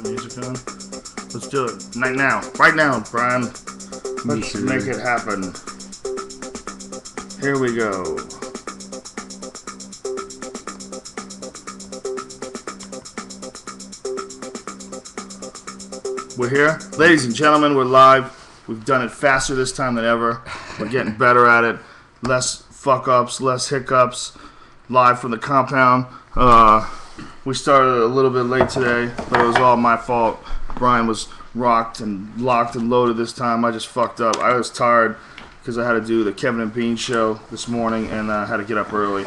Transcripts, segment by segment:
music on? Let's do it. Right now, Brian. Let's make it happen. Here we go. We're here. Ladies and gentlemen, we're live. We've done it faster this time than ever. We're getting better at it. Less fuck-ups, less hiccups. Live from the compound. We started a little bit late today, but it was all my fault. Brian was rocked and locked and loaded this time. I just fucked up. I was tired because I had to do the Kevin and Bean show this morning, and I had to get up early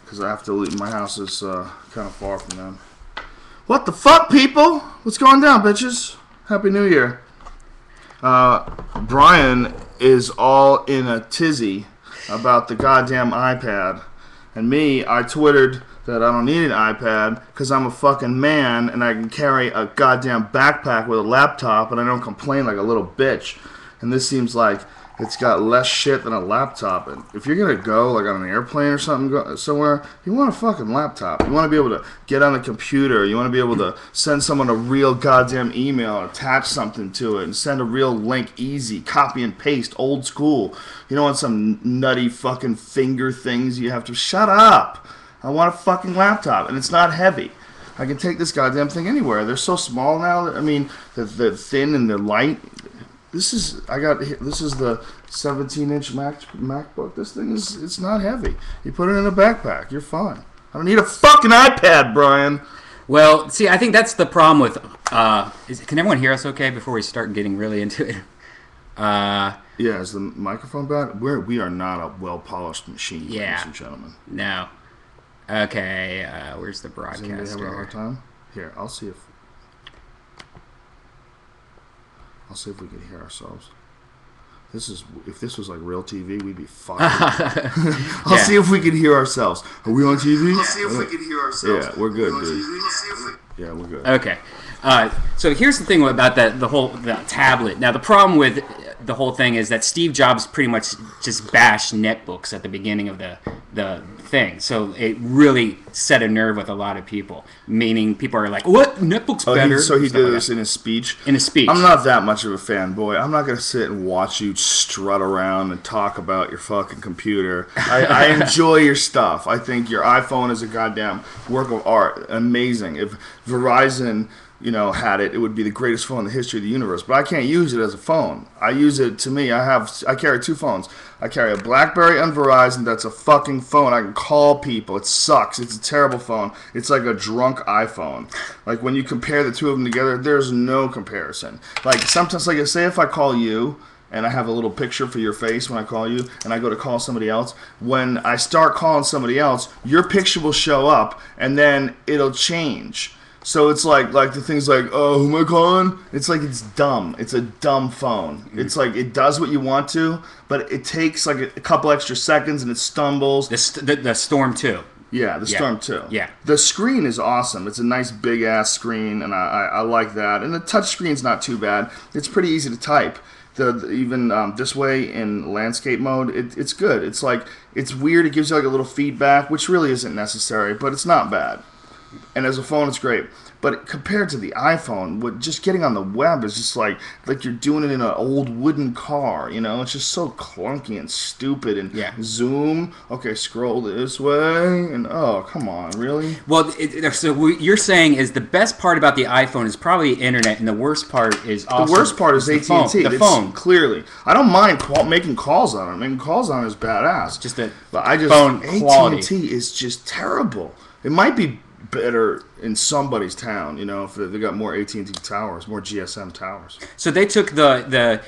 because I have to leave. My house is kind of far from them. What the fuck, people? What's going down, bitches? Happy New Year. Brian is all in a tizzy about the goddamn iPad. And me, I twittered that I don't need an iPad because I'm a fucking man and I can carry a goddamn backpack with a laptop and I don't complain like a little bitch. And this seems like it's got less shit than a laptop. And if you're going to go like on an airplane or something somewhere, you want a fucking laptop. You want to be able to get on the computer. You want to be able to send someone a real goddamn email, attach something to it, and send a real link easy, copy and paste, old school. You don't want some nutty fucking finger things you have to... Shut up! I want a fucking laptop, and it's not heavy. I can take this goddamn thing anywhere. They're so small now. I mean, they're thin and they're light. This is the 17-inch MacBook. This thing it's not heavy. You put it in a backpack, you're fine. I don't need a fucking iPad, Brian. Well, see, I think that's the problem with. Can everyone hear us okay before we start getting really into it? Yeah, is the microphone bad? We are not a well-polished machine, ladies and gentlemen. No. Okay, where's the broadcaster? Is anybody having a hard time? Here, I'll see if we can hear ourselves. If this was like real TV, we'd be fucked. I'll see if we can hear ourselves. Are we on TV? I'll see if we can hear ourselves. Yeah, we're good, dude. Yeah, we're good. Okay. So here's the thing about the tablet. Now the problem with the whole thing is that Steve Jobs pretty much just bashed netbooks at the beginning of the thing. So it really set a nerve with a lot of people. Meaning people are like, "What? Netbook's better." So he did this in his speech. In his speech. I'm not that much of a fanboy. I'm not gonna sit and watch you strut around and talk about your fucking computer. I enjoy your stuff. I think your iPhone is a goddamn work of art. Amazing. If Verizon, had it would be the greatest phone in the history of the universe. But I can't use it as a phone. I use it, to me, I carry two phones. I carry a BlackBerry and Verizon. That's a fucking phone. I can call people. It sucks. It's a terrible phone. It's like a drunk iPhone. Like, when you compare the two of them together, there's no comparison. Like, sometimes, like, say if I call you, and I have a little picture for your face when I call you, and I go to call somebody else. When I start calling somebody else, your picture will show up, and then it'll change. So it's like the things like, oh, who am I calling? It's like it's dumb. It's a dumb phone. Mm-hmm. It's like it does what you want to, but it takes like a couple extra seconds and it stumbles. The Storm 2. Yeah, the Storm 2. Yeah. The screen is awesome. It's a nice big-ass screen, and I like that. And the touch screen's not too bad. It's pretty easy to type. Even this way in landscape mode, it's good. It's like, it's weird. It gives you like a little feedback, which really isn't necessary, but it's not bad. And as a phone, it's great. But compared to the iPhone, just getting on the web is just like you're doing it in an old wooden car, It's just so clunky and stupid. And zoom, okay, scroll this way, and oh, come on, really? Well, so what you're saying is the best part about the iPhone is probably internet, and the worst part is also... The worst part is AT&T. The phone. Clearly. I don't mind making calls on it. Making calls on it is badass. Just the phone quality. AT&T is just terrible. It might be better in somebody's town, if they got more AT&T towers, more GSM towers. So they took the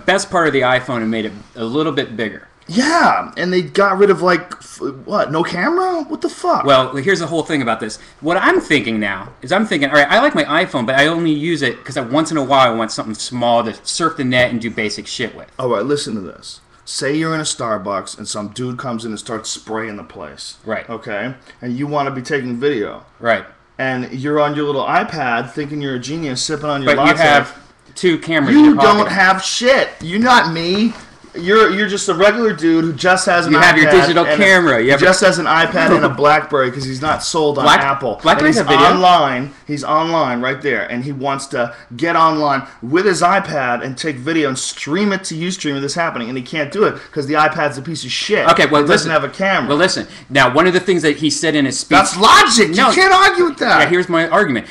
best part of the iPhone and made it a little bit bigger. Yeah, and they got rid of no camera? What the fuck? Well, here's the whole thing about this. What I'm thinking now is all right, I like my iPhone, but I only use it because once in a while I want something small to surf the net and do basic shit with. All right, listen to this. Say you're in a Starbucks and some dude comes in and starts spraying the place. Right. Okay? And you want to be taking video. Right. And you're on your little iPad thinking you're a genius sipping on your latte. But you have two cameras in your pocket. You don't have shit. You're not me. You're just a regular dude who just has an iPad. You have your digital camera. He just has an iPad and a BlackBerry because he's not sold on Apple. BlackBerry's a video. Online. He's online right there, and he wants to get online with his iPad and take video and stream it to Ustream of this happening, and he can't do it because the iPad's a piece of shit. Okay, well, it doesn't have a camera. Well, listen. Now, one of the things that he said in his speech... That's logic. No, you can't argue with that. Yeah, here's my argument.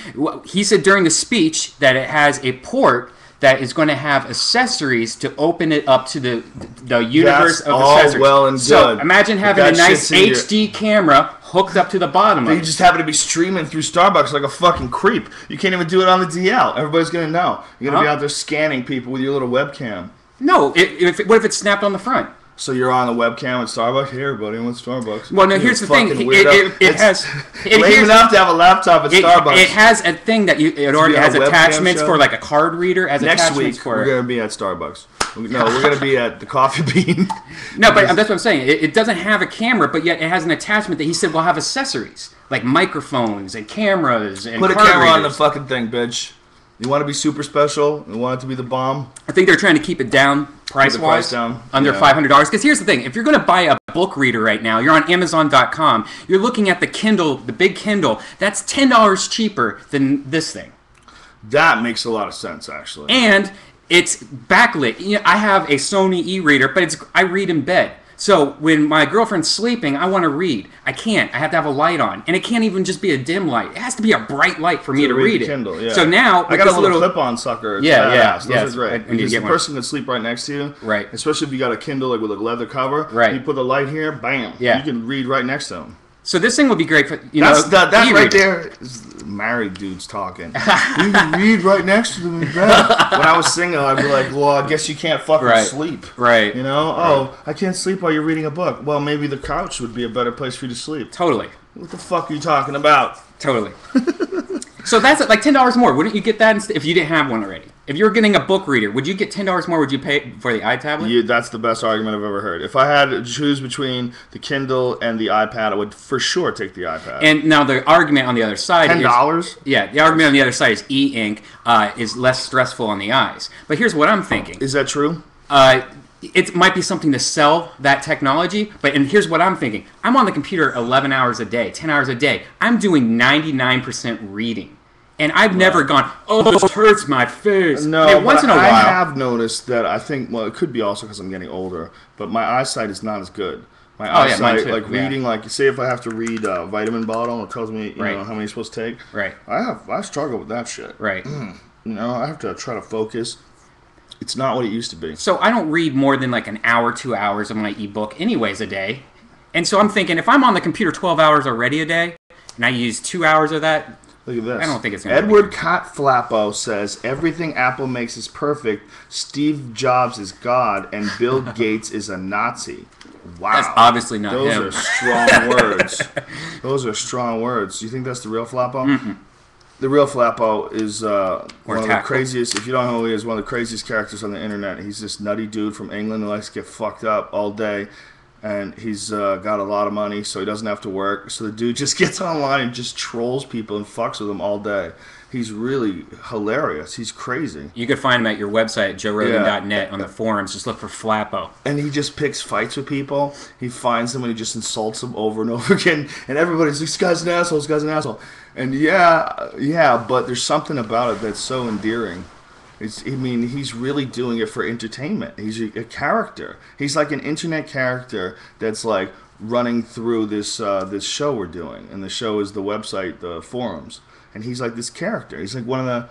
He said during the speech that it has a port that is going to have accessories to open it up to the universe of accessories. Well and good. So imagine having a nice HD camera hooked up to the bottom of it. You just happen to be streaming through Starbucks like a fucking creep. You can't even do it on the DL. Everybody's going to know. You're going to be out there scanning people with your little webcam. No, what if it's snapped on the front? So you're on the webcam at Starbucks? Hey, everybody, I'm at Starbucks. Well, no, here's the thing. It has... lame enough to have a laptop at Starbucks. It has a thing that it already has attachments for, like a card reader. Next week, we're going to be at Starbucks. No, we're going to be at the Coffee Bean. No, but that's what I'm saying. It doesn't have a camera, but yet it has an attachment that he said will have accessories, like microphones and cameras and Put a card camera readers. on the fucking thing, bitch. You want to be super special? You want it to be the bomb? I think they're trying to keep it down price-wise, under $500. Because here's the thing. If you're going to buy a book reader right now, you're on Amazon.com, you're looking at the Kindle, the big Kindle, that's $10 cheaper than this thing. That makes a lot of sense, actually. And it's backlit. You know, I have a Sony e-reader, but I read in bed. So when my girlfriend's sleeping, I want to read. I can't. I have to have a light on. And it can't even just be a dim light. It has to be a bright light for me to read it. Kindle, yeah. So now... I got a little clip-on sucker. It's badass. Those are great. Because the person can sleep right next to you. Right. Especially if you got a Kindle like with a leather cover. Right. You put the light here, bam. Yeah. You can read right next to them. So this thing would be great for, that right there is married dudes talking. You can read right next to them in bed. When I was single, I'd be like, well, I guess you can't fucking sleep. Right. You know? Oh, I can't sleep while you're reading a book. Well, maybe the couch would be a better place for you to sleep. Totally. What the fuck are you talking about? Totally. So that's like $10 more. Wouldn't you get that if you didn't have one already? If you were getting a book reader, would you get $10 more? Would you pay for the iTablet? Yeah, that's the best argument I've ever heard. If I had to choose between the Kindle and the iPad, I would for sure take the iPad. And now the argument on the other side $10? Yeah, the argument on the other side is e-ink is less stressful on the eyes. But here's what I'm thinking. Is that true? It might be something to sell that technology, and here's what I'm thinking. I'm on the computer 11 hours a day, 10 hours a day. I'm doing 99% reading. And I've never gone, oh, this hurts my face. No, once in a while. I have noticed that I think, well, it could be also because I'm getting older, but my eyesight is not as good. My eyesight, reading, like, say if I have to read a vitamin bottle, it tells me, you know, how many you're supposed to take. Right. I struggle with that shit. Right. You know, I have to try to focus. It's not what it used to be. So I don't read more than like an hour, 2 hours of my ebook anyways a day. And so I'm thinking, if I'm on the computer 12 hours already a day, and I use 2 hours of that, look at this. I don't think it's going to Edward Cotflappo says, everything Apple makes is perfect. Steve Jobs is God, and Bill Gates is a Nazi. Wow. That's obviously not him. Those are strong words. Those are strong words. Do you think that's the real Flappo? Mm-mm. The real Flappo is one of the craziest, if you don't know who he is, one of the craziest characters on the internet. He's this nutty dude from England who likes to get fucked up all day. And he's got a lot of money, so he doesn't have to work. So the dude just gets online and just trolls people and fucks with them all day. He's really hilarious. He's crazy. You could find him at your website, joerogan.net, on the forums. Just look for Flappo. And he just picks fights with people. He finds them and he just insults them over and over again. And everybody's like, this guy's an asshole, this guy's an asshole. And yeah, but there's something about it that's so endearing. He's really doing it for entertainment. He's a character. He's like an internet character that's like running through this show we're doing. And the show is the website, the forums. And he's like this character. He's like one of the...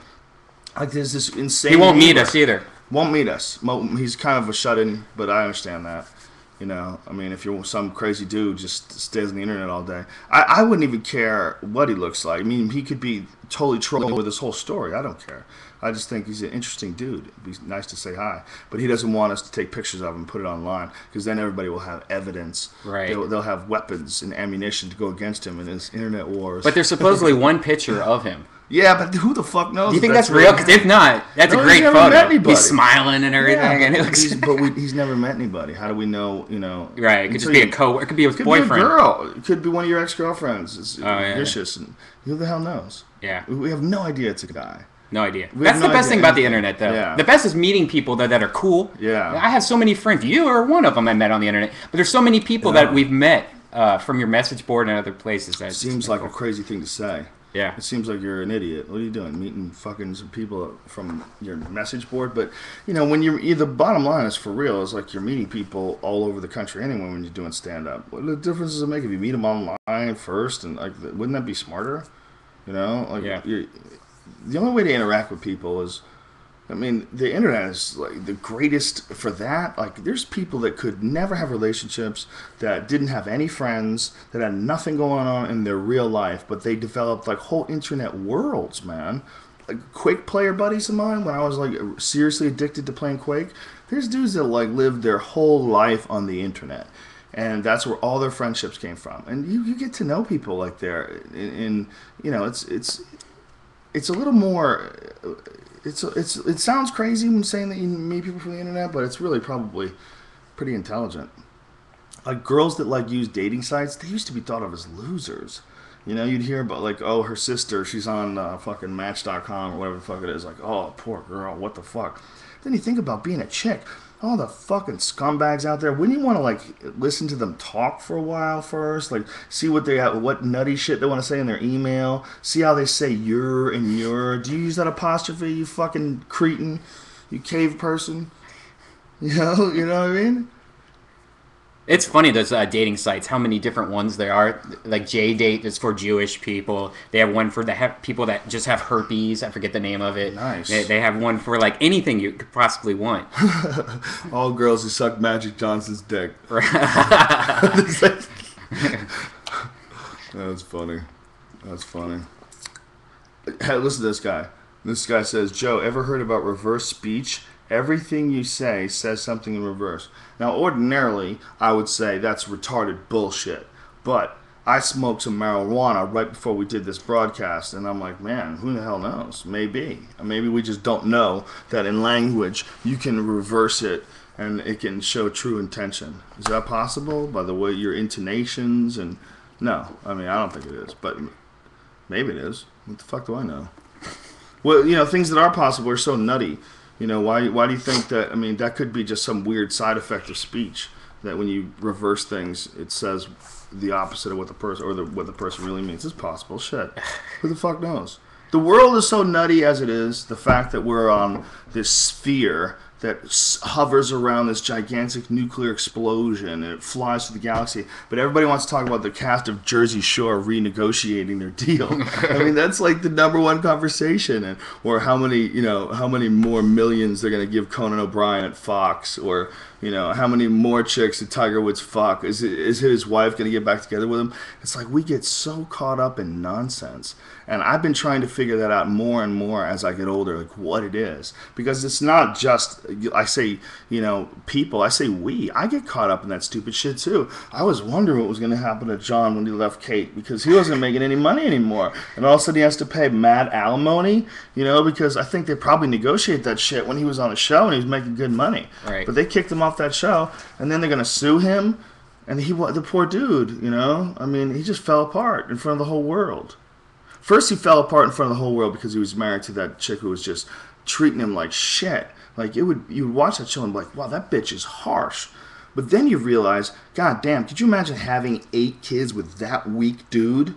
Like there's this insane... He won't meet us either. Won't meet us. He's kind of a shut-in, but I understand that. You know, I mean, if you're some crazy dude just stays on the internet all day, I wouldn't even care what he looks like. I mean, he could be totally trolling with his whole story. I don't care. I just think he's an interesting dude. It'd be nice to say hi. But he doesn't want us to take pictures of him and put it online because then everybody will have evidence. Right. They'll have weapons and ammunition to go against him in his internet wars. But there's supposedly one picture of him. Yeah, but who the fuck knows? Do you think that's real? Because if not, that's a great photo. Met anybody. He's smiling and everything. Yeah, and it looks... he's never met anybody. How do we know, you know? Right, it could just be a it could be his boyfriend. Be a girl. It could be one of your ex-girlfriends. It's vicious. And who the hell knows? Yeah. We have no idea it's a guy. No idea. We That's have the no best idea thing about the anything. internet, though. Yeah. The best is meeting people that are cool. Yeah. I have so many friends. You are one of them I met on the internet. But there's so many people that we've met from your message board and other places. That Seems like a crazy thing to say. Yeah. It seems like you're an idiot. What are you doing? Meeting fucking some people from your message board? But, you know, when the bottom line is for real, is like you're meeting people all over the country anyway when you're doing stand-up. What difference does it make if you meet them online first? And, like, wouldn't that be smarter? You know? Like, the only way to interact with people is, I mean, the internet is like the greatest for that. Like, there's people that could never have relationships, that didn't have any friends, that had nothing going on in their real life, but they developed like whole internet worlds, man. Like Quake player buddies of mine, when I was like seriously addicted to playing Quake, there's dudes that like lived their whole life on the internet. And that's where all their friendships came from. And you get to know people like there. And you know, it's a little more. It sounds crazy when saying that you meet people from the internet, but it's really probably pretty intelligent. Like girls that like use dating sites, they used to be thought of as losers. You know, you'd hear about like, oh, her sister, she's on fucking Match.com or whatever the fuck it is. Like, oh, poor girl, what the fuck? Then you think about being a chick. All the fucking scumbags out there. Wouldn't you want to like listen to them talk for a while first? Like see what they have, what nutty shit they want to say in their email. See how they say your and your. Do you use that apostrophe? You fucking cretin, you cave person. You know what I mean? It's funny, those dating sites, how many different ones there are. Like JDate is for Jewish people. They have one for people that just have herpes. I forget the name of it. Nice. They have one for like anything you could possibly want. All girls who suck Magic Johnson's dick. That's funny. That's funny. Hey, listen to this guy. This guy says, Joe, ever heard about reverse speech? Everything you say says something in reverse. Now, ordinarily, I would say that's retarded bullshit. But I smoked some marijuana right before we did this broadcast, and I'm like, man, who the hell knows? Maybe. Maybe we just don't know that in language you can reverse it and it can show true intention. Is that possible? By the way, your intonations and... No, I mean, I don't think it is, but maybe it is. What the fuck do I know? Well, you know, things that are possible are so nutty. You know, why do you think that? I mean, that could be just some weird side effect of speech, that when you reverse things, it says the opposite of what the person, or what the person really means. It's possible. Shit. Who the fuck knows? The world is so nutty as it is. The fact that we're on this sphere that hovers around this gigantic nuclear explosion and it flies through the galaxy, but everybody wants to talk about the cast of Jersey Shore renegotiating their deal. I mean, that's like the number one conversation, or how many more millions they're going to give Conan O'Brien at Fox, or how many more chicks did Tiger Woods fuck? Is his wife going to get back together with him? It's like we get so caught up in nonsense. And I've been trying to figure that out more and more as I get older, like what it is. Because it's not just, I say, people, I say we. I get caught up in that stupid shit too. I was wondering what was going to happen to John when he left Kate, because he wasn't making any money anymore. And all of a sudden he has to pay mad alimony, because I think they probably negotiate that shit when he was on the show and he was making good money. Right. But they kicked him off that show, and then they're going to sue him. And the poor dude, I mean, he just fell apart in front of the whole world. First, he fell apart in front of the whole world because he was married to that chick who was just treating him like shit. Like, you would watch that show and be like, wow, that bitch is harsh. But then you realize, god damn, could you imagine having 8 kids with that weak dude?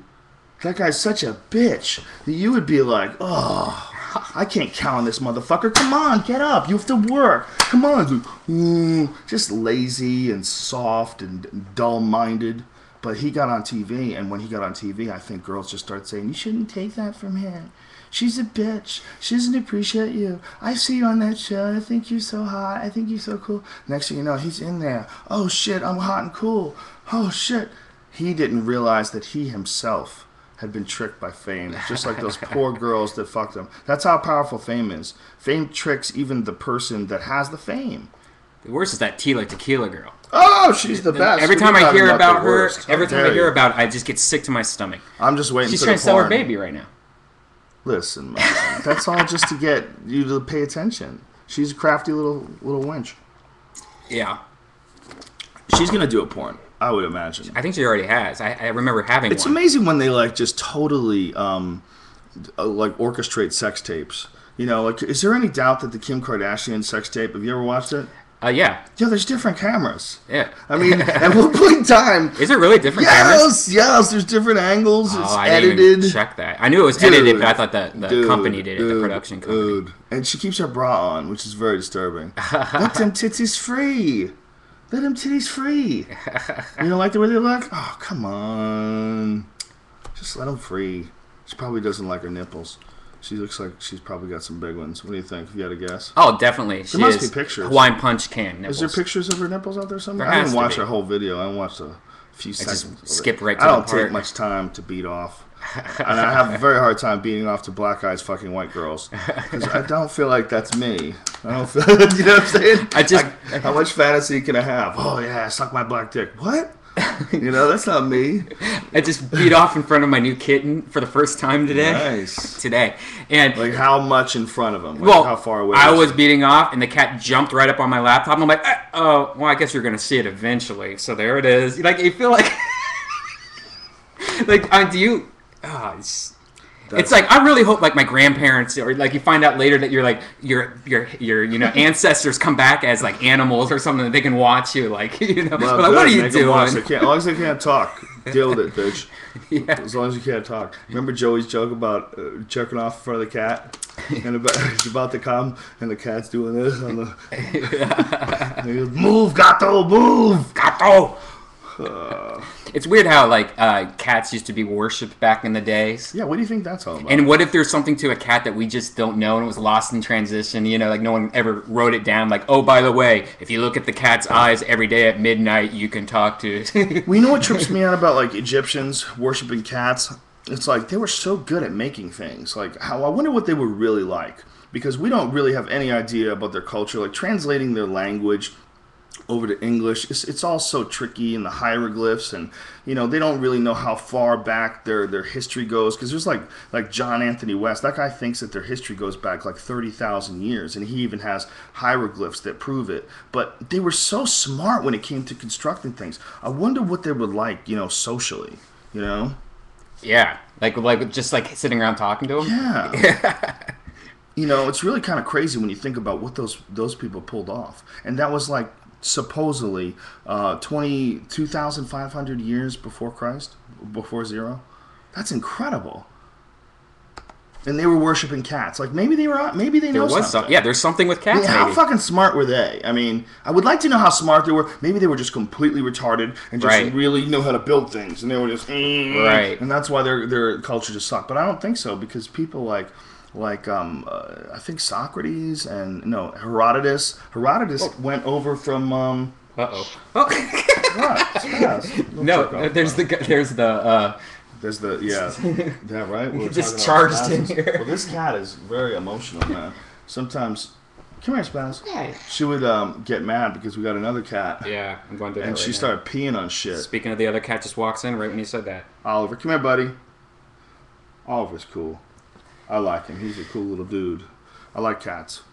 That guy's such a bitch that you would be like, oh, I can't count on this motherfucker. Come on, get up. You have to work. Come on. Just lazy and soft and dull-minded. But he got on TV, and when he got on TV, I think girls just start saying, you shouldn't take that from him. She's a bitch. She doesn't appreciate you. I see you on that show. I think you're so hot. I think you're so cool. Next thing you know, he's in there. Oh, shit, I'm hot and cool. Oh, shit. He didn't realize that he himself had been tricked by fame, just like those poor girls that fucked him. That's how powerful fame is. Fame tricks even the person that has the fame. The worst is that Tila Tequila girl. Oh, she's the best. Every time I hear about her, I just get sick to my stomach. I'm just waiting. She's trying to sell her baby right now. Listen, man, that's all just to get you to pay attention. She's a crafty little wench. Yeah. She's gonna do a porn, I would imagine. I think she already has. I remember having one. It's amazing when they just totally orchestrate sex tapes. You know, like, is there any doubt that the Kim Kardashian sex tape? Have you ever watched it? Yeah. Yeah, there's different cameras. Yeah. I mean, at one point in time... Is it really different cameras? Yes, there's different angles. It's I edited. didn't even check that. I knew it was edited, but I thought the company did it, the production company. And she keeps her bra on, which is very disturbing. Let them titties free. Let them titties free. You don't like the way they look? Oh, come on. Just let them free. She probably doesn't like her nipples. She looks like she's probably got some big ones. What do you think? If you had a guess? Oh, definitely. There must be pictures. Hawaiian punch can nipples. Is there pictures of her nipples out there somewhere? There I has didn't to watch be. her whole video. I watched a few seconds. Just skip right to I the don't part. take much time to beat off. And I have a very hard time beating off to black eyes fucking white girls. Because I don't feel like that's me. I don't feel... You know what I'm saying? How much fantasy can I have? Oh, yeah, suck my black dick. What? You know, that's not me. I just beat off in front of my new kitten for the first time today. Nice. Today. And like, how much in front of him? Like, well, how far away? I was beating off, and the cat jumped right up on my laptop, and I'm like, oh, well, I guess you're going to see it eventually. So there it is. Like, you feel like... like, do you... Oh, it's like, I really hope, like, my grandparents, or, like, you find out later that you're, like, your you know, ancestors come back as, like, animals or something that they can watch you, like, you know. Well, like, what are you doing? As long as they can't talk. Deal with it, bitch. Yeah. As long as you can't talk. Remember Joey's joke about jerking off in front of the cat? And he's about to come, and the cat's doing this on the... And he goes, move, gato, move! Gato! It's weird how, like, cats used to be worshipped back in the days. Yeah, what do you think that's all about? And what if there's something to a cat that we just don't know and it was lost in transition? You know, like no one ever wrote it down. Like, oh, by the way, if you look at the cat's eyes every day at midnight, you can talk to it. Well, you know what trips me out about, like, Egyptians worshipping cats? It's like they were so good at making things. Like, I wonder what they were really like. Because we don't really have any idea about their culture. Like, translating their language over to English, it's all so tricky, and the hieroglyphs, and you know, they don't really know how far back their history goes, because there's like John Anthony West, that guy thinks that their history goes back like 30,000 years, and he even has hieroglyphs that prove it. But they were so smart when it came to constructing things. I wonder what they were like, you know, socially, you know? Yeah, like just like sitting around talking to them. Yeah. You know, it's really kind of crazy when you think about what those people pulled off, and that was like supposedly 2,500 years before Christ, before zero. That's incredible. And they were worshiping cats. Like, maybe they know something. Yeah, there's something with cats. I mean, how fucking smart were they? I mean, I would like to know how smart they were. Maybe they were just completely retarded and just really know how to build things, and they were just right. And that's why their culture just sucked. But I don't think so, because people like I think Socrates and Herodotus. Herodotus went over from What? No, there's the that right. You just charged in here. Well, this cat is very emotional, man. Sometimes, come here, Spaz. Yeah. She would get mad because we got another cat. Yeah, I'm going to. And she started peeing on shit. Speaking of, the other cat just walks in right when you said that. Oliver, come here, buddy. Oliver's cool. I like him. He's a cool little dude. I like cats.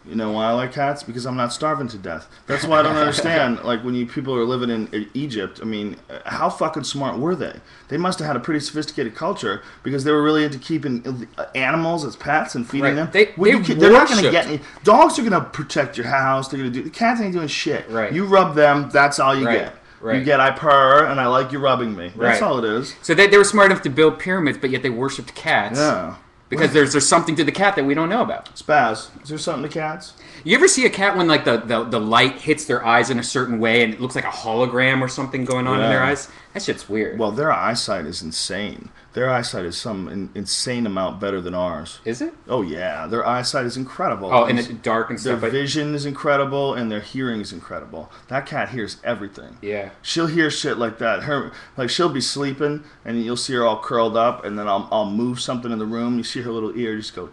You know why I like cats? Because I'm not starving to death. That's why I don't understand. Like, when people are living in Egypt, I mean, how fucking smart were they? They must have had a pretty sophisticated culture, because they were really into keeping animals as pets and feeding them. They're not going to get any. Dogs are going to protect your house. They're going to do. The cats ain't doing shit. Right. You rub them. That's all you get. Right. You get, I purr, and I like you rubbing me. That's all it is. So they were smart enough to build pyramids, but yet they worshipped cats. Yeah. Because there's something to the cat that we don't know about. Spaz, is there something to cats? You ever see a cat when like the light hits their eyes in a certain way and it looks like a hologram or something going on in their eyes? That shit's weird. Well, their eyesight is insane. Their eyesight is some insane amount better than ours. Is it? Oh, yeah. Their eyesight is incredible. Oh, and it's dark and stuff. Their vision is incredible, and their hearing is incredible. That cat hears everything. Yeah. She'll hear shit like that. She'll be sleeping, and you'll see her all curled up, and then I'll move something in the room. You see her little ear just go...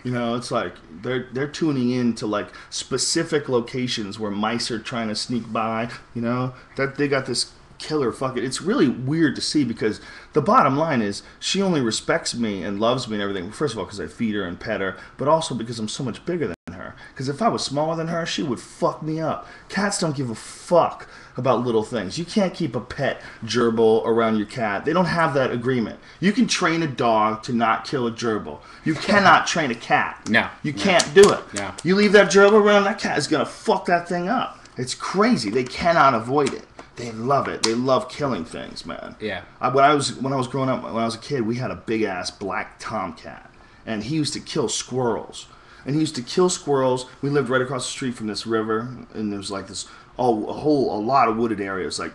You know, it's like they're tuning in to like specific locations where mice are trying to sneak by. You know, that they got this killer fucking. It's really weird to see, because the bottom line is she only respects me and loves me and everything. First of all, because I feed her and pet her, but also because I'm so much bigger than her. Because if I was smaller than her, she would fuck me up. Cats don't give a fuck about little things. You can't keep a pet gerbil around your cat. They don't have that agreement. You can train a dog to not kill a gerbil. You cannot train a cat. No. You can't do it. No. You leave that gerbil around, that cat is going to fuck that thing up. It's crazy. They cannot avoid it. They love it. They love killing things, man. Yeah. When I was growing up, when I was a kid, we had a big-ass black tomcat. And he used to kill squirrels. We lived right across the street from this river, and there was like this a lot of wooded areas, like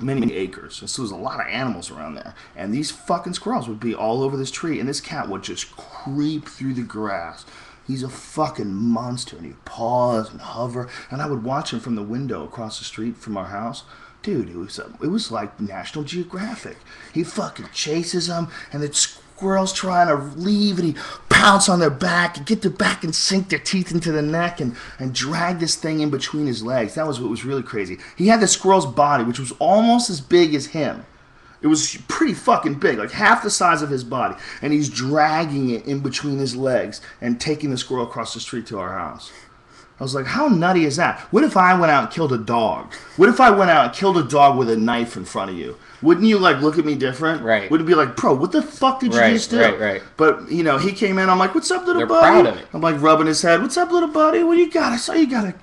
many acres. And so there's a lot of animals around there. And these fucking squirrels would be all over this tree, and this cat would just creep through the grass. He's a fucking monster, and he'd pause and hover, and I would watch him from the window across the street from our house. Dude, it was like National Geographic. He fucking chases them, and the squirrels trying to leave, and he pounce on their back and get their back and sink their teeth into the neck and drag this thing in between his legs. That was what was really crazy. He had the squirrel's body, which was almost as big as him. It was pretty fucking big, like half the size of his body. And he's dragging it in between his legs and taking the squirrel across the street to our house. I was like, how nutty is that? What if I went out and killed a dog? What if I went out and killed a dog with a knife in front of you? Wouldn't you, like, look at me different? Right. Would it be like, bro, what the fuck did you just do? Right. But, you know, he came in, I'm like, what's up, little They're buddy? proud of it. I'm like rubbing his head. What's up, little buddy? What do you got? I saw you got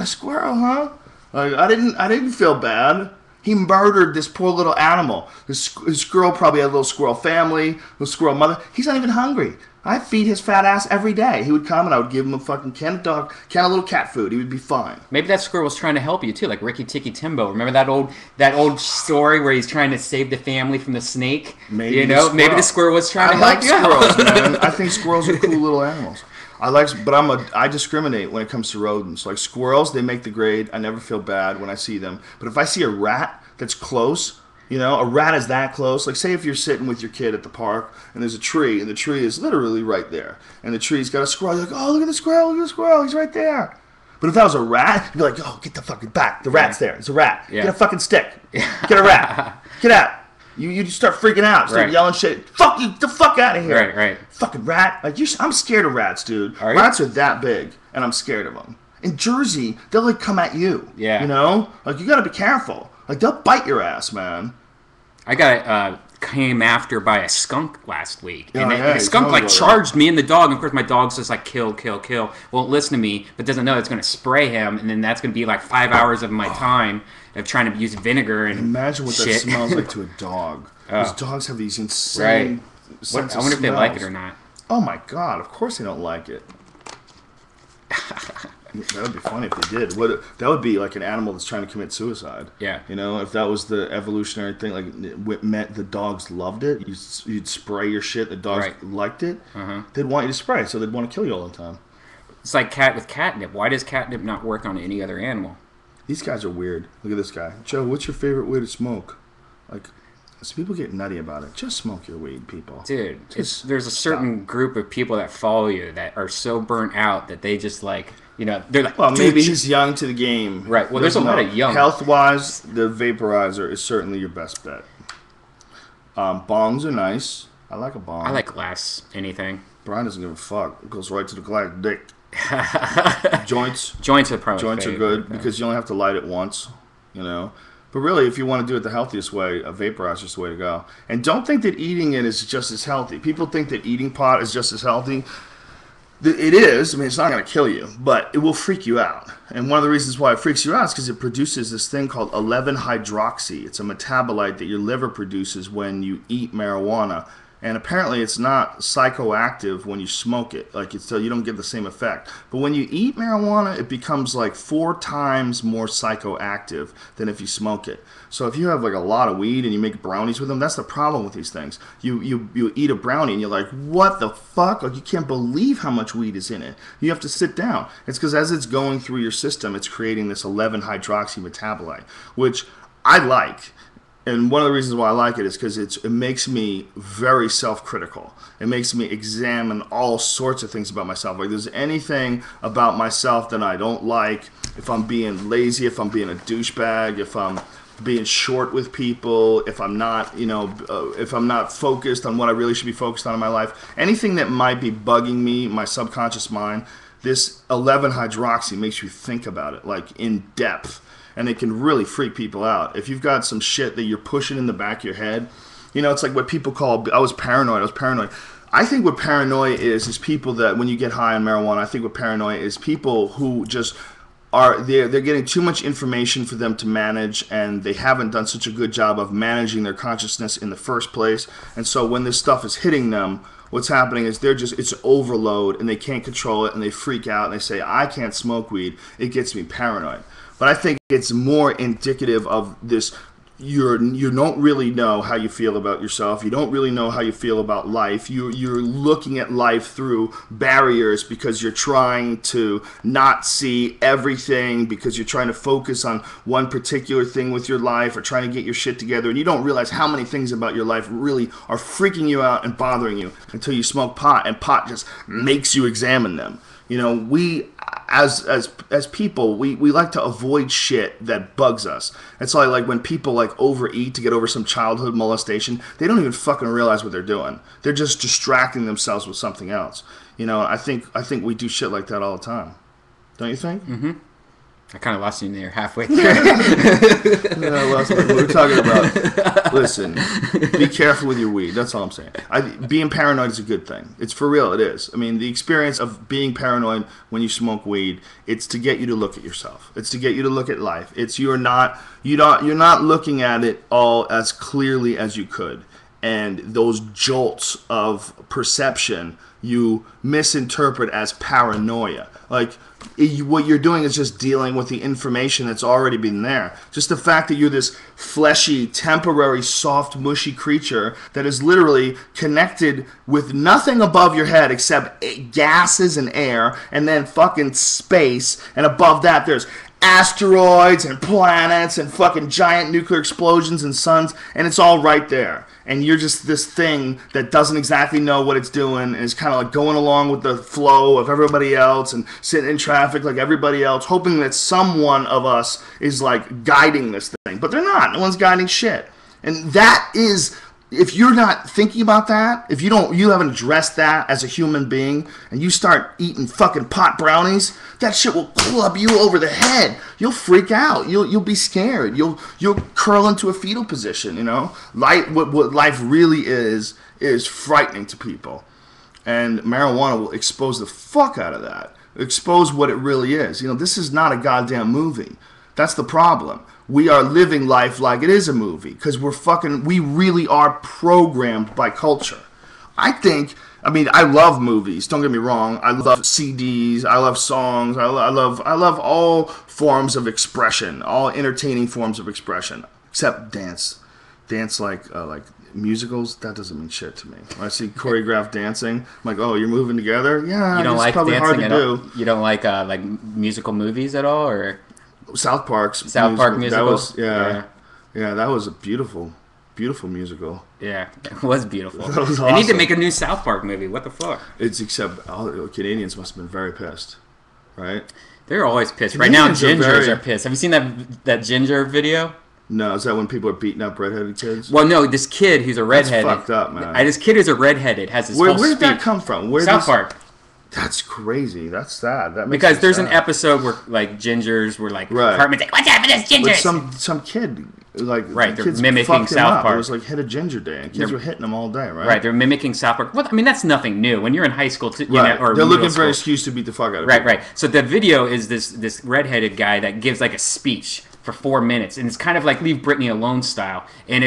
a squirrel, huh? Like, I didn't feel bad. He murdered this poor little animal. This squirrel probably had a little squirrel family, little squirrel mother. He's not even hungry. I feed his fat ass every day. He would come and I would give him a fucking can of little cat food. He would be fine. Maybe that squirrel was trying to help you too, like Ricky Tikki Timbo. Remember that old story where he's trying to save the family from the snake? Maybe maybe the squirrel was trying to help you. Squirrels, man. I think squirrels are cool little animals. I discriminate when it comes to rodents. Like squirrels, they make the grade. I never feel bad when I see them. But if I see a rat that's close, you know, a rat is that close. Like say if you're sitting with your kid at the park and there's a tree and the tree is literally right there. And the tree's got a squirrel. You're like, oh, look at the squirrel. He's right there. But if that was a rat, you'd be like, oh, get the fucking back. The rat's there. It's a rat. Yeah. Get a fucking stick. Get a rat. Get out. You just start freaking out, start yelling shit. Fuck you, get the fuck out of here. Right. Fucking rat. Like I'm scared of rats, dude. Are you? Rats are that big, and I'm scared of them. In Jersey, they'll like come at you. Yeah. You know, like you gotta be careful. Like they'll bite your ass, man. I got came after by a skunk last week, and the skunk like charged me and the dog. And of course, my dog's just like kill, won't listen to me, but doesn't know it's going to spray him, and then that's going to be like 5 hours of my time of trying to use vinegar and imagine what shit. that smells like to a dog. Because dogs have these insane. I wonder if they like it or not. Oh my god! Of course they don't like it. That would be funny if they did. That would be like an animal that's trying to commit suicide. Yeah. You know, if that was the evolutionary thing, like it meant the dogs loved it. You'd spray your shit. The dogs liked it. They'd want you to spray, so they'd want to kill you all the time. It's like cat with catnip. Why does catnip not work on any other animal? These guys are weird. Look at this guy. Joe, what's your favorite way to smoke? Like, so people get nutty about it. Just smoke your weed, people. Dude, there's a certain group of people that follow you that are so burnt out that they just like, you know, they're like, well, maybe he's young to the game. Right. Well, there's a lot of young. Health-wise, the vaporizer is certainly your best bet. Bongs are nice. I like a bong. I like glass anything. Brian doesn't give a fuck. It goes right to the glass dick. Joints are probably are good because you only have to light it once, you know. But really, if you want to do it the healthiest way, a vaporizer is the way to go. And don't think that eating it is just as healthy. People think that eating pot is just as healthy. It is. I mean, it's not going to kill you, but it will freak you out. And one of the reasons why it freaks you out is because it produces this thing called 11-hydroxy. It's a metabolite that your liver produces when you eat marijuana. And apparently it's not psychoactive when you smoke it. Like you don't get the same effect. But when you eat marijuana, it becomes like 4 times more psychoactive than if you smoke it. So if you have like a lot of weed and you make brownies with them, that's the problem with these things. You eat a brownie and you're like, what the fuck? Like you can't believe how much weed is in it. You have to sit down. It's because as it's going through your system, it's creating this 11-hydroxy metabolite, which I like. And one of the reasons why I like it is because it makes me very self-critical. It makes me examine all sorts of things about myself. Like, if there's anything about myself that I don't like, if I'm being lazy, if I'm being a douchebag, if I'm being short with people, if I'm not, if I'm not focused on what I really should be focused on in my life, anything that might be bugging me, my subconscious mind, this 11-hydroxy makes you think about it, like, in depth. And it can really freak people out. If you've got some shit that you're pushing in the back of your head, you know, it's like what people call, I was paranoid. I think what paranoia is people that, when you get high on marijuana, I think what paranoia is people who just they're getting too much information for them to manage, and they haven't done such a good job of managing their consciousness in the first place. And so when this stuff is hitting them, what's happening is it's overload, and they can't control it, and they freak out, and they say, I can't smoke weed. It gets me paranoid. But I think it's more indicative of this. You don't really know how you feel about yourself. You don't really know how you feel about life. You're looking at life through barriers because you're trying to not see everything, because you're trying to focus on one particular thing with your life, or trying to get your shit together, and you don't realize how many things about your life really are freaking you out and bothering you until you smoke pot, and pot just makes you examine them. You know, we as people, we like to avoid shit that bugs us. It's like when people like overeat to get over some childhood molestation, they don't even fucking realize what they're doing. They're just distracting themselves with something else. You know, I think we do shit like that all the time. Don't you think? Mm-hmm. I kind of lost you there halfway through. I lost me. We're talking about, listen, be careful with your weed. That's all I'm saying. Being paranoid is a good thing. It's for real. It is. I mean, the experience of being paranoid when you smoke weed, it's to get you to look at yourself. It's to get you to look at life. It's you're not looking at it all as clearly as you could. And those jolts of perception you misinterpret as paranoia. Like, what you're doing is just dealing with the information that's already been there. Just the fact that you're this fleshy, temporary, soft, mushy creature that is literally connected with nothing above your head except gases and air, and then fucking space, and above that there's asteroids and planets and fucking giant nuclear explosions and suns, and it's all right there. And you're just this thing that doesn't exactly know what it's doing, and is kind of like going along with the flow of everybody else and sitting in traffic like everybody else, hoping that someone of us is like guiding this thing. But they're not. No one's guiding shit. And that is, if you're not thinking about that, if you haven't addressed that as a human being, and you start eating fucking pot brownies, that shit will club you over the head. You'll freak out. You'll be scared. You'll curl into a fetal position. You know, what life really is frightening to people, and marijuana will expose the fuck out of that. Expose what it really is. You know, this is not a goddamn movie. That's the problem. We are living life like it is a movie, because we really are programmed by culture. I mean, I love movies, don't get me wrong. I love CDs, I love songs, I love all forms of expression, all entertaining forms of expression, except dance. Dance like musicals, that doesn't mean shit to me. When I see choreographed dancing, I'm like, oh, you're moving together? Yeah, it's probably hard to do. You don't like musical movies at all, or South Park musicals? That was a beautiful musical. Yeah, it was beautiful. That was awesome. They need to make a new South Park movie. What the fuck? Except all the Canadians must have been very pissed, right? They're always pissed. Right now, gingers are pissed. Have you seen that ginger video? No, is that when people are beating up redheaded kids? Well, no, this kid who's a redheaded. That's fucked up, man. This kid who's a redheaded has his whole speech. Where did that come from? South Park. That's crazy. That's sad. That makes because there's sad. An episode where like gingers were like, right. Cartman's like, what's happening to this ginger? But some kid like right, the they're kids mimicking South Park. It was like hit a ginger day, and kids were hitting them all day, right? Right, they're mimicking South Park. Well, I mean that's nothing new. When you're in high school, or they're looking for an school. excuse to beat the fuck out of people. people. Right. So the video is this redheaded guy that gives like a speech for 4 minutes, and it's kind of like Leave Britney Alone style, and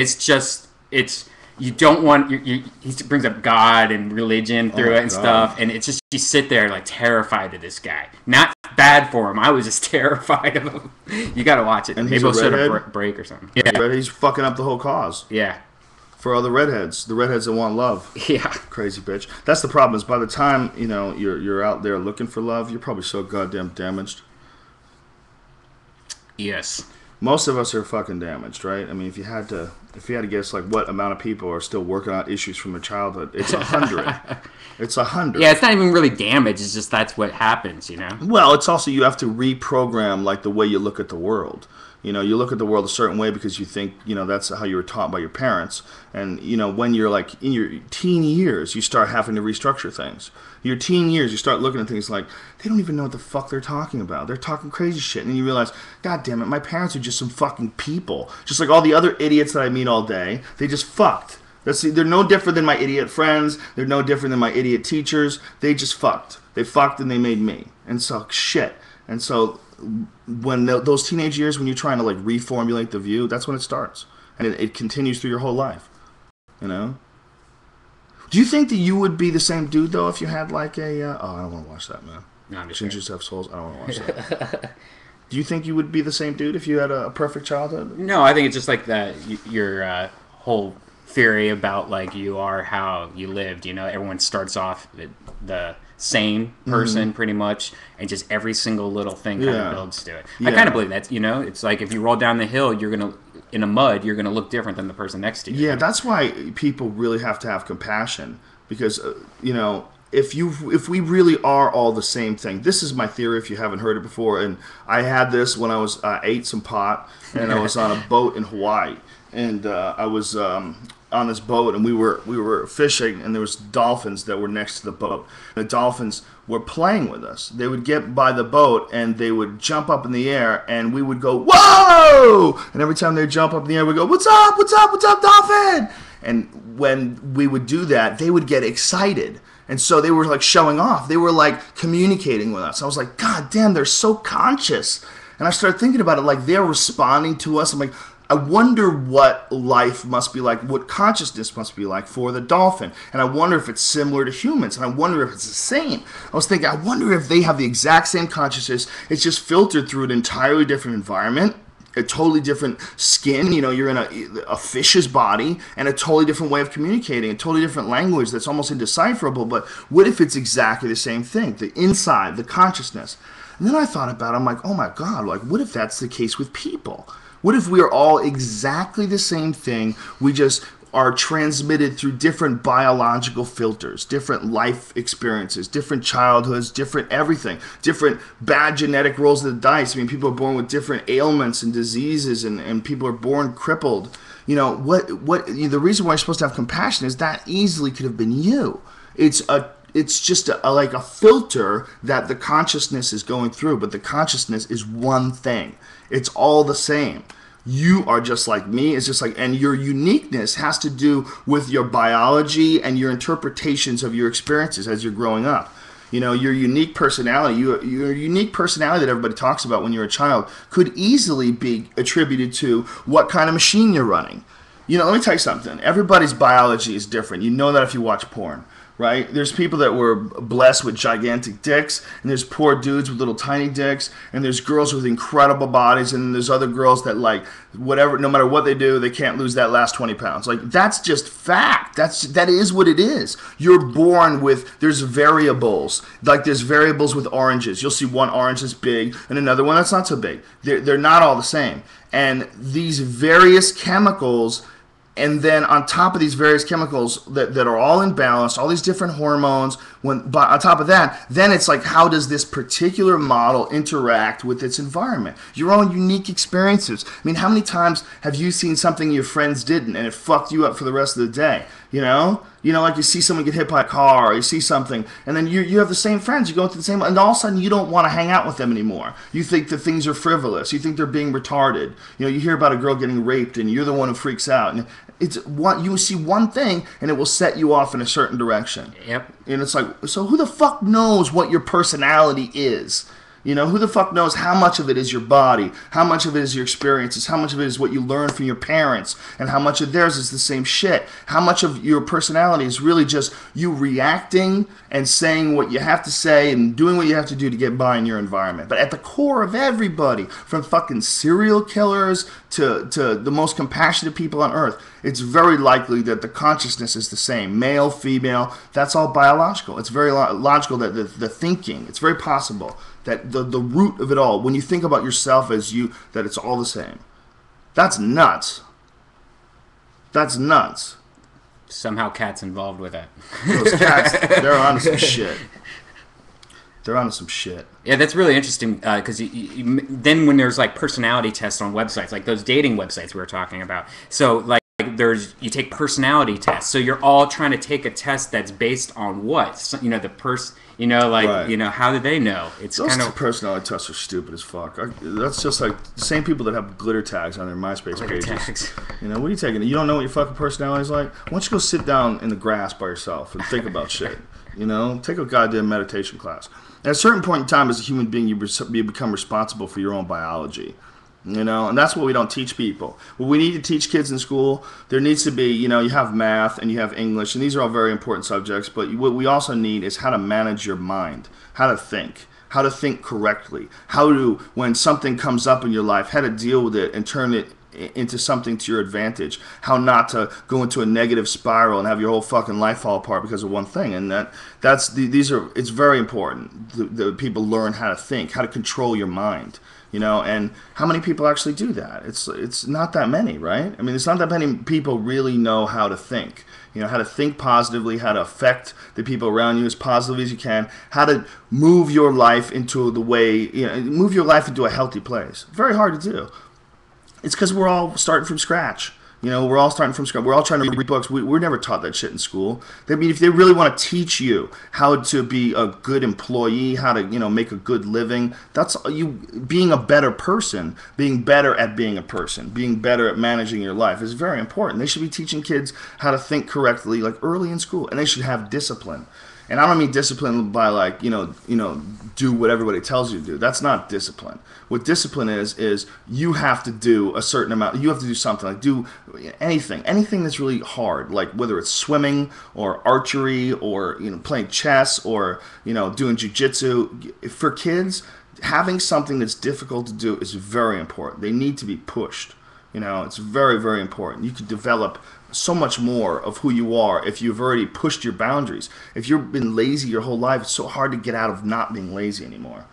you don't want he brings up God and religion through it and stuff, and it's just you sit there like terrified of this guy. Not bad for him. I was just terrified of him. You got to watch it. And maybe we'll shoot a break or something. Yeah, he's fucking up the whole cause. Yeah, for all the redheads that want love. Yeah, crazy bitch. That's the problem. Is by the time you're out there looking for love, you're probably so goddamn damaged. Yes. Most of us are fucking damaged, right? I mean, if you had to guess like what amount of people are still working out issues from their childhood, it's 100. It's 100. Yeah, it's not even really damage. It's just that's what happens, you know. Well, it's also you have to reprogram like the way you look at the world. You know, you look at the world a certain way because you think, you know, that's how you were taught by your parents. And, you know, when you're like in your teen years, you start having to restructure things. Your teen years, you start looking at things like, they don't even know what the fuck they're talking about. They're talking crazy shit. And you realize, God damn it, my parents are just some fucking people. Just like all the other idiots that I meet all day. They just fucked. They're no different than my idiot friends. They're no different than my idiot teachers. They just fucked. They fucked and they made me. And so, shit. And so, when those teenage years, when you're trying to like reformulate the view, that's when it starts. And it continues through your whole life. You know? Do you think that you would be the same dude, though, if you had like a... oh, I don't want to watch that, man. No, I'm just Gingers have souls. I don't want to watch that. Do you think you would be the same dude if you had a perfect childhood? No, I think it's just like your whole theory about like you are how you lived. You know, everyone starts off the same person pretty much, and just every single little thing kind of builds to it. I kind of believe that. You know, it's like if you roll down the hill, you're gonna in a mud, you're gonna look different than the person next to you. Yeah, that's why people really have to have compassion, because you know, if we really are all the same thing. This is my theory if you haven't heard it before, and I had this when I was ate some pot and I was on a boat in Hawaii, and I was on this boat, and we were fishing, and there was dolphins that were next to the boat. The dolphins were playing with us. They would get by the boat and they would jump up in the air, and we would go, whoa! And every time they jump up in the air, we go, what's up, what's up, what's up, dolphin? And when we would do that, they would get excited. And so they were like showing off. They were like communicating with us. I was like, God damn, they're so conscious. And I started thinking about it, like they're responding to us. I'm like, I wonder what life must be like, what consciousness must be like for the dolphin. And I wonder if it's similar to humans. And I wonder if it's the same. I was thinking, I wonder if they have the exact same consciousness. It's just filtered through an entirely different environment, a totally different skin. You know, you're in a fish's body, and a totally different way of communicating, a totally different language that's almost indecipherable. But what if it's exactly the same thing? The inside, the consciousness. And then I thought about it. I'm like, oh my God, like what if that's the case with people? What if we are all exactly the same thing? We just are transmitted through different biological filters, different life experiences, different childhoods, different everything, different bad genetic rolls of the dice. I mean, people are born with different ailments and diseases, and people are born crippled. You know, the reason why you're supposed to have compassion is that easily could have been you. It's just like a filter that the consciousness is going through, but the consciousness is one thing. It's all the same. You are just like me. It's just like, and your uniqueness has to do with your biology and your interpretations of your experiences as you're growing up. You know, your unique personality, your unique personality that everybody talks about when you're a child could easily be attributed to what kind of machine you're running. You know, let me tell you something. Everybody's biology is different. You know that if you watch porn. Right? There's people that were blessed with gigantic dicks, and there's poor dudes with little tiny dicks, and there's girls with incredible bodies, and there's other girls that like whatever, no matter what they do, they can't lose that last 20 pounds. Like that's just fact. That is what it is. You're born with, there's variables. Like there's variables with oranges. You'll see one orange that's big and another one that's not so big. They're not all the same. And these various chemicals. And then on top of these various chemicals that are all in balance, all these different hormones, but on top of that, then it's like, how does this particular model interact with its environment? Your own unique experiences. I mean, how many times have you seen something your friends didn't and it fucked you up for the rest of the day? You know, like you see someone get hit by a car, or you see something, and then you have the same friends, you go through the same, and all of a sudden you don't want to hang out with them anymore. You think that things are frivolous. You think they're being retarded. You know, you hear about a girl getting raped, and you're the one who freaks out. And it's one, you see one thing, and it will set you off in a certain direction. Yep. And it's like, so who the fuck knows what your personality is? You know, who the fuck knows how much of it is your body, how much of it is your experiences, how much of it is what you learned from your parents, and how much of theirs is the same shit. How much of your personality is really just you reacting and saying what you have to say and doing what you have to do to get by in your environment. But at the core of everybody, from fucking serial killers to the most compassionate people on earth, it's very likely that the consciousness is the same. Male, female, that's all biological. It's very logical that the thinking, it's very possible that the root of it all, when you think about yourself as you, that it's all the same. That's nuts. That's nuts. Somehow cats involved with that. Those cats, they're on some shit. They're onto some shit. Yeah, that's really interesting because then when there's like personality tests on websites, like those dating websites we were talking about, so like you take personality tests, so you're all trying to take a test that's based on what? So, you know, the person, you know, like, Right. you know, how do they know? It's Those kind of personality tests are stupid as fuck. That's just like the same people that have glitter tags on their MySpace pages. tags. You know, what are you taking? You don't know what your fucking personality is like? Why don't you go sit down in the grass by yourself and think about shit? You know, take a goddamn meditation class. At a certain point in time, as a human being, you become responsible for your own biology. You know, and that's what we don't teach people. What we need to teach kids in school, there needs to be, you know, you have math and you have English, and these are all very important subjects, but what we also need is how to manage your mind, how to think correctly, how to, when something comes up in your life, how to deal with it and turn it into something to your advantage, how not to go into a negative spiral and have your whole fucking life fall apart because of one thing. And it's very important. The people learn how to think, how to control your mind. You know, and how many people actually do that? It's not that many, right? I mean, it's not that many people really know how to think. You know, how to think positively, how to affect the people around you as positively as you can, how to move your life into the way, you know, move your life into a healthy place. Very hard to do. It's because we're all starting from scratch. You know, we're all starting from scratch. We're all trying to read books. We're never taught that shit in school. I mean, if they really want to teach you how to be a good employee, how to, you know, make a good living, that's you being a better person, being better at being a person, being better at managing your life is very important. They should be teaching kids how to think correctly, like early in school, and they should have discipline. And I don't mean discipline by like, you know, do what everybody tells you to do. That's not discipline. What discipline is you have to do a certain amount. You have to do something, like do anything that's really hard, like whether it's swimming or archery or, you know, playing chess or, you know, doing jiu-jitsu. For kids, having something that's difficult to do is very important. They need to be pushed. You know, it's very, very important. You can develop so much more of who you are if you've already pushed your boundaries. If you've been lazy your whole life, it's so hard to get out of not being lazy anymore.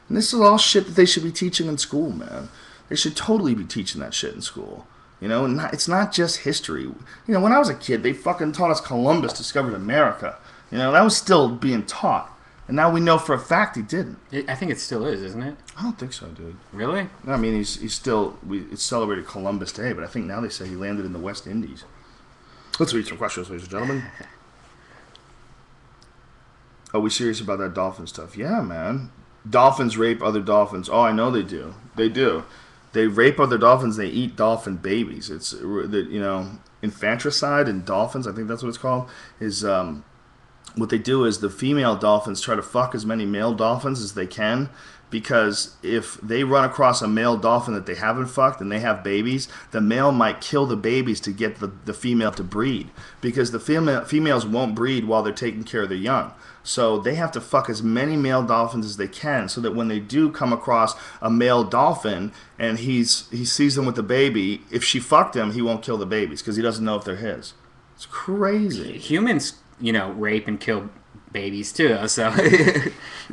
And this is all shit that they should be teaching in school, man. They should totally be teaching that shit in school. You know, and it's not just history. You know, when I was a kid, they fucking taught us Columbus discovered America. You know, that was still being taught. And now we know for a fact he didn't. I think it still is, isn't it? I don't think so, dude. Really? I mean, he's still, it's celebrated Columbus Day, but I think now they say he landed in the West Indies. Let's read some questions, ladies and gentlemen. Are we serious about that dolphin stuff? Yeah, man. Dolphins rape other dolphins. Oh, I know they do. They do. They rape other dolphins. They eat dolphin babies. It's, you know, infanticide in dolphins, I think that's what it's called, is what they do is the female dolphins try to fuck as many male dolphins as they can, because if they run across a male dolphin that they haven't fucked and they have babies, the male might kill the babies to get the female to breed, because the females won't breed while they're taking care of their young. So they have to fuck as many male dolphins as they can, so that when they do come across a male dolphin and he sees them with the baby, if she fucked him, he won't kill the babies because he doesn't know if they're his. It's crazy. Humans, you know, rape and kill babies too, so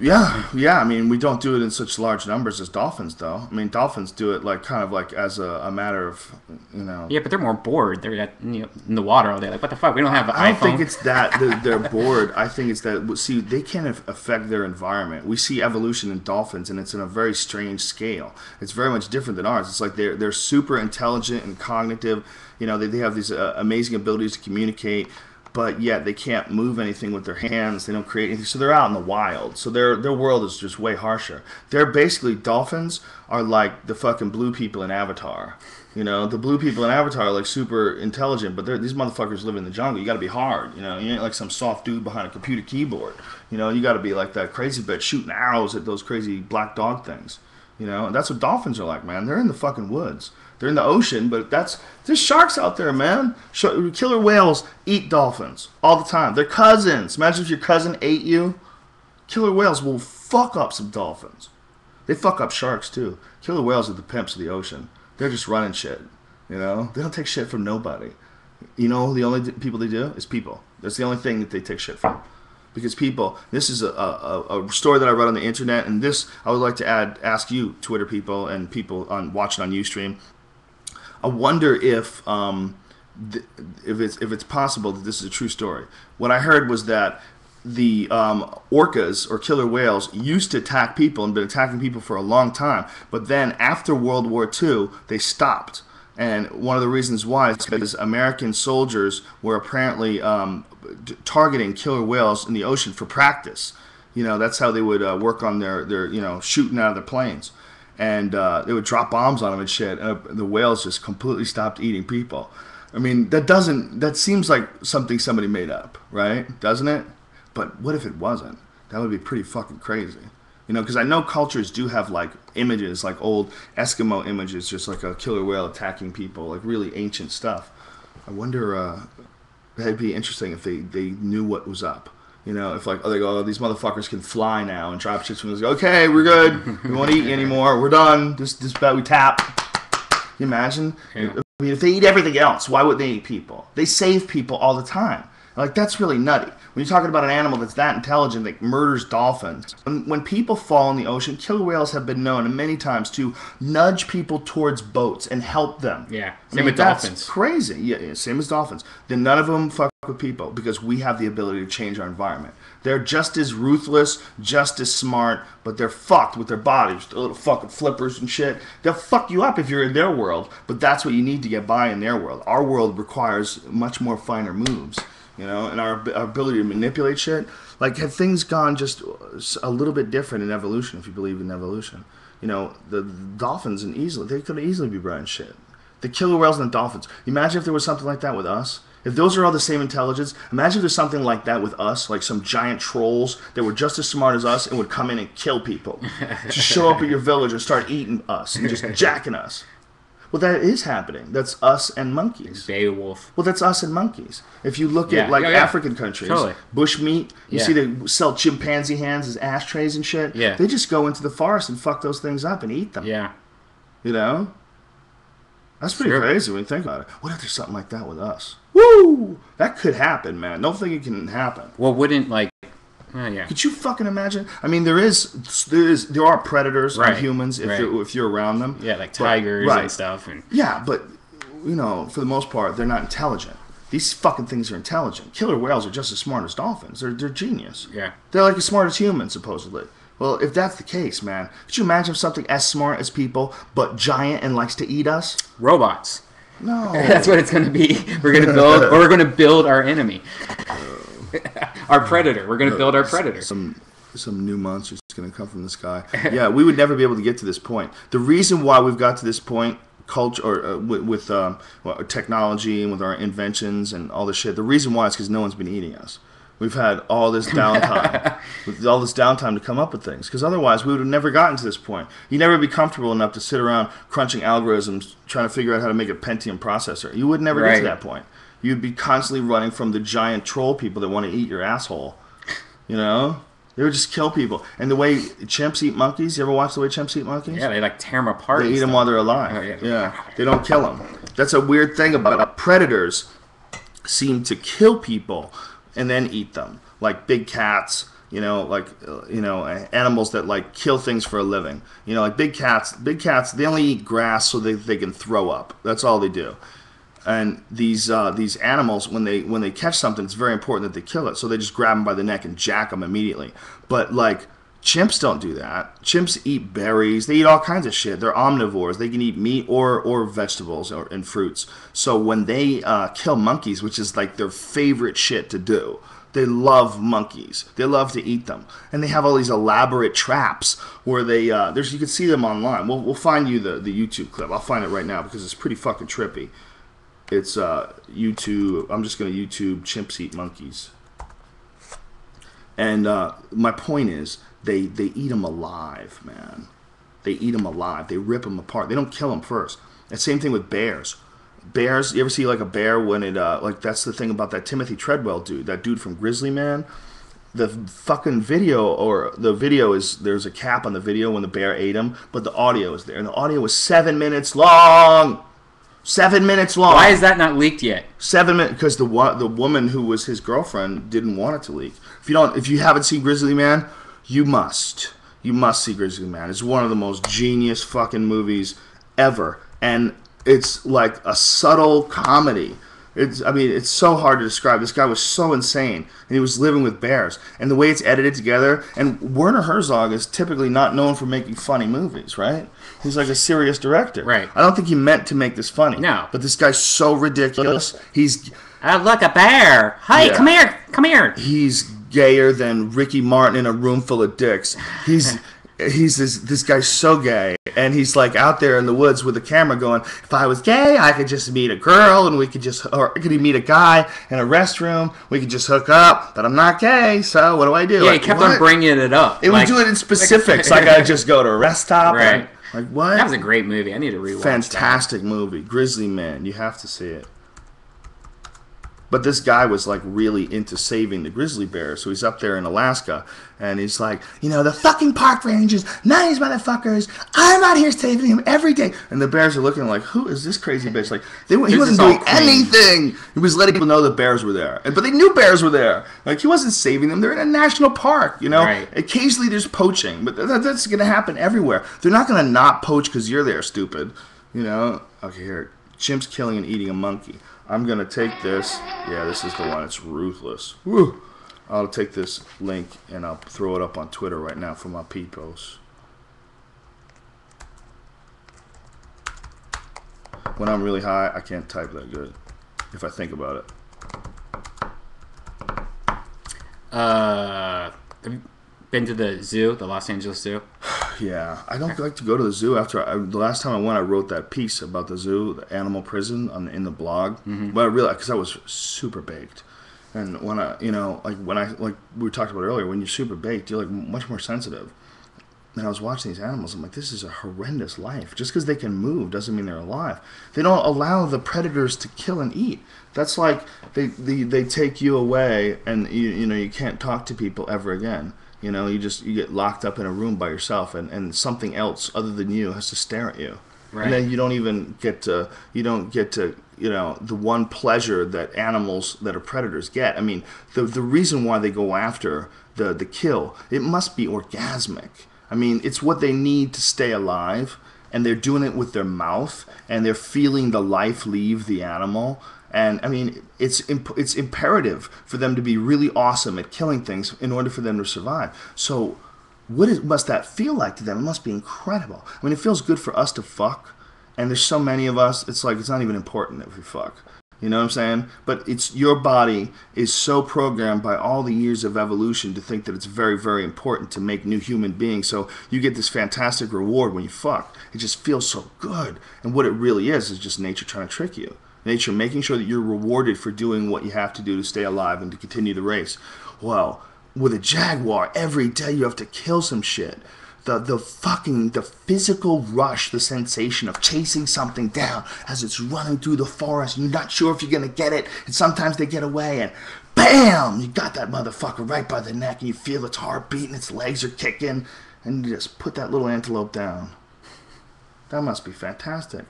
yeah. I mean, we don't do it in such large numbers as dolphins, though. I mean, dolphins do it like kind of like as a matter of, you know. Yeah, but they're more bored. They're in the water all day. Like, what the fuck? We don't have an iPhone. I don't think it's that they're bored. I think it's that, see, they can't affect their environment. We see evolution in dolphins, and it's in a very strange scale. It's very much different than ours. It's like they're super intelligent and cognitive. You know, they have these amazing abilities to communicate, but yet they can't move anything with their hands. They don't create anything. So they're out in the wild. So their world is just way harsher. They're basically, dolphins are like the fucking blue people in Avatar. You know, the blue people in Avatar are like super intelligent, but these motherfuckers live in the jungle. You got to be hard. You know, you ain't like some soft dude behind a computer keyboard. You know, you got to be like that crazy bitch shooting arrows at those crazy black dog things. You know, and that's what dolphins are like, man. They're in the fucking woods. They're in the ocean, but there's sharks out there, man. Killer whales eat dolphins all the time. They're cousins. Imagine if your cousin ate you. Killer whales will fuck up some dolphins. They fuck up sharks, too. Killer whales are the pimps of the ocean. They're just running shit, you know? They don't take shit from nobody. You know, the only people they do is people. That's the only thing that they take shit from. Because people, this is a story that I read on the internet, and this I would like to ask you, Twitter people and people watching on Ustream. I wonder if it's possible that this is a true story. What I heard was that the orcas or killer whales used to attack people and been attacking people for a long time. But then after World War II, they stopped. And one of the reasons why is because American soldiers were apparently targeting killer whales in the ocean for practice. You know, that's how they would work on their you know, shooting out of their planes. And they would drop bombs on them and shit. And the whales just completely stopped eating people. I mean, that seems like something somebody made up, right? Doesn't it? But what if it wasn't? That would be pretty fucking crazy. You know, because I know cultures do have, like, images, like old Eskimo images, just like a killer whale attacking people, like really ancient stuff. I wonder, that'd be interesting if they knew what was up. You know, if, like, they go, oh, these motherfuckers can fly now, and drop ships from this, okay, we're good, we won't eat you anymore, we're done, this bet we tap. Can you imagine? Yeah. I mean, if they eat everything else, why would they eat people? They save people all the time. Like, that's really nutty. When you're talking about an animal that's that intelligent that murders dolphins. When people fall in the ocean, killer whales have been known many times to nudge people towards boats and help them. Yeah, same with dolphins. That's crazy. Yeah, same as dolphins. Then none of them fuck with people because we have the ability to change our environment. They're just as ruthless, just as smart, but they're fucked with their bodies. The little fucking flippers and shit. They'll fuck you up if you're in their world, but that's what you need to get by in their world. Our world requires much more finer moves. You know, and our ability to manipulate shit. Like, have things gone just a little bit different in evolution, if you believe in evolution? You know, the dolphins they could easily be bred and shit. The killer whales and the dolphins. Imagine if there was something like that with us. If those are all the same intelligence, imagine if there's something like that with us, like some giant trolls that were just as smart as us and would come in and kill people. Just show up at your village and start eating us and just jacking us. Well, that is happening. That's us and monkeys. Beowulf. Well, that's us and monkeys. If you look at, like, African countries, totally. Bush meat, you see they sell chimpanzee hands as ashtrays and shit. Yeah. They just go into the forest and fuck those things up and eat them. Yeah. You know? That's pretty crazy when you think about it. What if there's something like that with us? Woo! That could happen, man. Don't think it can happen. Well, wouldn't, like... yeah. Could you fucking imagine? I mean, there are predators on humans if you're around them. Yeah, like tigers and stuff. And yeah, but you know, for the most part, they're not intelligent. These fucking things are intelligent. Killer whales are just as smart as dolphins. They're genius. Yeah, they're like as smart as humans, supposedly. Well, if that's the case, man, could you imagine something as smart as people but giant and likes to eat us? Robots. No, that's what it's going to be. We're going to build, or we're going to build our enemy. Our predator. We're going to build our predator. Some new monster's going to come from the sky. Yeah, we would never be able to get to this point. The reason why we've got to this point, culture or with technology and with our inventions and all this shit, the reason why is because no one's been eating us. We've had all this downtime, to come up with things. Because otherwise, we would have never gotten to this point. You'd never be comfortable enough to sit around crunching algorithms, trying to figure out how to make a Pentium processor. You would never get to that point. You'd be constantly running from the giant troll people that want to eat your asshole. You know? They would just kill people. And the way chimps eat monkeys, you ever watch the way chimps eat monkeys? Yeah, they like tear them apart. They eat them while they're alive. Oh, yeah. They don't kill them. That's a weird thing about it. Predators seem to kill people and then eat them. Like big cats, animals that like kill things for a living. You know, like big cats, they only eat grass so they can throw up. That's all they do. And these animals, when they catch something, it's very important that they kill it. So they just grab them by the neck and jack them immediately. But like chimps don't do that. Chimps eat berries. They eat all kinds of shit. They're omnivores. They can eat meat or vegetables and fruits. So when they kill monkeys, which is like their favorite shit to do, they love monkeys. They love to eat them, and they have all these elaborate traps where they you can see them online. We'll find you the YouTube clip. I'll find it right now because it's pretty fucking trippy. It's YouTube. I'm just going to YouTube chimps eat monkeys. And my point is, they eat them alive, man. They eat them alive. They rip them apart. They don't kill them first. And same thing with bears. Bears, you ever see like a bear when it, like that's the thing about that Timothy Treadwell dude, that dude from Grizzly Man? The fucking video, or the video is, there's a cap on the video when the bear ate him, but the audio is there. And the audio was 7 minutes long! 7 minutes long. Why is that not leaked yet? 7 minutes, because the woman who was his girlfriend didn't want it to leak. If you haven't seen Grizzly Man, you must see Grizzly Man. It's one of the most genius fucking movies ever, and it's like a subtle comedy. It's so hard to describe. This guy was so insane, and he was living with bears. And the way it's edited together, and Werner Herzog is typically not known for making funny movies, right? He's like a serious director. Right. I don't think he meant to make this funny. No. But this guy's so ridiculous. He's... look, a bear. Hey, come here. He's gayer than Ricky Martin in a room full of dicks. He's this guy's so gay, and he's like out there in the woods with a camera going, if I was gay, I could just meet a girl, and or could he meet a guy in a restroom, we could just hook up, but I'm not gay, so what do I do? Yeah, he kept on bringing it up. It would do it in specifics, like I just go to a rest stop. Right. Like, what? That was a great movie. I need to rewatch Fantastic movie. Grizzly Man. You have to see it. But this guy was like really into saving the grizzly bear, so he's up there in Alaska, and he's like, the fucking park rangers, none of these motherfuckers, I'm out here saving him every day. And the bears are looking like, who is this crazy bitch? Like, he wasn't doing anything. He was letting people know the bears were there, but they knew bears were there. Like, he wasn't saving them. They're in a national park, Right. Occasionally there's poaching, but that's going to happen everywhere. They're not going to not poach because you're there, stupid. Okay, here, chimps killing and eating a monkey. I'm going to take this. Yeah, this is the one. It's ruthless. Woo. I'll take this link and I'll throw it up on Twitter right now for my peepos. When I'm really high, I can't type that good if I think about it. Have you been to the zoo, the Los Angeles Zoo? Yeah, I don't like to go to the zoo. The last time I went, I wrote that piece about the zoo, the animal prison, in the blog. Mm-hmm. But I realized, because I was super baked, and when like we talked about earlier, when you're super baked, you're like much more sensitive. And I was watching these animals. I'm like, this is a horrendous life. Just because they can move doesn't mean they're alive. They don't allow the predators to kill and eat. That's like they take you away, and you can't talk to people ever again. You get locked up in a room by yourself, and something else other than you has to stare at you. Right. And then you don't get to the one pleasure that animals that are predators get. I mean, the reason why they go after the kill, it must be orgasmic. I mean, it's what they need to stay alive, and they're doing it with their mouth, and they're feeling the life leave the animal. And, I mean, it's imperative for them to be really awesome at killing things in order for them to survive. So must that feel like to them? It must be incredible. I mean, it feels good for us to fuck, and there's so many of us, it's like it's not even important if we fuck. You know what I'm saying? But your body is so programmed by all the years of evolution to think that it's very, very important to make new human beings. So you get this fantastic reward when you fuck. It just feels so good. And what it really is just nature trying to trick you. Nature making sure that you're rewarded for doing what you have to do to stay alive and to continue the race. Well, with a jaguar, every day you have to kill some shit. The physical rush, the sensation of chasing something down as it's running through the forest, and you're not sure if you're going to get it, and sometimes they get away, and bam! You got that motherfucker right by the neck, and you feel its heart beating, its legs are kicking, and you just put that little antelope down. That must be fantastic.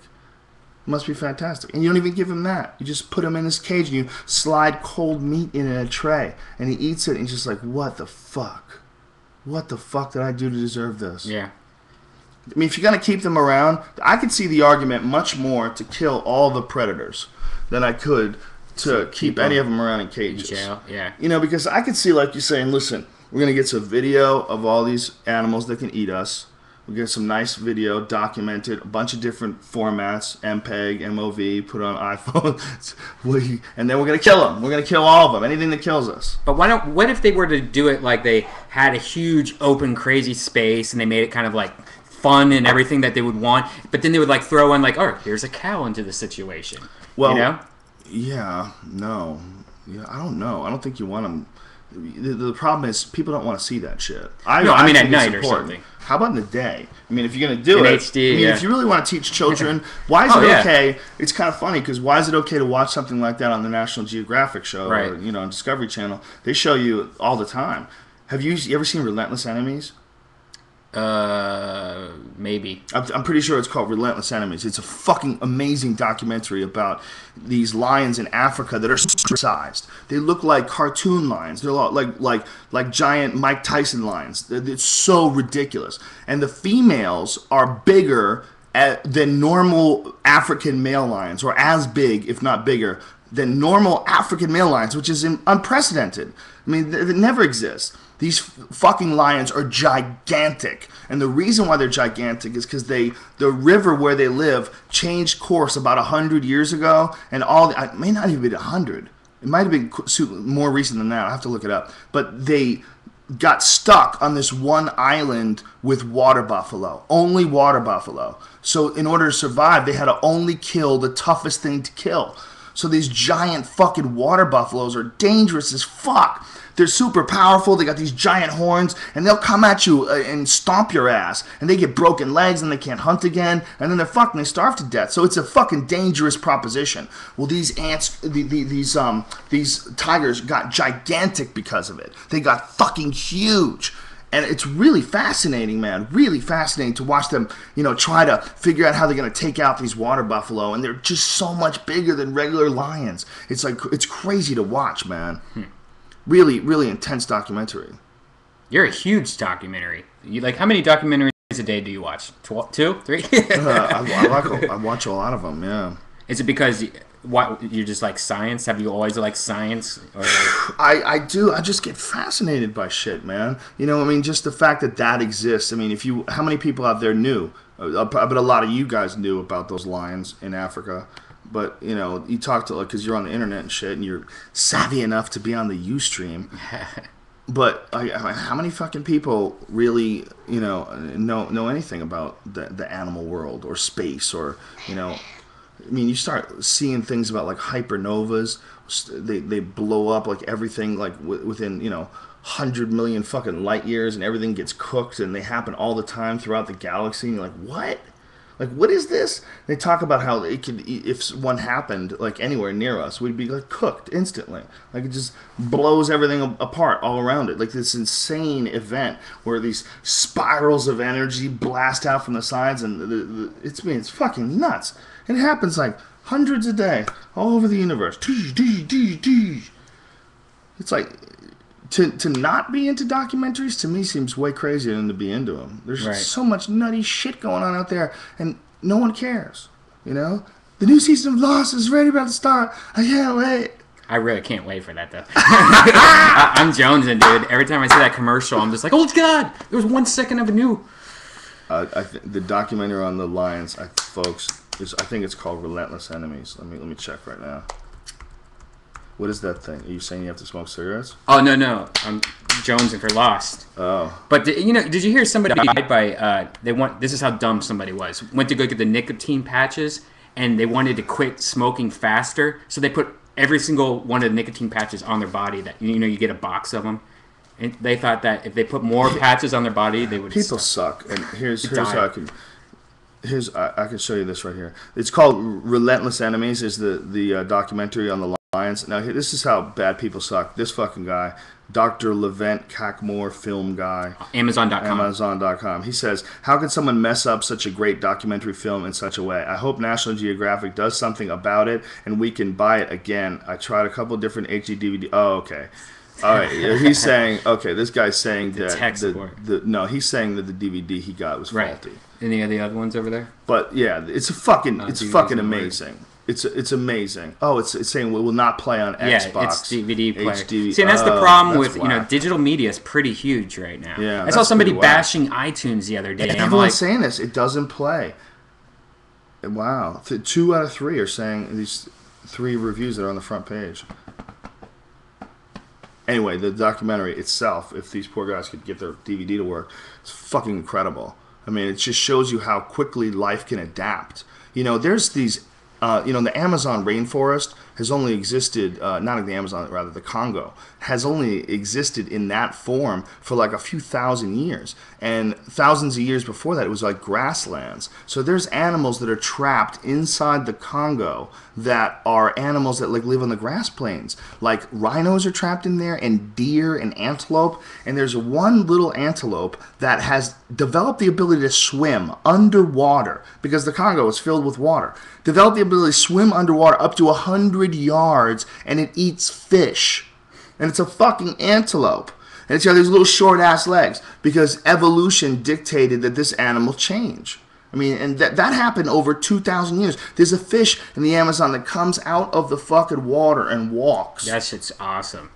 It must be fantastic. And you don't even give him that. You just put him in this cage, and you slide cold meat in a tray, and he eats it, and he's just like, what the fuck? What the fuck did I do to deserve this? Yeah. I mean, if you're going to keep them around, I could see the argument much more to kill all the predators than I could to keep any of them around in cages. Jail, yeah. Because I could see, like you're saying, listen, we're going to get some video of all these animals that can eat us. We'll get some nice video, documented, a bunch of different formats, MPEG, MOV, put on iPhone, and then we're going to kill them. We're going to kill all of them, anything that kills us. But what if they were to do it like they had a huge, open, crazy space, and they made it kind of like fun and everything that they would want, but then they would like throw in like, oh, here's a cow into the situation. Well, Yeah, no. Yeah, I don't know. I don't think you want them. The problem is people don't want to see that shit. I mean at night or something. How about in the day? I mean, if you're going to do it, HD, if you really want to teach children, why is it okay? It's kind of funny because why is it okay to watch something like that on the National Geographic show or on Discovery Channel? They show you all the time. Have you ever seen Relentless Enemies? Maybe. I'm pretty sure it's called Relentless Enemies. It's a fucking amazing documentary about these lions in Africa that are supersized. They look like cartoon lions. They're like giant Mike Tyson lions. It's so ridiculous. And the females are bigger than normal African male lions, or as big, if not bigger, than normal African male lions, which is unprecedented. I mean, it never exists. These fucking lions are gigantic. And the reason why they're gigantic is because the river where they live changed course about 100 years ago. And it may not even be 100. It might have been more recent than that. I'll have to look it up. But they got stuck on this one island with water buffalo. Only water buffalo. So in order to survive, they had to only kill the toughest thing to kill. So these giant fucking water buffaloes are dangerous as fuck. They're super powerful. They got these giant horns, and they'll come at you and stomp your ass. And they get broken legs, and they can't hunt again. And then they're fucked, and they starve to death. So it's a fucking dangerous proposition. Well, these tigers got gigantic because of it. They got fucking huge. And it's really fascinating, man. Really fascinating to watch them, try to figure out how they're going to take out these water buffalo. And they're just so much bigger than regular lions. It's crazy to watch, man. Really, really intense documentary. You're a huge documentary. How many documentaries a day do you watch? 2, 3? I watch a lot of them, yeah. Is it because you're just like science? Have you always liked science? Or I do. I just get fascinated by shit, man. Just the fact that exists. I mean, how many people out there knew? I bet a lot of you guys knew about those lions in Africa. But, you talk to, because you're on the internet and shit, and you're savvy enough to be on the Ustream. But how many fucking people really, know anything about the animal world or space or, you start seeing things about, like, hypernovas. They blow up, like, everything, like, within, 100 million fucking light years, and everything gets cooked, and they happen all the time throughout the galaxy, and you're like, what? Like, what is this? They talk about how it could, if one happened, like, anywhere near us, we'd be, like, cooked instantly. Like, it just blows everything apart all around it. Like, this insane event where these spirals of energy blast out from the sides, and it's fucking nuts. And it happens, like, hundreds a day, all over the universe. It's like, to not be into documentaries, to me, seems way crazier than to be into them. There's so much nutty shit going on out there, and no one cares, The new season of Lost is ready about to start. I can't wait. I really can't wait for that, though. I'm jonesing, dude. Every time I see that commercial, I'm just like, oh, God, there was 1 second of a new. The documentary on the lions, folks, I think it's called Relentless Enemies. Let me check right now. What is that thing? Are you saying you have to smoke cigarettes? Oh, no. I'm jonesing for Lost. Oh. But, did you hear somebody died by, this is how dumb somebody was. Went to go get the nicotine patches, and they wanted to quit smoking faster, so they put every single one of the nicotine patches on their body that, you get a box of them. And they thought that if they put more patches on their body, they would People suck. And here's how I can... I can show you this right here. It's called Relentless Enemies, is the documentary on the lions. Now, this is how bad people suck. This fucking guy, Dr. Levent Cackmore, film guy. Amazon.com. He says, how could someone mess up such a great documentary film in such a way? I hope National Geographic does something about it and we can buy it again. I tried a couple different HD DVD. Oh, okay. All right. He's saying, this guy's saying that no, he's saying that the DVD he got was faulty. Any of the other ones over there? But yeah, it's fucking amazing. It's amazing. Oh, it's saying we will not play on Xbox. Yeah, it's DVD player. See, and that's the problem with digital media is pretty huge right now. Yeah, I saw somebody bashing iTunes the other day. And everyone's saying this. It doesn't play. Wow, 2 out of 3 are saying these 3 reviews that are on the front page. Anyway, the documentary itself, if these poor guys could get their DVD to work, it's fucking incredible. I mean, it just shows you how quickly life can adapt. There's these, the Amazon rainforest has only existed, not in the Amazon, rather the Congo, has only existed in that form for like a few thousand years. And thousands of years before that, it was like grasslands. So there's animals that are trapped inside the Congo that are animals that like live on the grass plains. Like rhinos are trapped in there, and deer and antelope. And there's one little antelope that has developed the ability to swim underwater because the Congo is filled with water. Developed the ability to swim underwater up to 100 yards, and it eats fish. And it's a fucking antelope. And it's got these little short-ass legs because evolution dictated that this animal change. I mean, and that happened over 2,000 years. There's a fish in the Amazon that comes out of the fucking water and walks. That shit's awesome.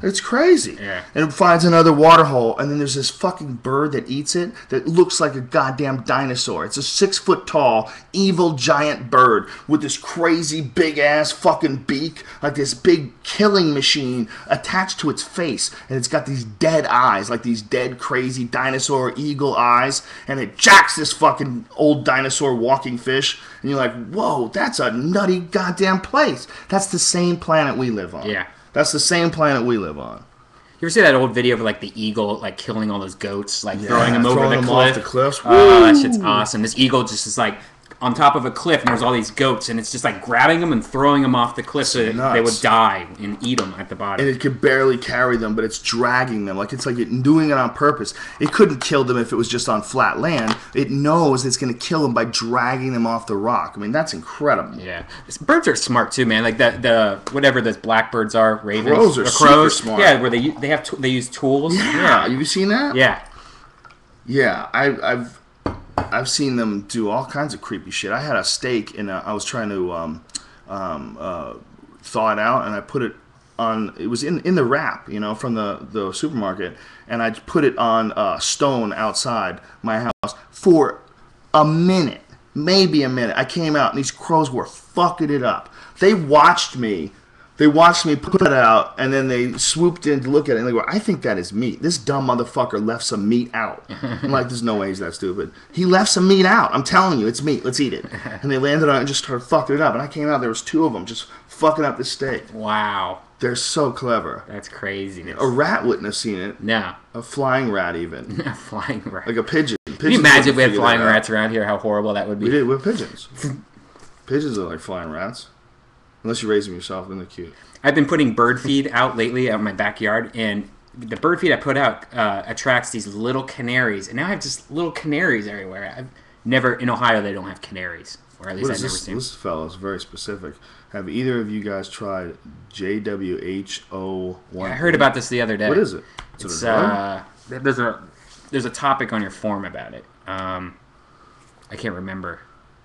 It's crazy. Yeah. And it finds another water hole, and then there's this fucking bird that eats it that looks like a goddamn dinosaur. It's a 6 foot tall, evil giant bird with this crazy big ass fucking beak, like this big killing machine attached to its face, and it's got these dead eyes, like these dead crazy dinosaur eagle eyes, and it jacks this fucking old dinosaur walking fish, and you're like, whoa, that's a nutty goddamn place. That's the same planet we live on. Yeah. That's the same planet we live on. You ever see that old video of like the eagle like killing all those goats, like throwing them over the cliff? Off the cliffs. Oh, that shit's awesome. This eagle just is like on top of a cliff, and there's all these goats, and it's just like grabbing them and throwing them off the cliff so that they would die and eat them at the bottom. And it could barely carry them, but it's dragging them. Like it's like it doing it on purpose. It couldn't kill them if it was just on flat land. It knows it's going to kill them by dragging them off the rock. I mean, that's incredible. Yeah, birds are smart too, man. Like the whatever those blackbirds are, ravens, Crows are super smart. Yeah, where they use tools. Yeah, have you seen that? Yeah. Yeah, I've seen them do all kinds of creepy shit. I had a steak and I was trying to thaw it out, and I put it on. It was in the wrap, from the supermarket, and I put it on a stone outside my house for a minute, maybe a minute. I came out, and these crows were fucking it up. They watched me. They watched me put it out, and then they swooped in to look at it, and they go, I think that is meat. This dumb motherfucker left some meat out. I'm like, there's no way he's that stupid. He left some meat out. I'm telling you, it's meat. Let's eat it. And they landed on it and just started fucking it up. And I came out, there was 2 of them just fucking up the steak. Wow. They're so clever. That's craziness. A rat wouldn't have seen it. No. A flying rat even. A flying rat. Like a pigeon. Can you imagine if we had flying rats around here, how horrible that would be? We did with pigeons. Pigeons are like flying rats. Unless you raise them yourself, then they're cute. I've been putting bird feed out lately out in my backyard, and the bird feed I put out attracts these little canaries, and now I have just little canaries everywhere. I've never, in Ohio, they don't have canaries, or at least I've never seen them. This fellow is very specific. Have either of you guys tried JWHO1? Yeah, I heard about this the other day. What is it? It's there's a topic on your form about it. I can't remember.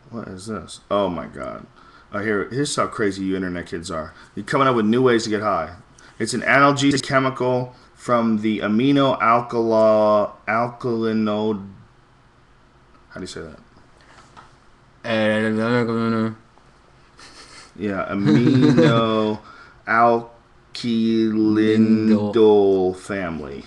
What is this? Oh my god. Here's how crazy you internet kids are. You're coming up with new ways to get high. It's an analgesic chemical from the amino alkalinode. How do you say that? Yeah, amino alkylindole family,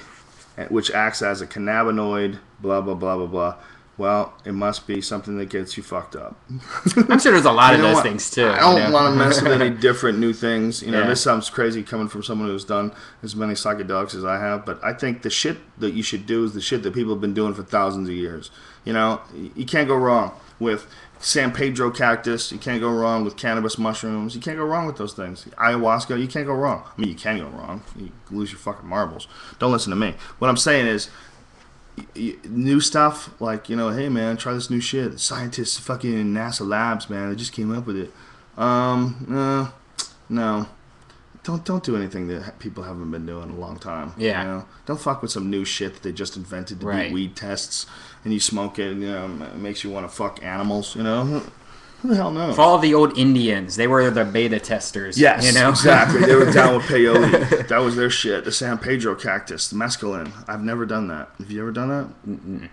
which acts as a cannabinoid. Blah blah blah blah blah. Well, it must be something that gets you fucked up. I'm sure there's a lot of those things too. I don't want to mess with any different new things. This sounds crazy coming from someone who's done as many psychedelics as I have, but I think the shit that you should do is the shit that people have been doing for thousands of years. You can't go wrong with San Pedro cactus. You can't go wrong with cannabis mushrooms. You can't go wrong with those things. Ayahuasca, you can't go wrong. I mean, you can go wrong. You lose your fucking marbles. Don't listen to me. What I'm saying is, new stuff like hey man, try this new shit. Scientists fucking in NASA labs, man, they just came up with it. No, don't do anything that people haven't been doing in a long time. Don't fuck with some new shit that they just invented to do weed tests, and you smoke it, and it makes you want to fuck animals. Who the hell knows? For all the old Indians, they were the beta testers. Yes, exactly. They were down with peyote. That was their shit. The San Pedro cactus, the mescaline. I've never done that. Have you ever done that? Mm-mm.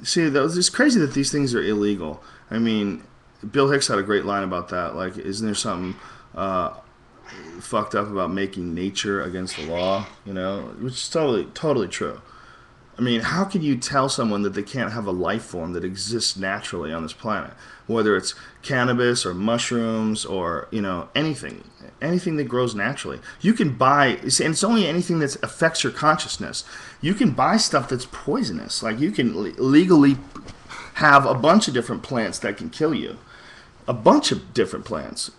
See, it's crazy that these things are illegal. I mean, Bill Hicks had a great line about that. Like, isn't there something fucked up about making nature against the law? Which is totally true. I mean, how can you tell someone that they can't have a life form that exists naturally on this planet? Whether it's cannabis or mushrooms or, anything that grows naturally. You can buy, and it's only anything that affects your consciousness. You can buy stuff that's poisonous. Like, you can legally have a bunch of different plants that can kill you. A bunch of different plants.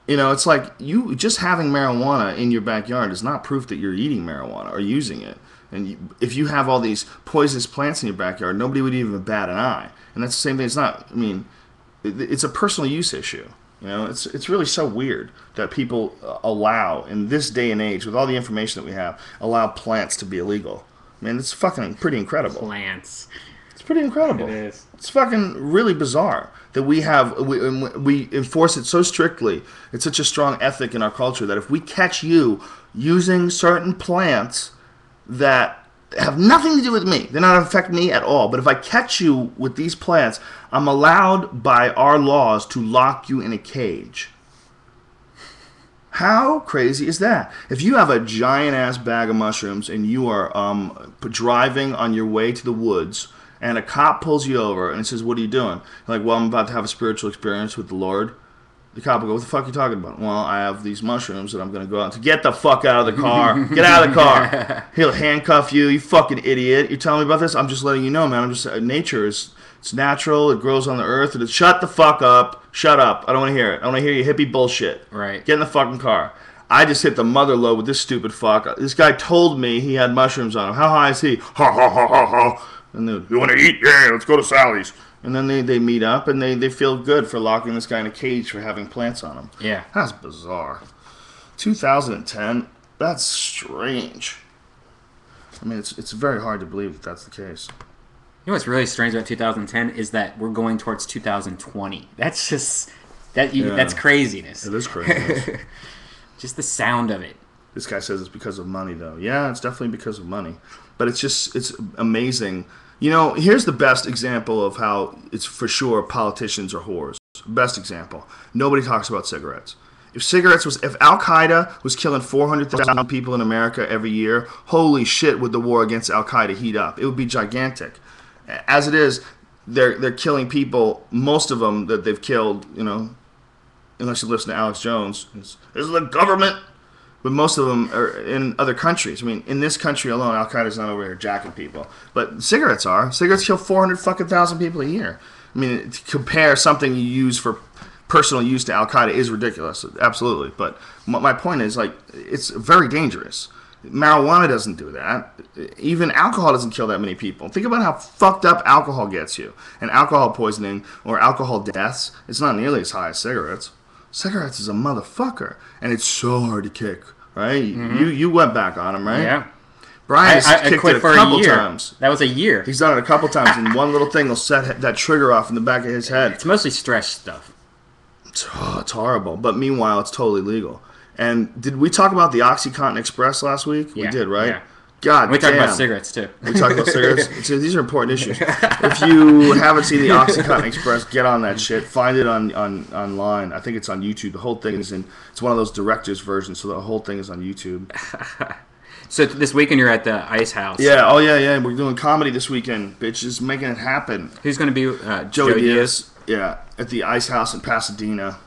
It's like you just having marijuana in your backyard is not proof that you're eating marijuana or using it. And if you have all these poisonous plants in your backyard, nobody would even bat an eye. And that's the same thing. It's not. I mean, it's a personal use issue. It's really so weird that people allow, in this day and age, with all the information that we have, allow plants to be illegal. Man, it's fucking pretty incredible. Plants. It's pretty incredible. It is. It's fucking really bizarre that we enforce it so strictly. It's such a strong ethic in our culture that if we catch you using certain plants that have nothing to do with me, they're not affect me at all. But if I catch you with these plants, I'm allowed by our laws to lock you in a cage. How crazy is that? If you have a giant ass bag of mushrooms and you are driving on your way to the woods, and a cop pulls you over and says, "What are you doing?" You're like, "Well, I'm about to have a spiritual experience with the Lord." The cop will go, "What the fuck are you talking about?" "Well, I have these mushrooms that I'm going to go out to." "Get the fuck out of the car. Get out of the car." He'll handcuff you. "You fucking idiot. You're telling me about this?" "I'm just letting you know, man. Nature is, it's natural. It grows on the earth. Shut the fuck up. Shut up. I don't want to hear it. I don't want to hear your hippie bullshit. Right. Get in the fucking car." I just hit the mother load with this stupid fuck. This guy told me he had mushrooms on him. How high is he? Ha ha ha ha ha. And then, "You want to eat? Yeah, let's go to Sally's." And then they meet up and they feel good for locking this guy in a cage for having plants on him. Yeah. That's bizarre. 2010, that's strange. I mean, it's very hard to believe that that's the case. You know what's really strange about 2010 is that we're going towards 2020. That's just that's craziness. It is crazy. Just the sound of it. This guy says it's because of money, though. Yeah, it's definitely because of money. But it's amazing. You know, here's the best example of how it's for sure politicians are whores. Best example. Nobody talks about cigarettes. If Al-Qaeda was killing 400,000 people in America every year, holy shit would the war against Al-Qaeda heat up. It would be gigantic. As it is, they're killing people, most of them that they've killed, you know, unless you listen to Alex Jones, is the government. But most of them are in other countries. I mean, in this country alone, Al-Qaeda's not over here jacking people. But cigarettes are. Cigarettes kill 400,000 people a year. I mean, to compare something you use for personal use to Al-Qaeda is ridiculous. Absolutely. But my point is, like, it's very dangerous. Marijuana doesn't do that. Even alcohol doesn't kill that many people. Think about how fucked up alcohol gets you. And alcohol poisoning or alcohol deaths, it's not nearly as high as cigarettes. Cigarettes is a motherfucker. And it's so hard to kick, right? Mm-hmm. You went back on him, right? Yeah. Brian has kicked it a couple times. That was a year. He's done it a couple times, and one little thing will set that trigger off in the back of his head. It's mostly stress stuff. It's horrible. But meanwhile, it's totally legal. And did we talk about the OxyContin Express last week? Yeah. We did, right? Yeah. God we damn. talked about cigarettes, too. We talked about cigarettes. So these are important issues. If you haven't seen the OxyContin Express, get on that shit. Find it online. I think it's on YouTube. The whole thing is it's one of those director's versions, so the whole thing is on YouTube. So this weekend you're at the Ice House. Yeah, oh yeah. We're doing comedy this weekend. Bitch is making it happen. Who's going to be Joey Diaz? Yeah, at the Ice House in Pasadena.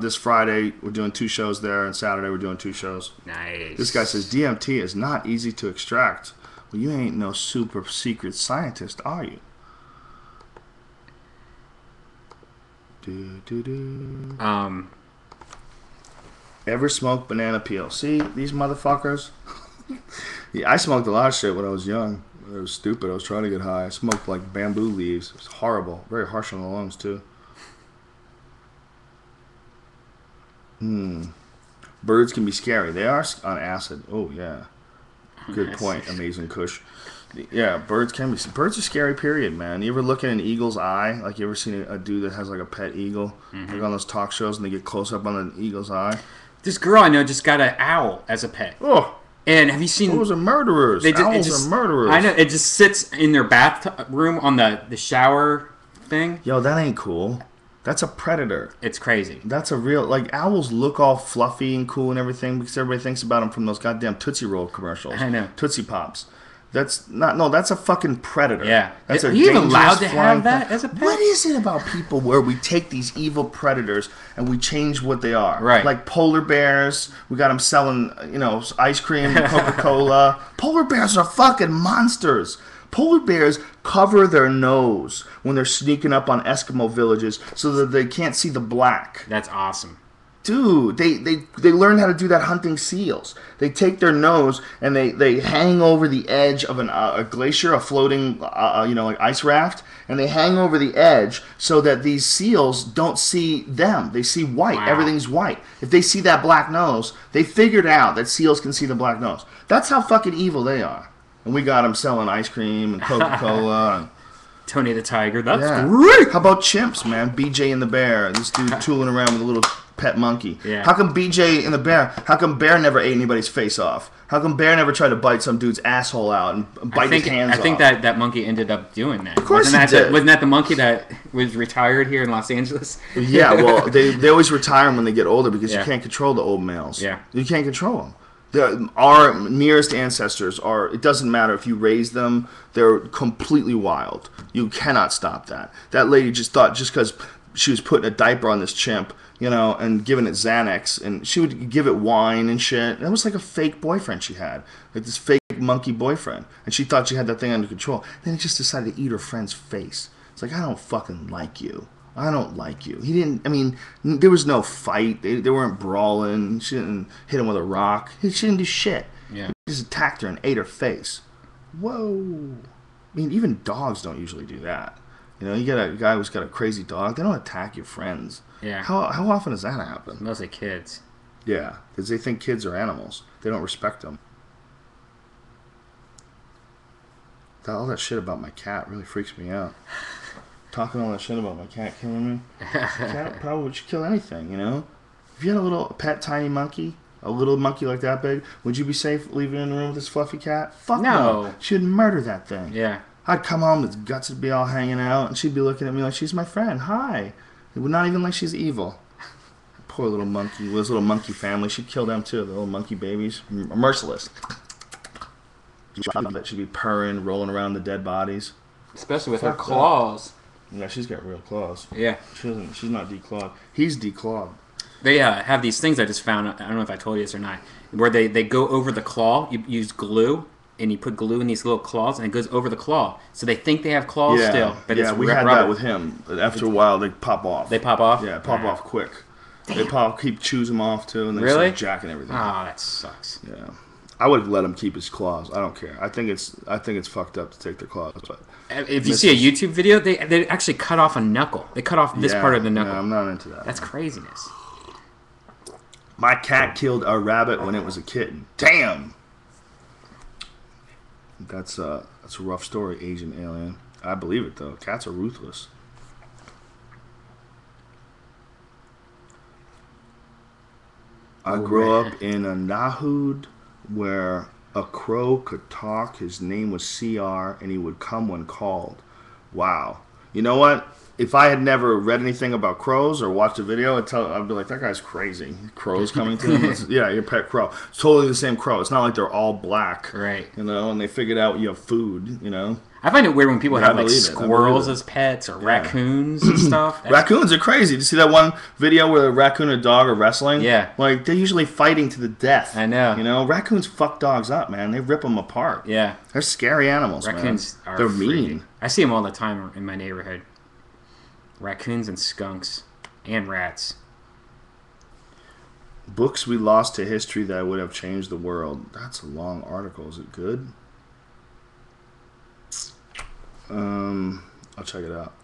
This Friday, we're doing 2 shows there, and Saturday, we're doing 2 shows. Nice. This guy says, DMT is not easy to extract. Well, you ain't no super secret scientist, are you? Ever smoked banana peel? See, these motherfuckers? Yeah, I smoked a lot of shit when I was young. It was stupid. I was trying to get high. I smoked, like, bamboo leaves. It was horrible. Very harsh on the lungs, too. Birds can be scary. They are on acid. Oh, yeah. Good point. Amazing Kush. Yeah, birds can be. Birds are scary, period, man. You ever look at an eagle's eye? Like, you ever seen a dude that has, like, a pet eagle? Like on those talk shows, and they get close up on the eagle's eye? This girl I know just got an owl as a pet. Oh. And have you seen... Those are murderers. Owls are murderers. I know. It just sits in their bathroom on the shower thing. Yo, that ain't cool. That's a predator. It's crazy. That's a real... Like, owls look all fluffy and cool and everything because everybody thinks about them from those goddamn Tootsie Roll commercials. I know. Tootsie Pops. That's not... No, that's a fucking predator. Yeah. That's Are you even allowed to have that as a pet? What is it about people where we take these evil predators and we change what they are? Right. Like polar bears. We got them selling, ice cream and Coca-Cola. Polar bears are fucking monsters. Polar bears cover their nose when they're sneaking up on Eskimo villages so that they can't see the black. That's awesome. Dude, they learn how to do that hunting seals. They take their nose and they hang over the edge of a glacier, a floating, like ice raft, and they hang over the edge so that these seals don't see them. They see white. Wow. Everything's white. If they see that black nose, they figured out that seals can see the black nose. That's how fucking evil they are. And we got them selling ice cream and Coca-Cola. Tony the Tiger. That's Yeah. great. How about chimps, man? BJ and the bear. This dude tooling around with a little pet monkey. Yeah. How come BJ and the bear? How come bear never ate anybody's face off? How come bear never tried to bite some dude's asshole out and bite his hands off? I think that monkey ended up doing that. Of course wasn't he did. Wasn't that the monkey that was retired here in Los Angeles? Yeah, well, they always retire them when they get older because Yeah. you can't control the old males. Yeah. You can't control them. Our nearest ancestors are, it doesn't matter if you raise them, they're completely wild. You cannot stop that. That lady just thought just because she was putting a diaper on this chimp, you know, and giving it Xanax, and she would give it wine and shit. That was like a fake boyfriend she had, like this fake monkey boyfriend, and she thought she had that thing under control. Then he just decided to eat her friend's face. It's like, I don't fucking like you. I don't like you. He didn't, I mean, there was no fight. They weren't brawling. She didn't hit him with a rock. She didn't do shit. Yeah. He just attacked her and ate her face. Whoa. I mean, even dogs don't usually do that. You know, you get a guy who's got a crazy dog, they don't attack your friends. Yeah. How often does that happen? Mostly kids. Yeah, because they think kids are animals. They don't respect them. All that shit about my cat really freaks me out. Talking all that shit about my cat killing me. Cat probably would kill anything, you know? If you had a little pet tiny monkey, a little monkey like that big, would you be safe leaving it in the room with this fluffy cat? Fuck no. She'd murder that thing. Yeah. I'd come home, its guts would be all hanging out, and she'd be looking at me like she's my friend. Hi. It would not even like she's evil. Poor little monkey. With his little monkey family. She'd kill them too, the little monkey babies. Merciless. She'd be purring, rolling around the dead bodies. Especially with her claws. Yeah, she's got real claws. Yeah. She's not declawed. He's declawed. They have these things I just found. I don't know if I told you this or not. Where they go over the claw. You use glue, and you put glue in these little claws, and it goes over the claw. So they think they have claws still. But it's we had rubber. that with him. After a while, they pop off. They pop off? Yeah, pop off quick. Damn. They keep choose them off, too, and they really? start jacking everything. Oh, that sucks. Yeah. I would let him keep his claws. I don't care. I think it's fucked up to take their claws. But if you see a YouTube video, they actually cut off a knuckle. They cut off this part of the knuckle. No, I'm not into that. That's craziness. My cat killed a rabbit when it was a kitten. Damn. That's a rough story, Asian alien. I believe it though. Cats are ruthless. I grew up in a nahud where a crow could talk. His name was CR, and he would come when called. Wow. You know what? If I had never read anything about crows or watched a video, I'd be like, that guy's crazy. Crows coming to him. Yeah, your pet crow. It's totally the same crow. It's not like they're all black. Right. You know, and they figured out you have food, you know. I find it weird when people have like squirrels as pets or raccoons and stuff. Raccoons are crazy. Did you see that one video where a raccoon and a dog are wrestling? Yeah. Like, they're usually fighting to the death. I know. You know, raccoons fuck dogs up, man. They rip them apart. Yeah. They're scary animals, Raccoons man. are They're freaky. mean. I see them all the time in my neighborhood. Raccoons and skunks. And rats. Books we lost to history that would have changed the world. That's a long article. Is it good? I'll check it out.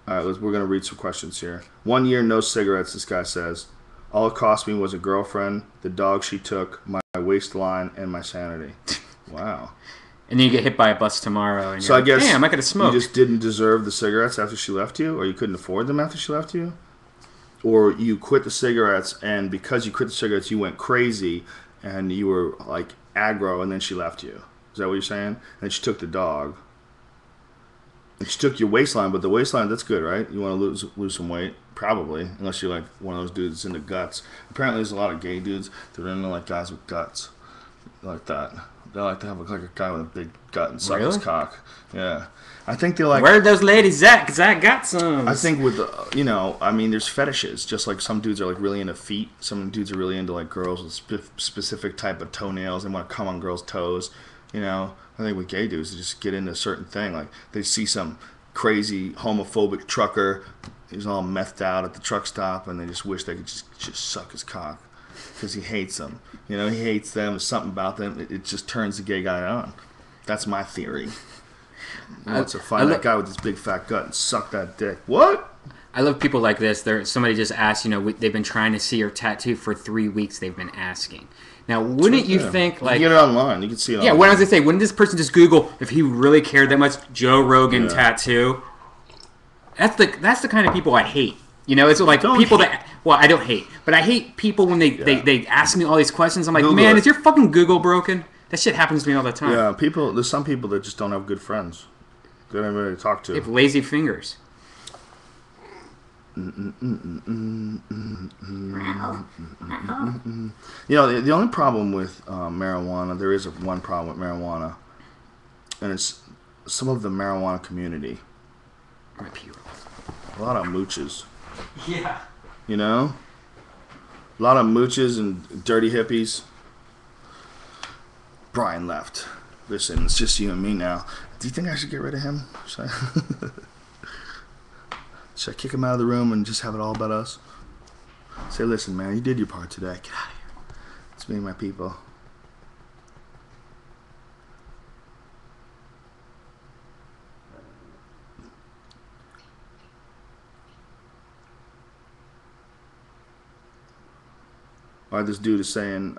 All right, we're going to read some questions here. 1 year, no cigarettes, this guy says. All it cost me was a girlfriend, the dog she took, my waistline, and my sanity. Wow. And then you get hit by a bus tomorrow, and so I guess damn, I'm not going to smoke. You just didn't deserve the cigarettes after she left you, or you couldn't afford them after she left you? Or you quit the cigarettes, and because you quit the cigarettes, you went crazy, and you were, like, aggro, and then she left you. Is that what you're saying? And she took the dog. And she took your waistline, but the waistline, that's good, right? You want to lose some weight? Probably, unless you're like one of those dudes into guts. Apparently there's a lot of gay dudes that are into like guys with guts. Like that. They like to have like a guy with a big gut and suck his cock. Yeah. I think they like... Where are those ladies at? Because I got some. I think with, I mean, there's fetishes. Just like some dudes are like really into feet. Some dudes are really into like girls with specific type of toenails. They want to come on girls' toes. You know, I think with gay dudes, they just get into a certain thing. Like, they see some crazy homophobic trucker, he's all methed out at the truck stop, and they just wish they could just suck his cock. Because he hates them. You know, he hates them. There's something about them. It just turns the gay guy on. That's my theory. He wants to find that guy with his big fat gut and suck that dick. What? I love people like this. Somebody just asked, they've been trying to see your tattoo for 3 weeks. They've been asking. Now, wouldn't you think, like... You can get it online. You can see it online. Yeah, what I was going to say, wouldn't this person just Google, if he really cared that much, Joe Rogan tattoo? That's the kind of people I hate. You know, it's like people that... Well, I don't hate. But I hate people when they ask me all these questions. I'm like, Google man, is your fucking Google broken? That shit happens to me all the time. Yeah, there's some people that just don't have good friends. They don't have anybody to talk to. They have lazy fingers. You know, the only problem with marijuana, there is one problem with marijuana, and it's some of the marijuana community. A lot of mooches. Yeah. You know? A lot of mooches and dirty hippies. Brian left. Listen, it's just you and me now. Do you think I should get rid of him? Should I kick him out of the room and just have it all about us? Say, listen, man, you did your part today. Get out of here. It's me and my people. All right, this dude is saying,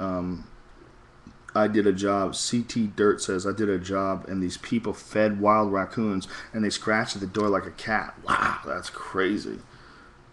I did a job. CT Dirt says, I did a job, and these people fed wild raccoons, and they scratched at the door like a cat. Wow, that's crazy.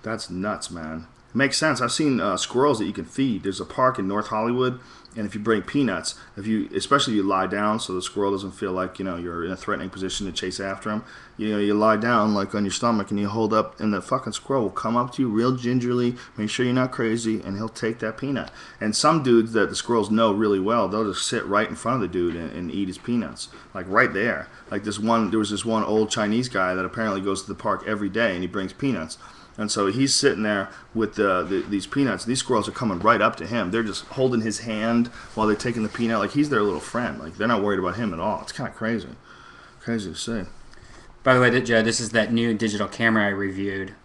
That's nuts, man. It makes sense. I've seen squirrels that you can feed. There's a park in North Hollywood, and if you bring peanuts, especially if you lie down so the squirrel doesn't feel like, you know, you're in a threatening position to chase after him, you know, you lie down like on your stomach and you hold up, and the fucking squirrel will come up to you real gingerly, make sure you're not crazy, and he'll take that peanut. And some dudes that the squirrels know really well, they'll just sit right in front of the dude and eat his peanuts, like right there. Like there was this one old Chinese guy that apparently goes to the park every day and he brings peanuts. And so he's sitting there with these peanuts. These squirrels are coming right up to him. They're just holding his hand while they're taking the peanut. Like he's their little friend. Like they're not worried about him at all. It's kind of crazy. Crazy to see. By the way, Joe, this is that new digital camera I reviewed.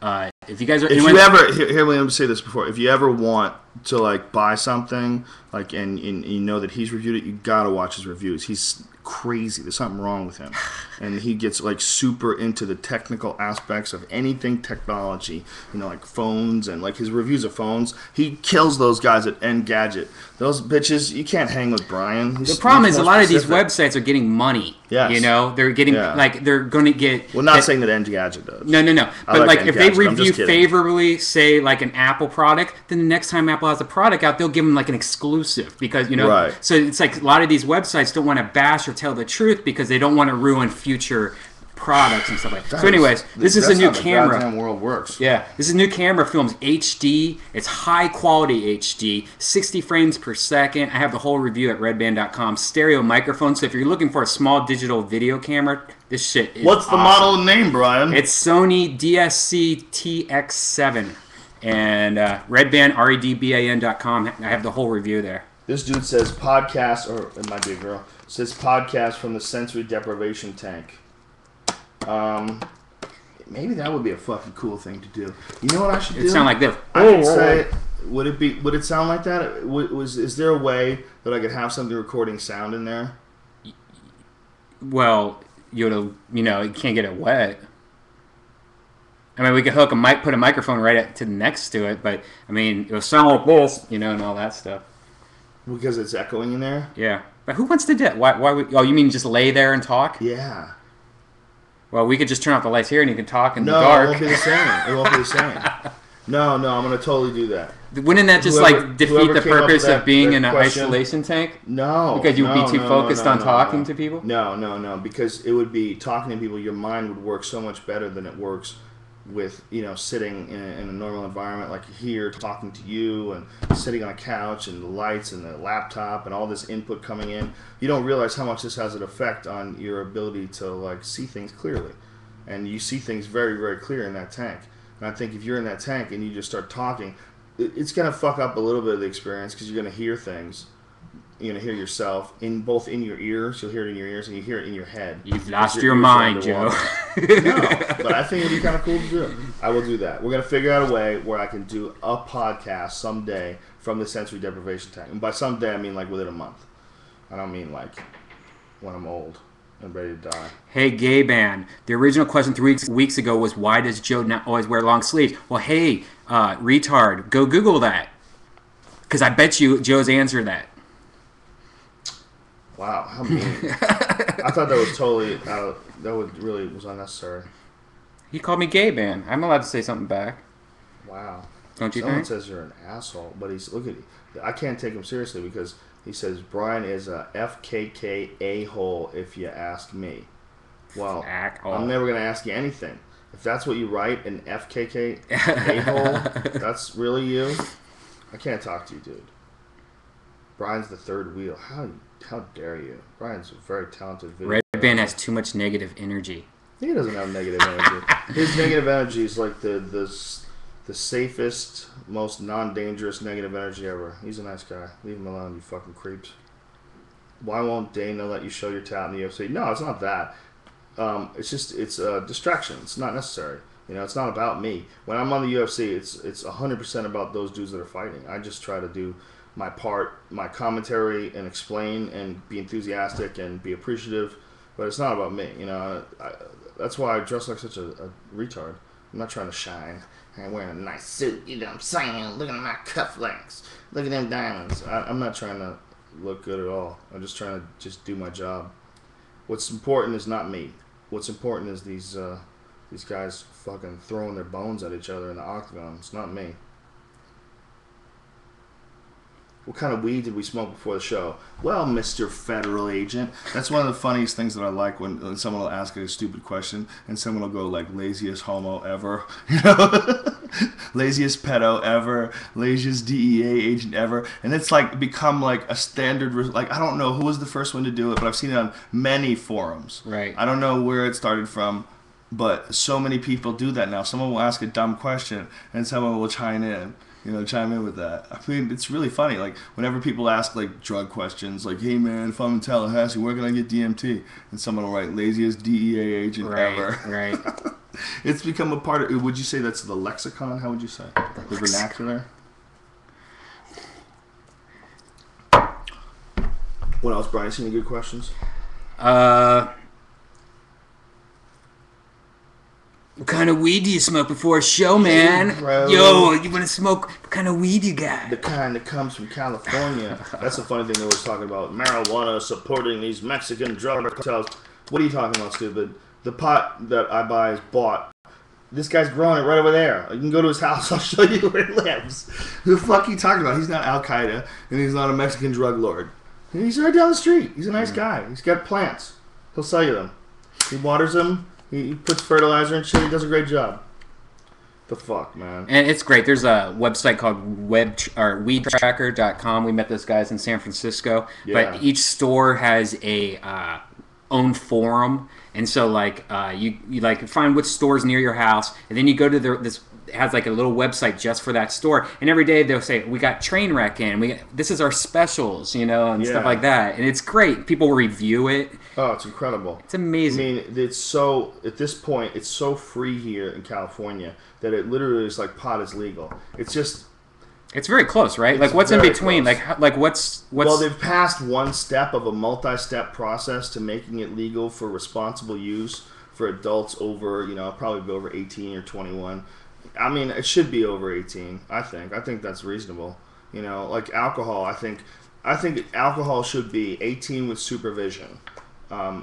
If you guys are... If you ever... Here, let me say this before. If you ever want to, like, buy something, like, and you know that he's reviewed it, you gotta watch his reviews. He's crazy. There's something wrong with him. And he gets, like, super into the technical aspects of anything technology. You know, like phones and, like, his reviews of phones. He kills those guys at Engadget. Those bitches, you can't hang with Brian. The problem is a lot of these websites are getting money. Yes. You know? They're getting, like, they're going to get... Well, not saying that Engadget does. No. But, like, if they review favorably, say, like, an Apple product, then the next time Apple has a product out, they'll give them, like, an exclusive. Because, you know... Right. So it's like a lot of these websites don't want to bash or tell the truth because they don't want to ruin future products and stuff like that. So anyways, this is a new camera. That's how the world works. Yeah, this is a new camera. Films HD. It's high quality HD, 60 frames per second. I have the whole review at redban.com. Stereo microphone. So if you're looking for a small digital video camera, this shit is What's the model name, Brian? It's Sony DSC TX7. And Redban, redban.com. I have the whole review there. This dude says podcast, or it might be a girl, says podcast from the sensory deprivation tank. Maybe that would be a fucking cool thing to do. You know what I should do? It sound like this. I would say, would it sound like that? Is there a way that I could have something recording sound in there? Well, you can't get it wet. I mean, we could put a microphone right to next to it, but I mean, it'll sound like this, and all that stuff. Because it's echoing in there? Yeah. But who wants to do it? Why would... Oh, you mean just lay there and talk? Yeah. Well, we could just turn off the lights here and you can talk in the dark. No, it won't be the same. It won't be the same. No, I'm going to totally do that. Wouldn't that just defeat the purpose of being in an isolation tank? No. Because you would be too focused on talking to people? No. Because it would be talking to people, your mind would work so much better than it works with, sitting in a normal environment like here, talking to you, and sitting on a couch, and the lights, and the laptop, and all this input coming in. You don't realize how much this has an effect on your ability to, see things clearly. And you see things very, very clear in that tank. And I think if you're in that tank and you just start talking, it's going to fuck up a little bit of the experience because you're going to hear things. You're going to hear yourself both in your ears. You'll hear it in your ears, and you hear it in your head. You've lost your mind, Joe. No, but I think it'd be kind of cool to do. I will do that. We're going to figure out a way where I can do a podcast someday from the sensory deprivation tank. And by someday, I mean within a month. I don't mean when I'm old and ready to die. Hey, gay band. The original question 3 weeks ago was, why does Joe not always wear long sleeves? Well, hey, retard, go Google that. Because I bet you Joe's answered that. Wow, how mean. I thought that was totally really was unnecessary. He called me gay, man. I'm allowed to say something back. Wow. Don't you Someone think? says you're an asshole, but look at I can't take him seriously because he says Brian is a FKK a-hole if you ask me. Well, I'm never going to ask you anything. If that's what you write, an FKK a-hole, that's really you? I can't talk to you, dude. Brian's the third wheel. How dare you? Brian's a very talented video. Redban has too much negative energy. He doesn't have negative energy. His negative energy is like the safest, most non-dangerous negative energy ever. He's a nice guy. Leave him alone, you fucking creeps. Why won't Dana let you show your talent in the UFC? No, it's not that. It's a distraction. It's not necessary. You know, it's not about me. When I'm on the UFC, it's 100% about those dudes that are fighting. I just try to do my part, my commentary, and explain and be enthusiastic and be appreciative. But it's not about me. You know, that's why I dress like such a retard. I'm not trying to shine. I'm wearing a nice suit. You know what I'm saying? Look at my cufflinks. Look at them diamonds. I'm not trying to look good at all. I'm just trying to just do my job. What's important is not me. What's important is these guys fucking throwing their bones at each other in the octagon. It's not me. What kind of weed did we smoke before the show? Well, Mr. Federal Agent. That's one of the funniest things that I like when someone will ask a stupid question and someone will go like, laziest homo ever. You know? Laziest pedo ever. Laziest DEA agent ever. And it's like become like a standard, like I don't know who was the first one to do it, but I've seen it on many forums. Right. I don't know where it started from, but so many people do that now. Someone will ask a dumb question and someone will chime in. You know, chime in with that. I mean, it's really funny. Like, whenever people ask, like, drug questions, like, hey, man, if I'm in Tallahassee, where can I get DMT? And someone will write, laziest DEA agent ever. Right. It's become a part of, would you say that's the lexicon? How would you say? The vernacular? What else, Brian? See any good questions? What kind of weed do you smoke before a show, man? Hey, yo, you want to smoke? What kind of weed you got? The kind that comes from California. That's the funny thing they was talking about. Marijuana supporting these Mexican drug cartels. What are you talking about, stupid? The pot that I buy is bought. This guy's growing it right over there. You can go to his house. I'll show you where he lives. Who the fuck are you talking about? He's not Al-Qaeda, and he's not a Mexican drug lord. He's right down the street. He's a nice guy. He's got plants. He'll sell you them. He waters them. He puts fertilizer and shit. He does a great job. The fuck, man. And it's great. There's a website called weedtracker.com. We met those guys in San Francisco. Yeah. But each store has a own forum. And so, like, you like find which stores near your house, and then you go to this has like a little website just for that store. And every day they'll say, we got Trainwreck in. This is our specials, you know, and stuff like that. And it's great. People review it. Oh, it's incredible. It's amazing. I mean, it's so, at this point, it's so free here in California that it literally is like pot is legal. It's just... It's very close, right? Like, what's in between? Close. Like what's... Well, they've passed one step of a multi-step process to making it legal for responsible use for adults over, you know, probably over 18 or 21. I mean, it should be over 18, I think. I think that's reasonable. You know, like alcohol, I think alcohol should be 18 with supervision.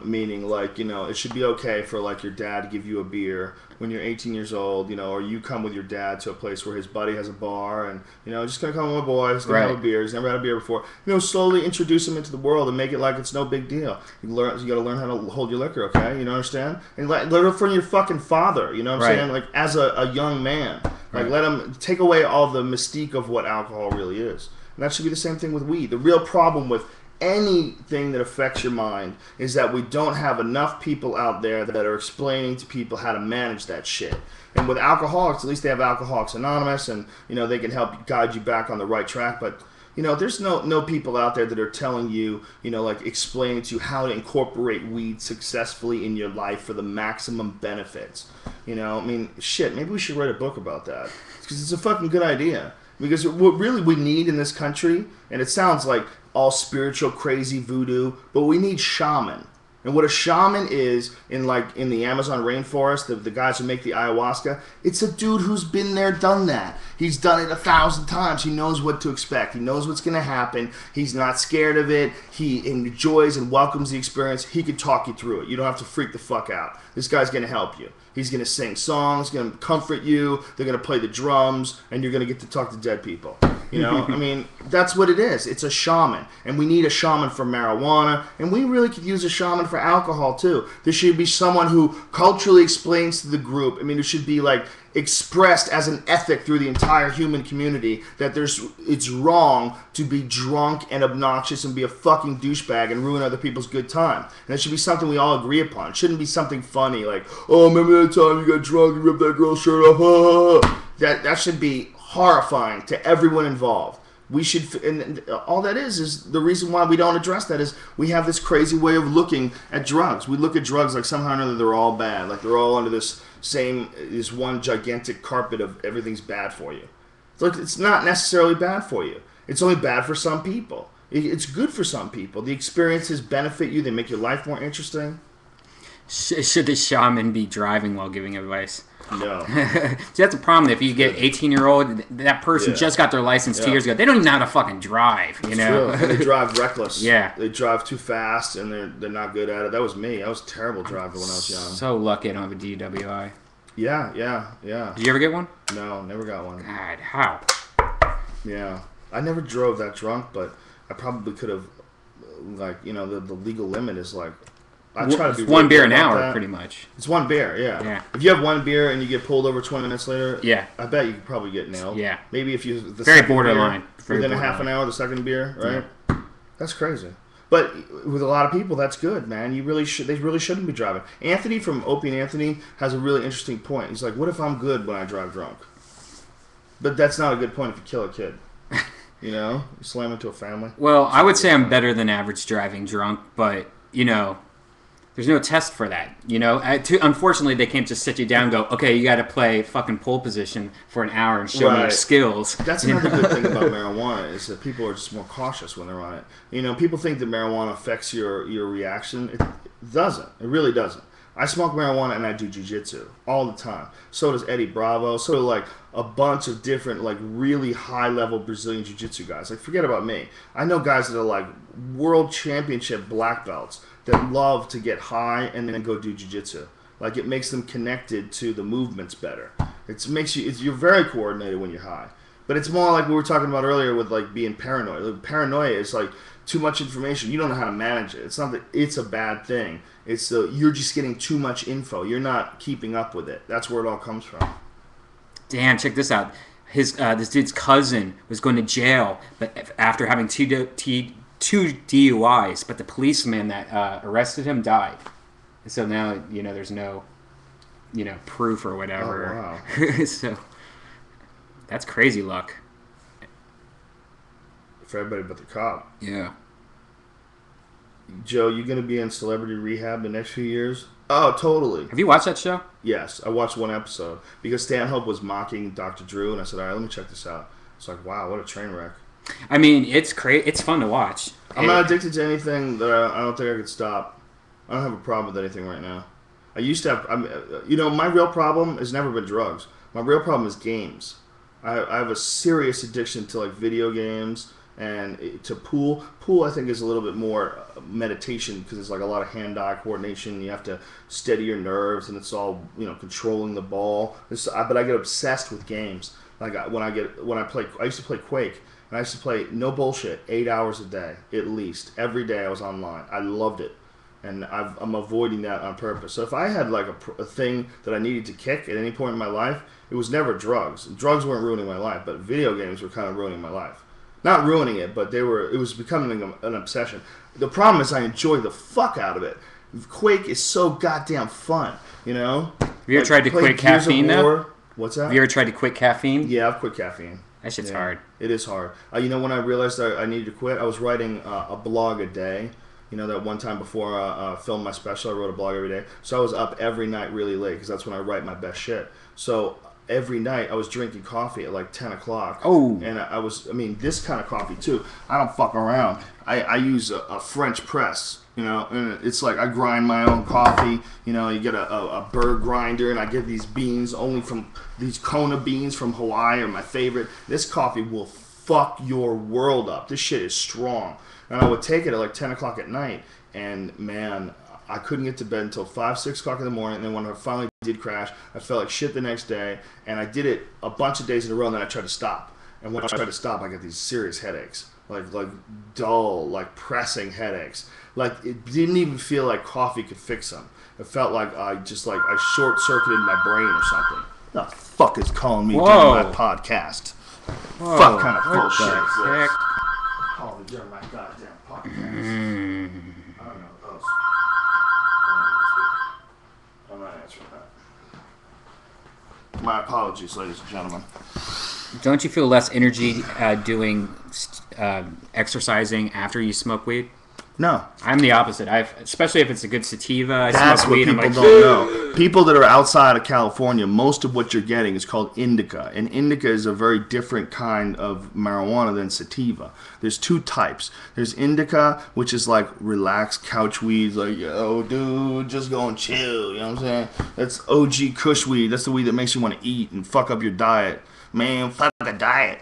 Meaning, like, you know, it should be okay for, like, your dad to give you a beer when you're 18 years old, you know, or you come with your dad to a place where his buddy has a bar and, you know, just gonna come with my boy, he's gonna have a beer, he's never had a beer before. You know, slowly introduce him into the world and make it like it's no big deal. You gotta learn how to hold your liquor, okay? You know, understand? And learn it from your fucking father, you know what I'm saying? Like, as a young man. Like, let him take away all the mystique of what alcohol really is. And that should be the same thing with weed. The real problem with anything that affects your mind is that we don't have enough people out there that are explaining to people how to manage that shit. And with alcoholics, at least they have Alcoholics Anonymous, and, you know, they can help guide you back on the right track. But, you know, there's no people out there that are telling you, you know, like, explaining to you how to incorporate weed successfully in your life for the maximum benefits. You know, I mean, shit, maybe we should write a book about that, because it's a fucking good idea. Because what really we need in this country, and it sounds like all spiritual, crazy voodoo, but we need shaman. And what a shaman is in the Amazon rainforest, the guys who make the ayahuasca, it's a dude who's been there, done that. He's done it 1,000 times. He knows what to expect. He knows what's going to happen. He's not scared of it. He enjoys and welcomes the experience. He can talk you through it. You don't have to freak the fuck out. This guy's going to help you. He's going to sing songs, going to comfort you. They're going to play the drums, and you're going to get to talk to dead people. You know, I mean, that's what it is. It's a shaman. And we need a shaman for marijuana. And we really could use a shaman for alcohol, too. There should be someone who culturally explains to the group. I mean, it should be, like, expressed as an ethic through the entire human community that it's wrong to be drunk and obnoxious and be a fucking douchebag and ruin other people's good time. And it should be something we all agree upon. It shouldn't be something funny like, oh, remember that time you got drunk and ripped that girl's shirt off? That should be horrifying to everyone involved. We should, and all that is the reason why we don't address that is we have this crazy way of looking at drugs. We look at drugs like somehow or another they're all bad, like they're all under this one gigantic carpet of everything's bad for you. It's not necessarily bad for you. It's only bad for some people. It's good for some people. The experiences benefit you. They make your life more interesting. Should the shaman be driving while giving advice? No. See, that's a problem. If you get 18-year-old, that person just got their license 2 years ago. They don't even know how to fucking drive, you know? True. They drive reckless. Yeah. They drive too fast, and they're not good at it. That was me. I was a terrible driver when I was young. So lucky I don't have a DWI. Yeah. Did you ever get one? No, never got one. God, how? Yeah. I never drove that drunk, but I probably could have, the legal limit is like, I try to be one beer an hour, pretty much. It's one beer, yeah. If you have one beer and you get pulled over 20 minutes later, I bet you could probably get nailed. Yeah. Maybe if you very borderline. Within a half an hour, the second beer, right? Yeah. That's crazy. But with a lot of people, that's good, man. They really shouldn't be driving. Anthony from Opie and Anthony has a really interesting point. He's like, what if I'm good when I drive drunk? But that's not a good point if you kill a kid. You know? You slam into a family. Well, I would say I'm better than average driving drunk, but, there's no test for that, unfortunately, they can't just sit you down and go, okay, you got to play fucking pole position for an hour and show me your skills. That's another good thing about marijuana is that people are just more cautious when they're on it. People think that marijuana affects your reaction. It doesn't. It really doesn't. I smoke marijuana and I do jiu-jitsu all the time. So does Eddie Bravo. So do a bunch of different really high-level Brazilian jiu-jitsu guys. Forget about me. I know guys that are world championship black belts that love to get high and then go do jiu-jitsu. It makes them connected to the movements better. You're very coordinated when you're high. But it's more like we were talking about earlier with being paranoid. Paranoia is too much information. You don't know how to manage it. It's not that it's a bad thing. It's you're just getting too much info. You're not keeping up with it. That's where it all comes from. Damn, check this out. This dude's cousin was going to jail, but after having two DUIs, but the policeman that arrested him died. So now there's no proof or whatever. Oh, wow. So that's crazy luck for everybody but the cop. Yeah. Joe, you gonna be in celebrity rehab the next few years? Oh, totally. Have you watched that show? Yes, I watched one episode because Stanhope was mocking Dr. Drew, and I said, all right, let me check this out. It's like, wow, what a train wreck. I mean, it's great. It's fun to watch. I'm not addicted to anything that I don't think I could stop. I don't have a problem with anything right now. I used to have, my real problem has never been drugs. My real problem is games. I have a serious addiction to video games and to pool. Pool, I think, is a little bit more meditation because it's a lot of hand-eye coordination. You have to steady your nerves, and it's all controlling the ball. But I get obsessed with games. I used to play Quake. And I used to play, no bullshit, 8 hours a day, at least. Every day I was online. I loved it. And I'm avoiding that on purpose. So if I had a thing that I needed to kick at any point in my life, it was never drugs. Drugs weren't ruining my life, but video games were kind of ruining my life. Not ruining it, but it was becoming an obsession. The problem is I enjoy the fuck out of it. Quake is so goddamn fun, Have you ever tried to quit caffeine, though? What's that? Have you ever tried to quit caffeine? Yeah, I've quit caffeine. That shit's hard. It is hard. When I realized I needed to quit, I was writing a blog a day. That one time before I filmed my special, I wrote a blog every day. So I was up every night really late because that's when I write my best shit. So every night I was drinking coffee at like 10 o'clock. Oh. And this kind of coffee too. I don't fuck around. I use a French press, and it's like I grind my own coffee. You get a bird grinder, and I get these beans only from these Kona beans from Hawaii are my favorite. This coffee will fuck your world up. This shit is strong. And I would take it at like 10 o'clock at night, and man, I couldn't get to bed until 5, 6 o'clock in the morning. And then when I finally did crash, I felt like shit the next day. And I did it a bunch of days in a row, and then I tried to stop. And when I tried to stop, I got these serious headaches, like dull, like pressing headaches. Like it didn't even feel like coffee could fix them. It felt like I short-circuited my brain or something. The fuck is calling me during my podcast? Whoa. Fuck kind of bullshit. Heck? Calling me during my goddamn podcast. I don't know those. I'm not answering that. My apologies, ladies and gentlemen. Don't you feel less energy doing exercising after you smoke weed? No. I'm the opposite. Especially if it's a good sativa. That's smoke what weed, people I'm like, don't know. People that are outside of California, most of what you're getting is called indica. And indica is a very different kind of marijuana than sativa. There's two types. There's indica, which is like relaxed couch weeds, like, yo, dude, just go and chill. You know what I'm saying? That's OG Kush weed. That's the weed that makes you want to eat and fuck up your diet. Man, fuck the diet.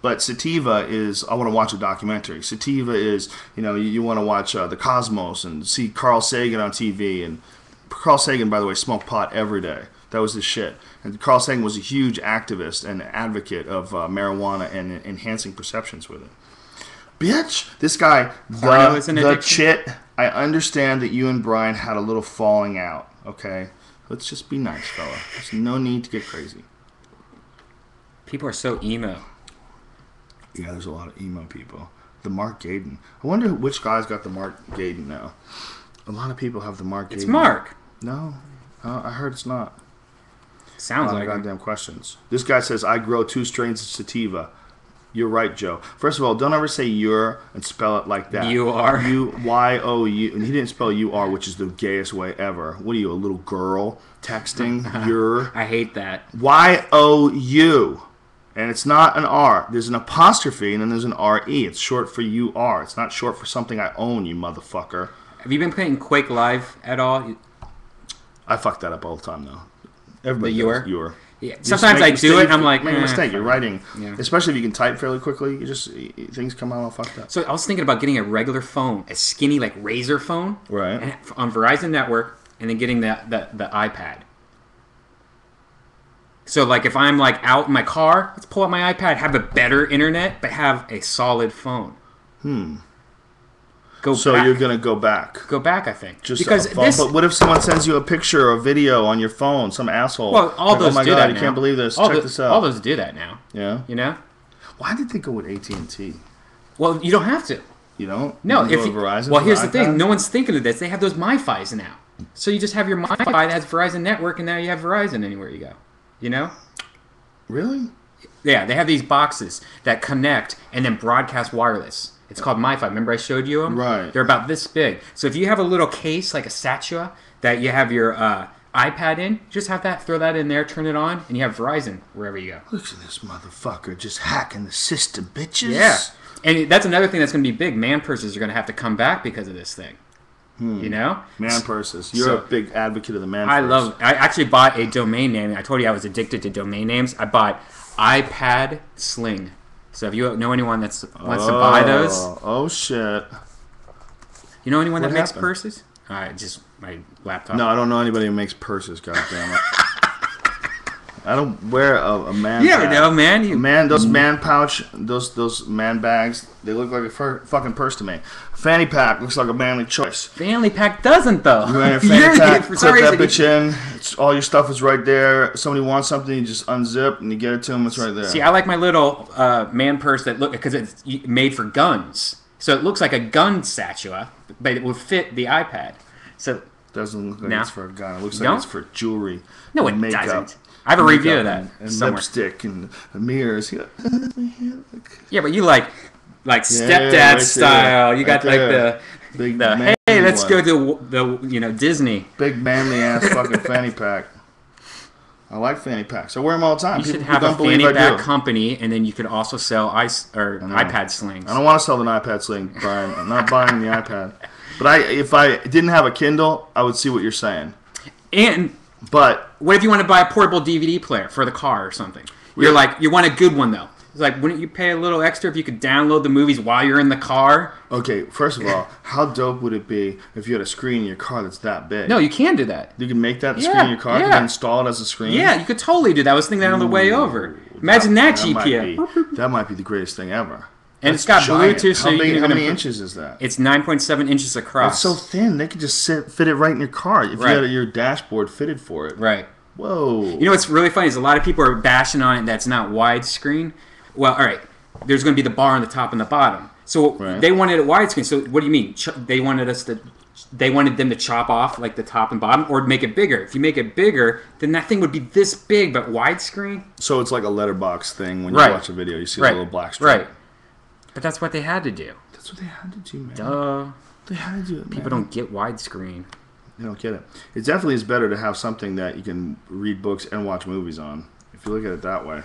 But sativa is, I want to watch a documentary. Sativa is, you want to watch The Cosmos and see Carl Sagan on TV. And Carl Sagan, by the way, smoked pot every day. That was his shit. And Carl Sagan was a huge activist and advocate of marijuana and enhancing perceptions with it. Bitch, this guy, the chit, I understand that you and Brian had a little falling out, okay? Let's just be nice, fella. There's no need to get crazy. People are so emo. Yeah, there's a lot of emo people. The Mark Gaden. I wonder which guy's got the Mark Gaden now. A lot of people have the Mark Gaden. It's Mark. No, I heard it's not. Sounds like goddamn questions. This guy says, I grow 2 strains of sativa. You're right, Joe. First of all, don't ever say you're and spell it like that. You are. U-Y-O-U. And he didn't spell you-are, which is the gayest way ever. What are you, a little girl texting? You're. I hate that. Y-O-U. And it's not an R. There's an apostrophe, and then there's an R-E. It's short for you-are. It's not short for something I own, you motherfucker. Have you been playing Quake Live at all? I fuck that up all the time, though. Everybody the does. You're. Yeah. Sometimes I do it, and I'm like, make a mistake. You're writing. Yeah. Especially if you can type fairly quickly, things come out all fucked up. So I was thinking about getting a regular phone, a skinny, like, Razor phone. Right. And on Verizon Network, and then getting the iPad. So, like, if I'm, like, out in my car, let's pull out my iPad, have a better internet, but have a solid phone. So back. you're going to go back. Go back, I think. Just because a phone. But what if someone sends you a picture or a video on your phone, some asshole? Well, all those oh my do God, that I now. can't believe this. Check this out. All those do that now. Yeah. You know? Why did they go with AT&T? Well, you don't have to. You don't? No. You go with Verizon. Well, here's the iPad? thing. No one's thinking of this. They have those MiFis now. So you just have your MiFi that has Verizon Network, and now you have Verizon anywhere you go. You know? Really? Yeah, they have these boxes that connect and then broadcast wireless. It's called MiFi. Remember I showed you them? Right. They're about this big. So if you have a little case, like a Satua, that you have your iPad in, just have that, throw that in there, turn it on, and you have Verizon wherever you go. Look at this motherfucker just hacking the system, bitches. Yeah. And that's another thing that's going to be big. Man purses are going to have to come back because of this thing. You know? Man purses. You're a big advocate of the man purse. I actually bought a domain name. I told you I was addicted to domain names. I bought iPad Sling. So if you know anyone that wants to buy those. Oh, shit. You know anyone that makes happened? purses? Just my laptop. No, I don't know anybody who makes purses, goddammit. I don't wear a man You bag. never know, man. Those man pouch, those man bags, they look like a fucking purse to me. Fanny pack looks like a manly choice. Family pack doesn't, though. You wear a fanny pack, put that bitch in, all your stuff is right there. Somebody wants something, you just unzip and you get it to them, it's right there. See, I like my little man purse because it's made for guns. So it looks like a gun Satua, but it would fit the iPad. So doesn't look like it's for a gun. It looks like No? it's for jewelry. No, it makeup. doesn't. I have a review of that and somewhere. lipstick and mirrors. Yeah, but you like stepdad right style. there. You got Right like there. the Big hey, let's one. go to the Disney. Big manly ass fucking fanny pack. I like fanny packs. I wear them all the time. You should People have a don't believe fanny I pack do. company, and then you could also sell iPad slings. I don't want to sell an iPad sling, Brian. I'm not buying the iPad. But if I didn't have a Kindle, I would see what you're saying. But what if you want to buy a portable DVD player for the car or something? You're like, you want a good one though. It's like, wouldn't you pay a little extra if you could download the movies while you're in the car? Okay, first of all, how dope would it be if you had a screen in your car that's that big? No, you can do that. You can make that the screen in your car. You can install it as a screen. Yeah, you could totally do that. I was thinking that on the way over. Imagine that GPU. That might be the greatest thing ever. And it's got giant. Bluetooth, so how many inches is that? It's 9.7 inches across. It's so thin. They could just fit it right in your car if you had your dashboard fitted for it. Right. Whoa. You know what's really funny is a lot of people are bashing on it that's not widescreen. Well, all right. There's going to be the bar on the top and the bottom. So they wanted it widescreen. So what do you mean? They wanted them to chop off like the top and bottom, or make it bigger. If you make it bigger, then that thing would be this big, but widescreen. So it's like a letterbox thing when you watch a video. You see the little black stripe. Right. But that's what they had to do. That's what they had to do, man. Duh. They had to do it, man. People don't get widescreen. They don't get it. It definitely is better to have something that you can read books and watch movies on, if you look at it that way.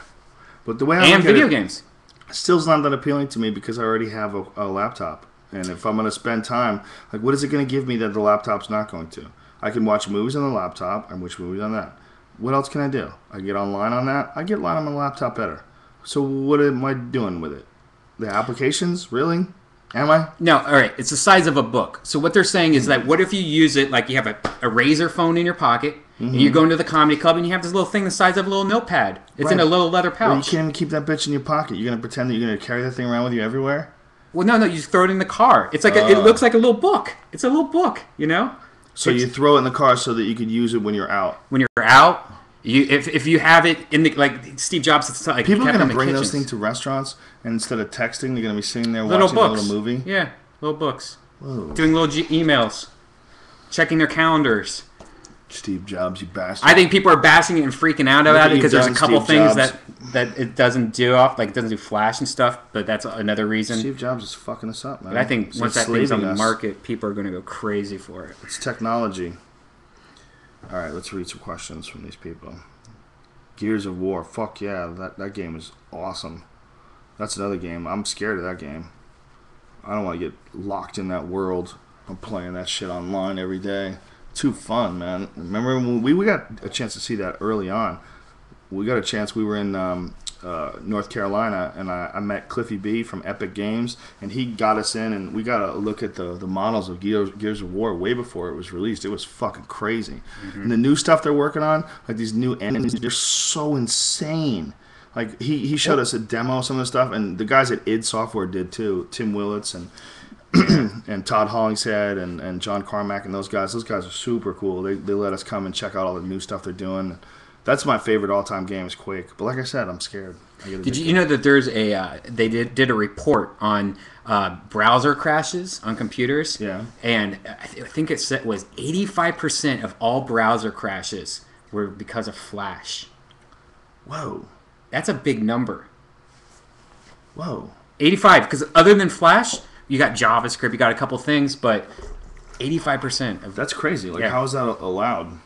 But the way I look at video games. Still's not that appealing to me because I already have a laptop. And if I'm going to spend time, like, what is it going to give me that the laptop's not going to? I can watch movies on the laptop and watch movies on that. What else can I do? I get online on that. I get online on my laptop better. So what am I doing with it? The applications? Really? Am I? No, all right. It's the size of a book. So what they're saying is that what if you use it like you have a razor phone in your pocket, and you go into the comedy club and you have this little thing the size of a little notepad. It's in a little leather pouch. Well, you can't even keep that bitch in your pocket. You're going to pretend that you're going to carry that thing around with you everywhere? Well, no, you just throw it in the car. It's like it looks like a little book. It's a little book, you know? So you throw it in the car so that you could use it when you're out. When you're out, if you have it in the, like Steve Jobs, it's like people are going to bring those things to restaurants, and instead of texting, they're going to be sitting there watching a little movie. Yeah, little books. Whoa. Doing little emails, checking their calendars. Steve Jobs, you bastard. I think people are bashing it and freaking out about it because there's a couple things that it doesn't do like it doesn't do Flash and stuff, but that's another reason. Steve Jobs is fucking us up, man. But I think once that thing's on the market, people are going to go crazy for it. It's technology. All right, let's read some questions from these people. Gears of War, fuck yeah, that game is awesome. That's another game. I'm scared of that game. I don't want to get locked in that world. I'm playing that shit online every day. Too fun, man. Remember when we got a chance to see that early on? We got a chance. We were in North Carolina, and I met Cliffy B from Epic Games, and he got us in, and we got a look at the models of Gears of War way before it was released. It was fucking crazy. Mm-hmm. And the new stuff they're working on, like these new enemies, they're so insane. Like he showed us a demo of some of the stuff, and the guys at id Software did too. Tim Willits and and Todd Hollingshead and John Carmack and those guys are super cool. They let us come and check out all the new stuff they're doing. That's my favorite all-time game is Quake. But like I said, I'm scared. Did you know that there's they did a report on browser crashes on computers? Yeah. And I think it was 85% of all browser crashes were because of Flash. Whoa. That's a big number. Whoa. 85, because other than Flash, you got JavaScript, you got a couple things, but 85% of... That's crazy. Like, how is that allowed?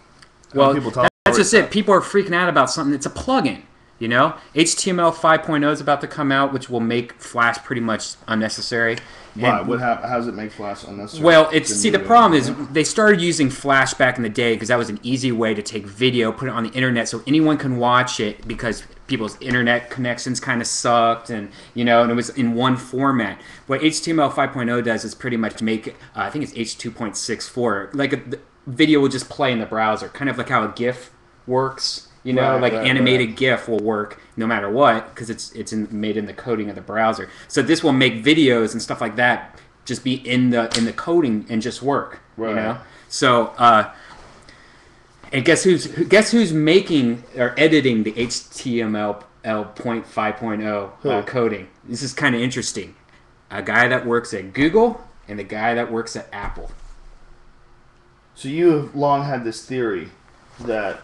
Well, that's just it. People are freaking out about something. It's a plugin, you know? HTML 5.0 is about to come out, which will make Flash pretty much unnecessary. Why? How does it make Flash unnecessary? Well, the problem is they started using Flash back in the day because that was an easy way to take video, put it on the internet so anyone can watch it because people's internet connections kind of sucked and it was in one format. What HTML 5.0 does is pretty much make, I think it's H2.64, like the video will just play in the browser, kind of like how a GIF works. Animated GIF will work no matter what because it's made in the coding of the browser. So this will make videos and stuff like that just be in the coding and just work. Right. So and guess who's making or editing the HTML 5.0 coding? This is kind of interesting. A guy that works at Google and the guy that works at Apple. So you have long had this theory that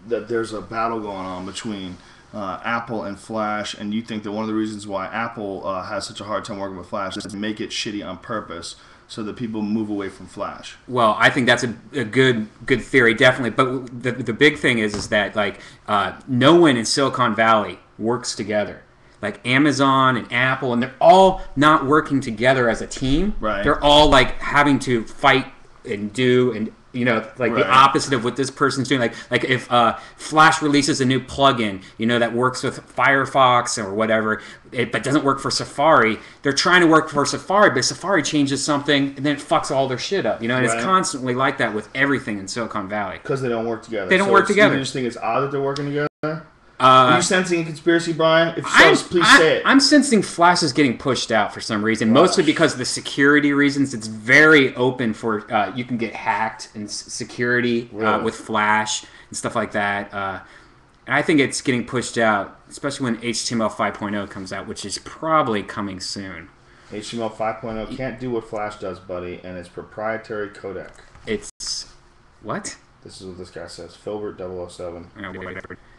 that there's a battle going on between Apple and Flash, and you think that one of the reasons why Apple has such a hard time working with Flash is to make it shitty on purpose so that people move away from Flash. Well, I think that's a good theory, definitely. But the big thing is that like no one in Silicon Valley works together. Like Amazon and Apple, and they're all not working together as a team. Right. They're all like having to fight and do and the opposite of what this person's doing. Like if Flash releases a new plugin, that works with Firefox or whatever, but doesn't work for Safari. They're trying to work for Safari, but Safari changes something and then it fucks all their shit up. And it's constantly like that with everything in Silicon Valley because they don't work together. They don't work together. You just think it's odd that they're working together. Are you sensing a conspiracy, Brian? If so, please say it. I'm sensing Flash is getting pushed out for some reason, mostly because of the security reasons. It's very open for you can get hacked and security with Flash and stuff like that. And I think it's getting pushed out, especially when HTML 5.0 comes out, which is probably coming soon. HTML 5.0 can't do what Flash does, buddy, and it's proprietary codec. It's what? This is what this guy says. Filbert 007.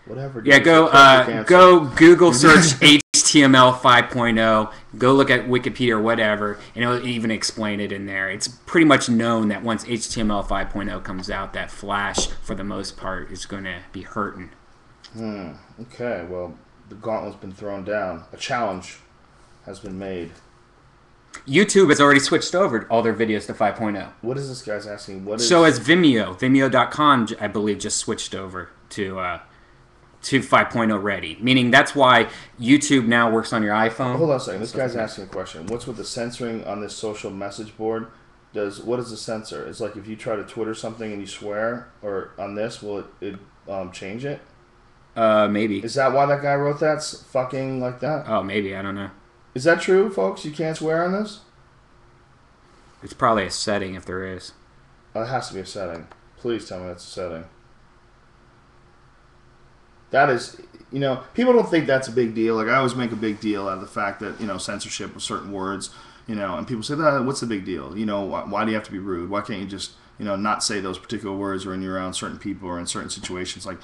Whatever. Yeah, go Google search HTML 5.0. Go look at Wikipedia or whatever, and it'll even explain it in there. It's pretty much known that once HTML 5.0 comes out, that Flash, for the most part, is going to be hurting. Okay, well, the gauntlet's been thrown down. A challenge has been made. YouTube has already switched over all their videos to 5.0. What is this guy's asking? So has Vimeo. Vimeo.com, I believe, just switched over to 5.0 ready. Meaning that's why YouTube now works on your iPhone. Hold on a second. This guy's asking a question. What's with the censoring on this social message board? What is the censor? It's like if you try to Twitter something and you swear, or on this, will it change it? Maybe. Is that why that guy wrote that? Fucking like that? Oh, maybe. I don't know. Is that true, folks? You can't swear on this? It's probably a setting if there is. Oh, it has to be a setting. Please tell me that's a setting. That is, people don't think that's a big deal. Like, I always make a big deal out of the fact that, censorship of certain words, and people say, what's the big deal? Why do you have to be rude? Why can't you just, not say those particular words when you're around certain people or in certain situations? Like,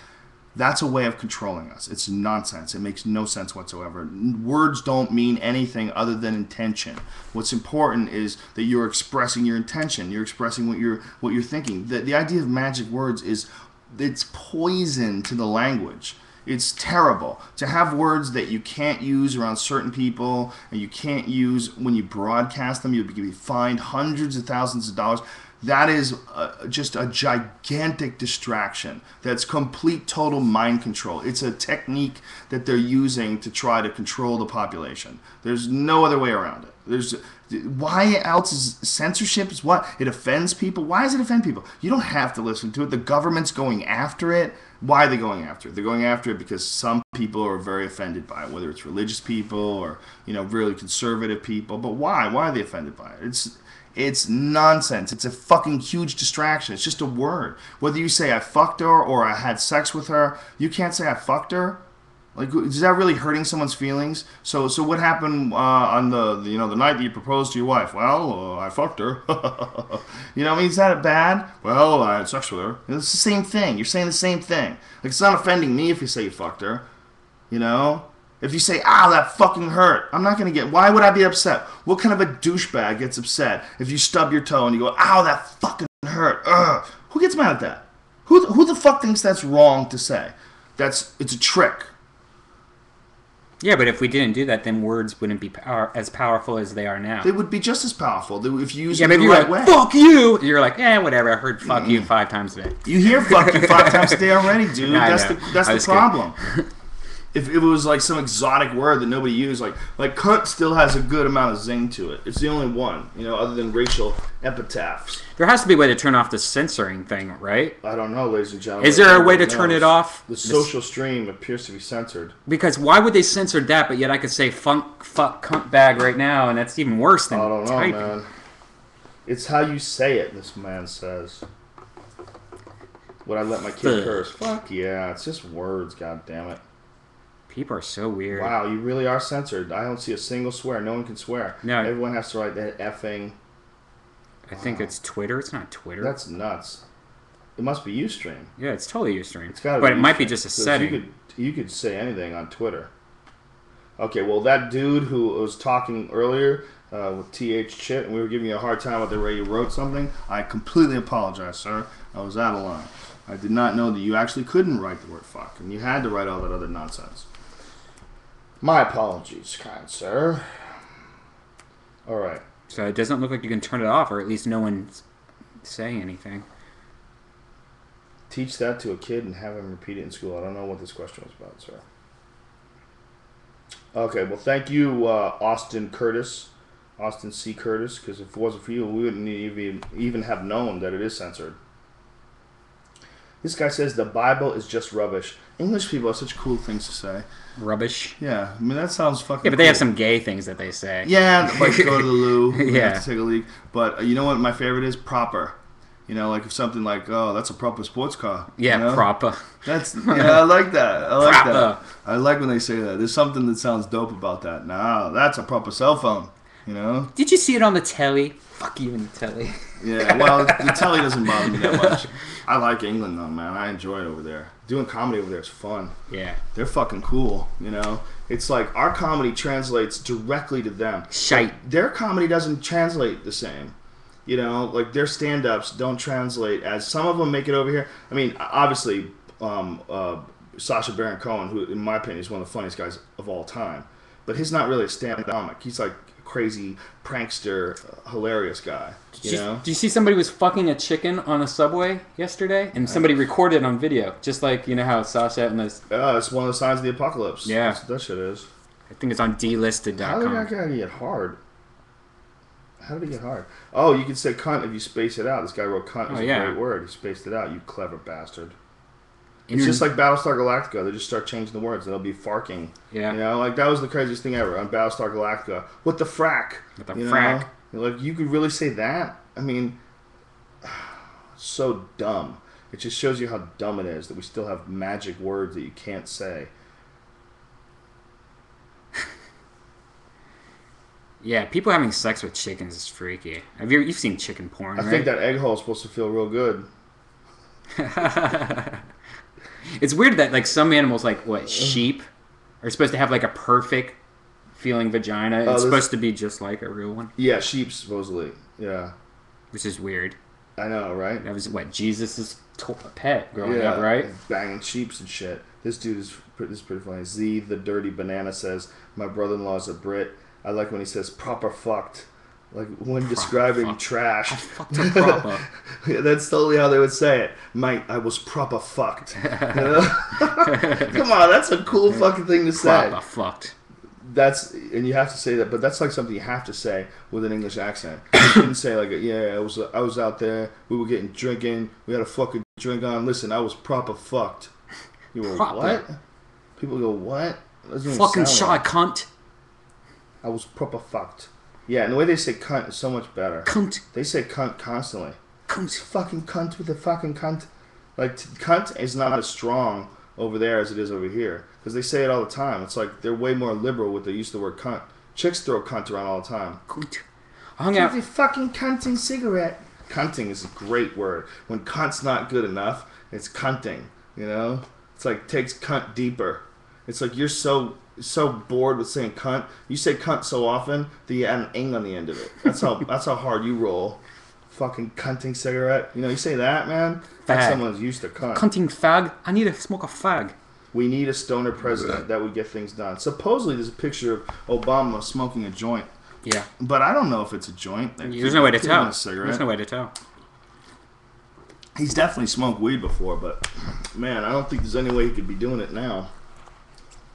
that's a way of controlling us. It's nonsense. It makes no sense whatsoever. Words don't mean anything other than intention. What's important is that you're expressing your intention. You're expressing what you're thinking. The idea of magic words is it's poison to the language. It's terrible to have words that you can't use around certain people and you can't use when you broadcast them. You'll be fined hundreds of thousands of dollars. That is just a gigantic distraction. That's complete, total mind control. It's a technique that they're using to try to control the population. There's no other way around it. Why else is censorship? Is what? It offends people. Why does it offend people? You don't have to listen to it. The government's going after it. Why are they going after it? They're going after it because some people are very offended by it, whether it's religious people or really conservative people. But why? Why are they offended by it? It's nonsense. It's a fucking huge distraction. It's just a word. Whether you say I fucked her or I had sex with her, you can't say I fucked her. Like, is that really hurting someone's feelings? So what happened on the night that you proposed to your wife? Well, I fucked her. Is that bad? Well, I had sex with her. It's the same thing. You're saying the same thing. Like, it's not offending me if you say you fucked her. If you say, that fucking hurt, I'm not going to get... Why would I be upset? What kind of a douchebag gets upset if you stub your toe and you go, that fucking hurt? Ugh. Who gets mad at that? Who the fuck thinks that's wrong to say? It's a trick. Yeah, but if we didn't do that, then words wouldn't be as powerful as they are now. They would be just as powerful if you use them the right way. Fuck you! You're like, whatever, I heard fuck you 5 times a day. You hear fuck you 5 times a day already, dude. That's the problem. If it was like some exotic word that nobody used, like cunt still has a good amount of zing to it. It's the only one, other than racial epitaphs. There has to be a way to turn off the censoring thing, right? I don't know, ladies and gentlemen. Is there a way to turn it off? The social stream appears to be censored. Because why would they censor that, but yet I could say fuck, cunt bag right now, and that's even worse than typing. I don't know, man. It's how you say it, this man says. Would I let my kid curse? Fuck yeah, it's just words, god damn it. People are so weird. Wow, you really are censored. I don't see a single swear. No one can swear. No. Everyone has to write that effing. I think it's Twitter. It's not Twitter. That's nuts. It must be Ustream. Yeah, it's totally Ustream. It's gotta but be it might be just a setting. You could say anything on Twitter. Okay, well, that dude who was talking earlier, with TH Chit, and we were giving you a hard time with the way you wrote something. I completely apologize, sir. I was out of line. I did not know that you actually couldn't write the word fuck, and you had to write all that other nonsense. My apologies, kind sir. All right. So it doesn't look like you can turn it off, or at least no one's saying anything. Teach that to a kid and have him repeat it in school. I don't know what this question was about, sir. Okay, well, thank you, Austin C. Curtis, because if it wasn't for you, we wouldn't even have known that it is censored. This guy says the Bible is just rubbish. English people have such cool things to say. Rubbish. Yeah, I mean, that sounds fucking Yeah, but they have some gay things that they say. Yeah, like go to the loo. Yeah. Have to take a leak. But you know what my favorite is? Proper. You know, like if something like, oh, that's a proper sports car. Yeah, you know? proper. I like that. I like Proper. that. I like when they say that. There's something that sounds dope about that. No, that's a proper cell phone. You know? Did you see it on the telly? Fuck you in the telly. Yeah, well, the telly doesn't bother me that much. I like England, though, man. I enjoy it over there. Doing comedy over there is fun. Yeah. They're fucking cool, you know? It's like our comedy translates directly to them. Shite. Like, their comedy doesn't translate the same. You know, like their stand-ups don't translate as some of them make it over here. I mean, obviously, Sacha Baron Cohen, who in my opinion is one of the funniest guys of all time, but he's not really a stand-up comic. He's like a crazy prankster, hilarious guy. You know? Do you see somebody was fucking a chicken on a subway yesterday, and somebody recorded it on video, just like you know how Sacha and those. It's one of the signs of the apocalypse. Yeah, that's what that shit is. I think it's on delisted.com. How did that guy get hard? How did he get hard? Oh, you can say cunt if you space it out. This guy wrote cunt as a great word. He spaced it out, you clever bastard. It's just like Battlestar Galactica. They just start changing the words. They'll be farking. Yeah. You know, like that was the craziest thing ever on Battlestar Galactica. What the frack? What the frack? Like, you could really say that? I mean, so dumb. It just shows you how dumb it is that we still have magic words that you can't say. Yeah, people having sex with chickens is freaky. You've seen chicken porn, right? I think that egg hole is supposed to feel real good. It's weird that like some animals, like what, sheep, are supposed to have like a perfect feeling vagina. It's supposed to be just like a real one. Yeah, sheep supposedly. Yeah. Which is weird. I know, right? That was what Jesus' pet growing up, right? Banging sheeps and shit. This dude is pretty funny. Z the Dirty Banana says, my brother-in-law's a Brit. I like when he says proper fucked. Like when describing trash. I fucked a proper. Yeah, that's totally how they would say it. Mate, I was proper fucked. You know? Come on, that's a cool fucking thing to say. Proper fucked. And you have to say that, but that's like something you have to say with an English accent. You couldn't say like, yeah, I was out there, we were getting drinking, we had a fucking drink on. Listen, I was proper fucked. You go, what? People go, what? Fucking shy cunt. I was proper fucked. Yeah, and the way they say cunt is so much better. Cunt. They say cunt constantly. Cunt. Fucking cunt with a fucking cunt. Like, cunt is not as strong over there as it is over here. Because they say it all the time. It's like they're way more liberal with the use of the word cunt. Chicks throw cunt around all the time. Cunt. I hung out. Give you fucking cunting cigarette. Cunting is a great word. When cunt's not good enough, it's cunting. You know? It's like takes cunt deeper. It's like you're so bored with saying cunt. You say cunt so often that you add an ing on the end of it. That's how hard you roll. Fucking cunting cigarette. You know, you say that, man. That's someone who's used to cunt. Cunting fag. I need to smoke a fag. We need a stoner president that would get things done. Supposedly, there's a picture of Obama smoking a joint. Yeah. But I don't know if it's a joint. There's no way to tell. There's no way to tell. He's definitely smoked weed before, but man, I don't think there's any way he could be doing it now.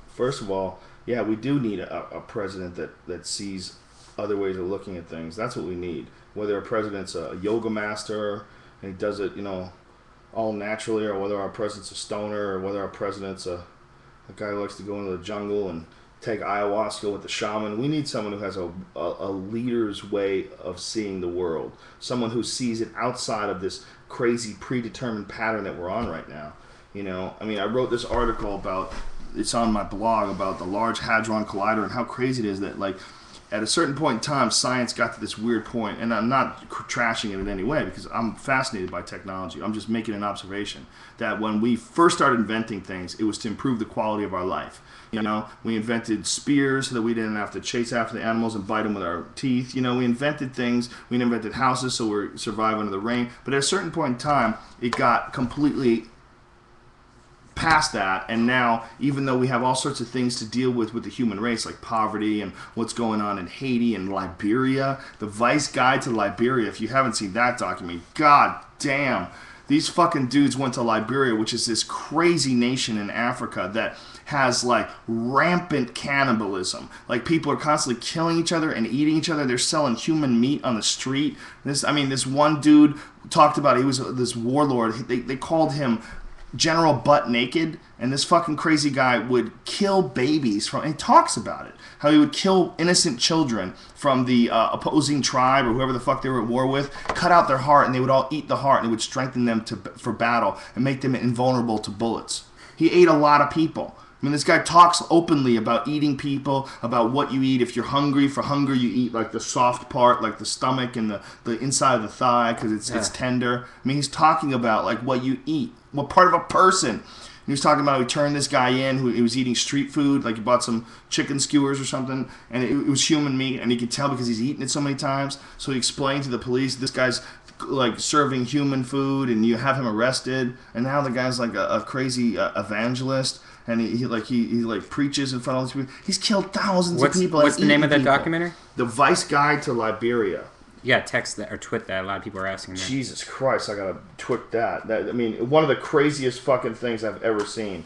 First of all, yeah, we do need a president that sees other ways of looking at things. That's what we need. Whether a president's a yoga master and he does it, you know, all naturally, or whether our president's a stoner, or whether our president's a guy who likes to go into the jungle and take ayahuasca with the shaman. We need someone who has a leader's way of seeing the world. Someone who sees it outside of this crazy predetermined pattern that we're on right now. You know, I mean, I wrote this article about, it's on my blog, about the Large Hadron Collider and how crazy it is that, like, at a certain point in time, science got to this weird point, and I'm not trashing it in any way because I'm fascinated by technology. I'm just making an observation that when we first started inventing things, it was to improve the quality of our life. You know, we invented spears so that we didn't have to chase after the animals and bite them with our teeth. You know, we invented things. We invented houses so we survive under the rain. But at a certain point in time, it got completely past that, and now even though we have all sorts of things to deal with the human race, like poverty and what's going on in Haiti and Liberia, the Vice Guide to Liberia, if you haven't seen that documentary, god damn, these fucking dudes went to Liberia, which is this crazy nation in Africa that has like rampant cannibalism. Like people are constantly killing each other and eating each other. They're selling human meat on the street. This one dude talked about, he was this warlord. They called him General Butt Naked, and this fucking crazy guy would kill babies from, and he talks about it, how he would kill innocent children from the opposing tribe or whoever the fuck they were at war with, cut out their heart, and they would all eat the heart, and it would strengthen them for battle and make them invulnerable to bullets. He ate a lot of people. I mean, this guy talks openly about eating people, about what you eat. If you're hungry, for hunger, you eat like the soft part, like the stomach and the inside of the thigh, because it's tender. I mean, he's talking about like what you eat, what part of a person. He was talking about he turned this guy in who he was eating street food, like he bought some chicken skewers or something, and it was human meat, and he could tell because he's eaten it so many times. So he explained to the police, this guy's like serving human food, and you have him arrested, and now the guy's like a crazy evangelist. And he preaches in front of all these people. He's killed thousands of people. What's the name of that documentary? The Vice Guide to Liberia. Yeah, text that or tweet that. A lot of people are asking that. Jesus Christ, I gotta twit that. I mean, one of the craziest fucking things I've ever seen.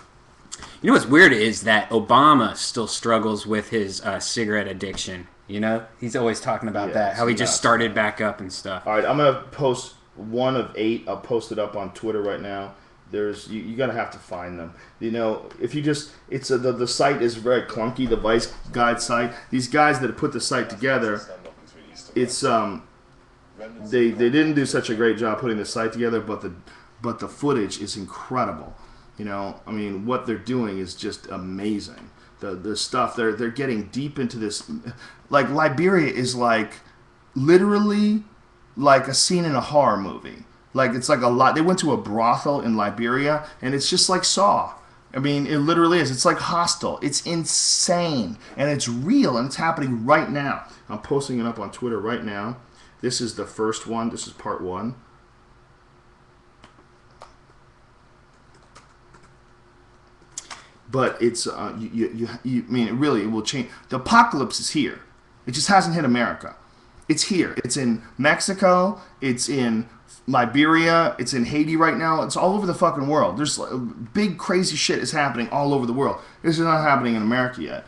You know what's weird is that Obama still struggles with his cigarette addiction. You know, he's always talking about that. How he just started back up and stuff. All right, I'm gonna post one of 8. I'll post it up on Twitter right now. There's you're gonna have to find them. You know, if you just the site is very clunky. The Vice Guide site. These guys that put the site together, it's they didn't do such a great job putting the site together, but the footage is incredible. You know, I mean, what they're doing is just amazing. The stuff they're getting deep into this. Like Liberia is like literally like a scene in a horror movie. Like, it's like a lot. They went to a brothel in Liberia, and it's just like Saw. I mean, it literally is. It's like Hostel. It's insane, and it's real, and it's happening right now. I'm posting it up on Twitter right now. This is the first one. This is part 1. But it's, I mean, it will change. The apocalypse is here. It just hasn't hit America. It's here. It's in Mexico. It's in Liberia, it's in Haiti right now. It's all over the fucking world. There's big crazy shit is happening all over the world. This is not happening in America yet.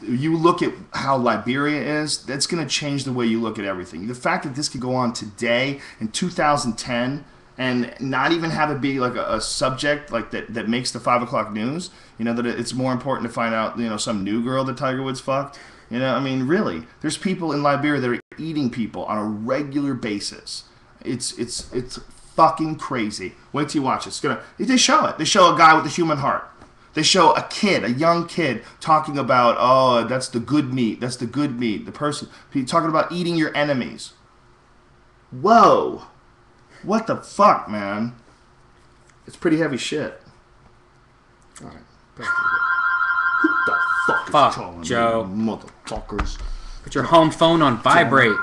You look at how Liberia is, that's going to change the way you look at everything. The fact that this could go on today in 2010 and not even have it be like a subject like that makes the 5 o'clock news, you know, that it's more important to find out, you know, some new girl that Tiger Woods fucked. You know, I mean, really, there's people in Liberia that are eating people on a regular basis. It's fucking crazy. Wait till you watch it. They show it. They show a guy with a human heart. They show a young kid talking about, oh, that's the good meat. That's the good meat. The person talking about eating your enemies. Whoa. What the fuck, man? It's pretty heavy shit. All right. Who the fuck is calling me, Joe. Motherfuckers. Put your home phone on vibrate.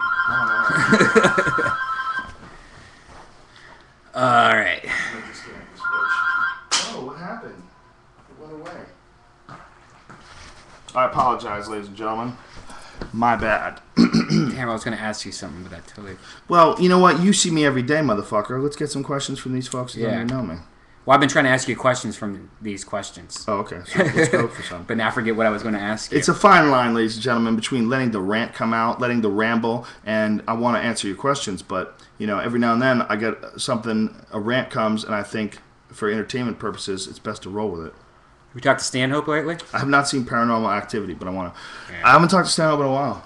All right. Oh, what happened? It went away. I apologize, ladies and gentlemen. My bad. Damn, I was going to ask you something, but that totally... Well, you know what? You see me every day, motherfucker. Let's get some questions from these folks that don't even know me. Well, I've been trying to ask you questions from these questions. Oh, okay. So let's go for some. But now I forget what I was going to ask you. It's a fine line, ladies and gentlemen, between letting the rant come out, letting the ramble, and I want to answer your questions. But, you know, every now and then I get something, a rant comes, and I think for entertainment purposes, it's best to roll with it. Have you talked to Stanhope lately? I have not seen Paranormal Activity, but I want to. Yeah. I haven't talked to Stanhope in a while.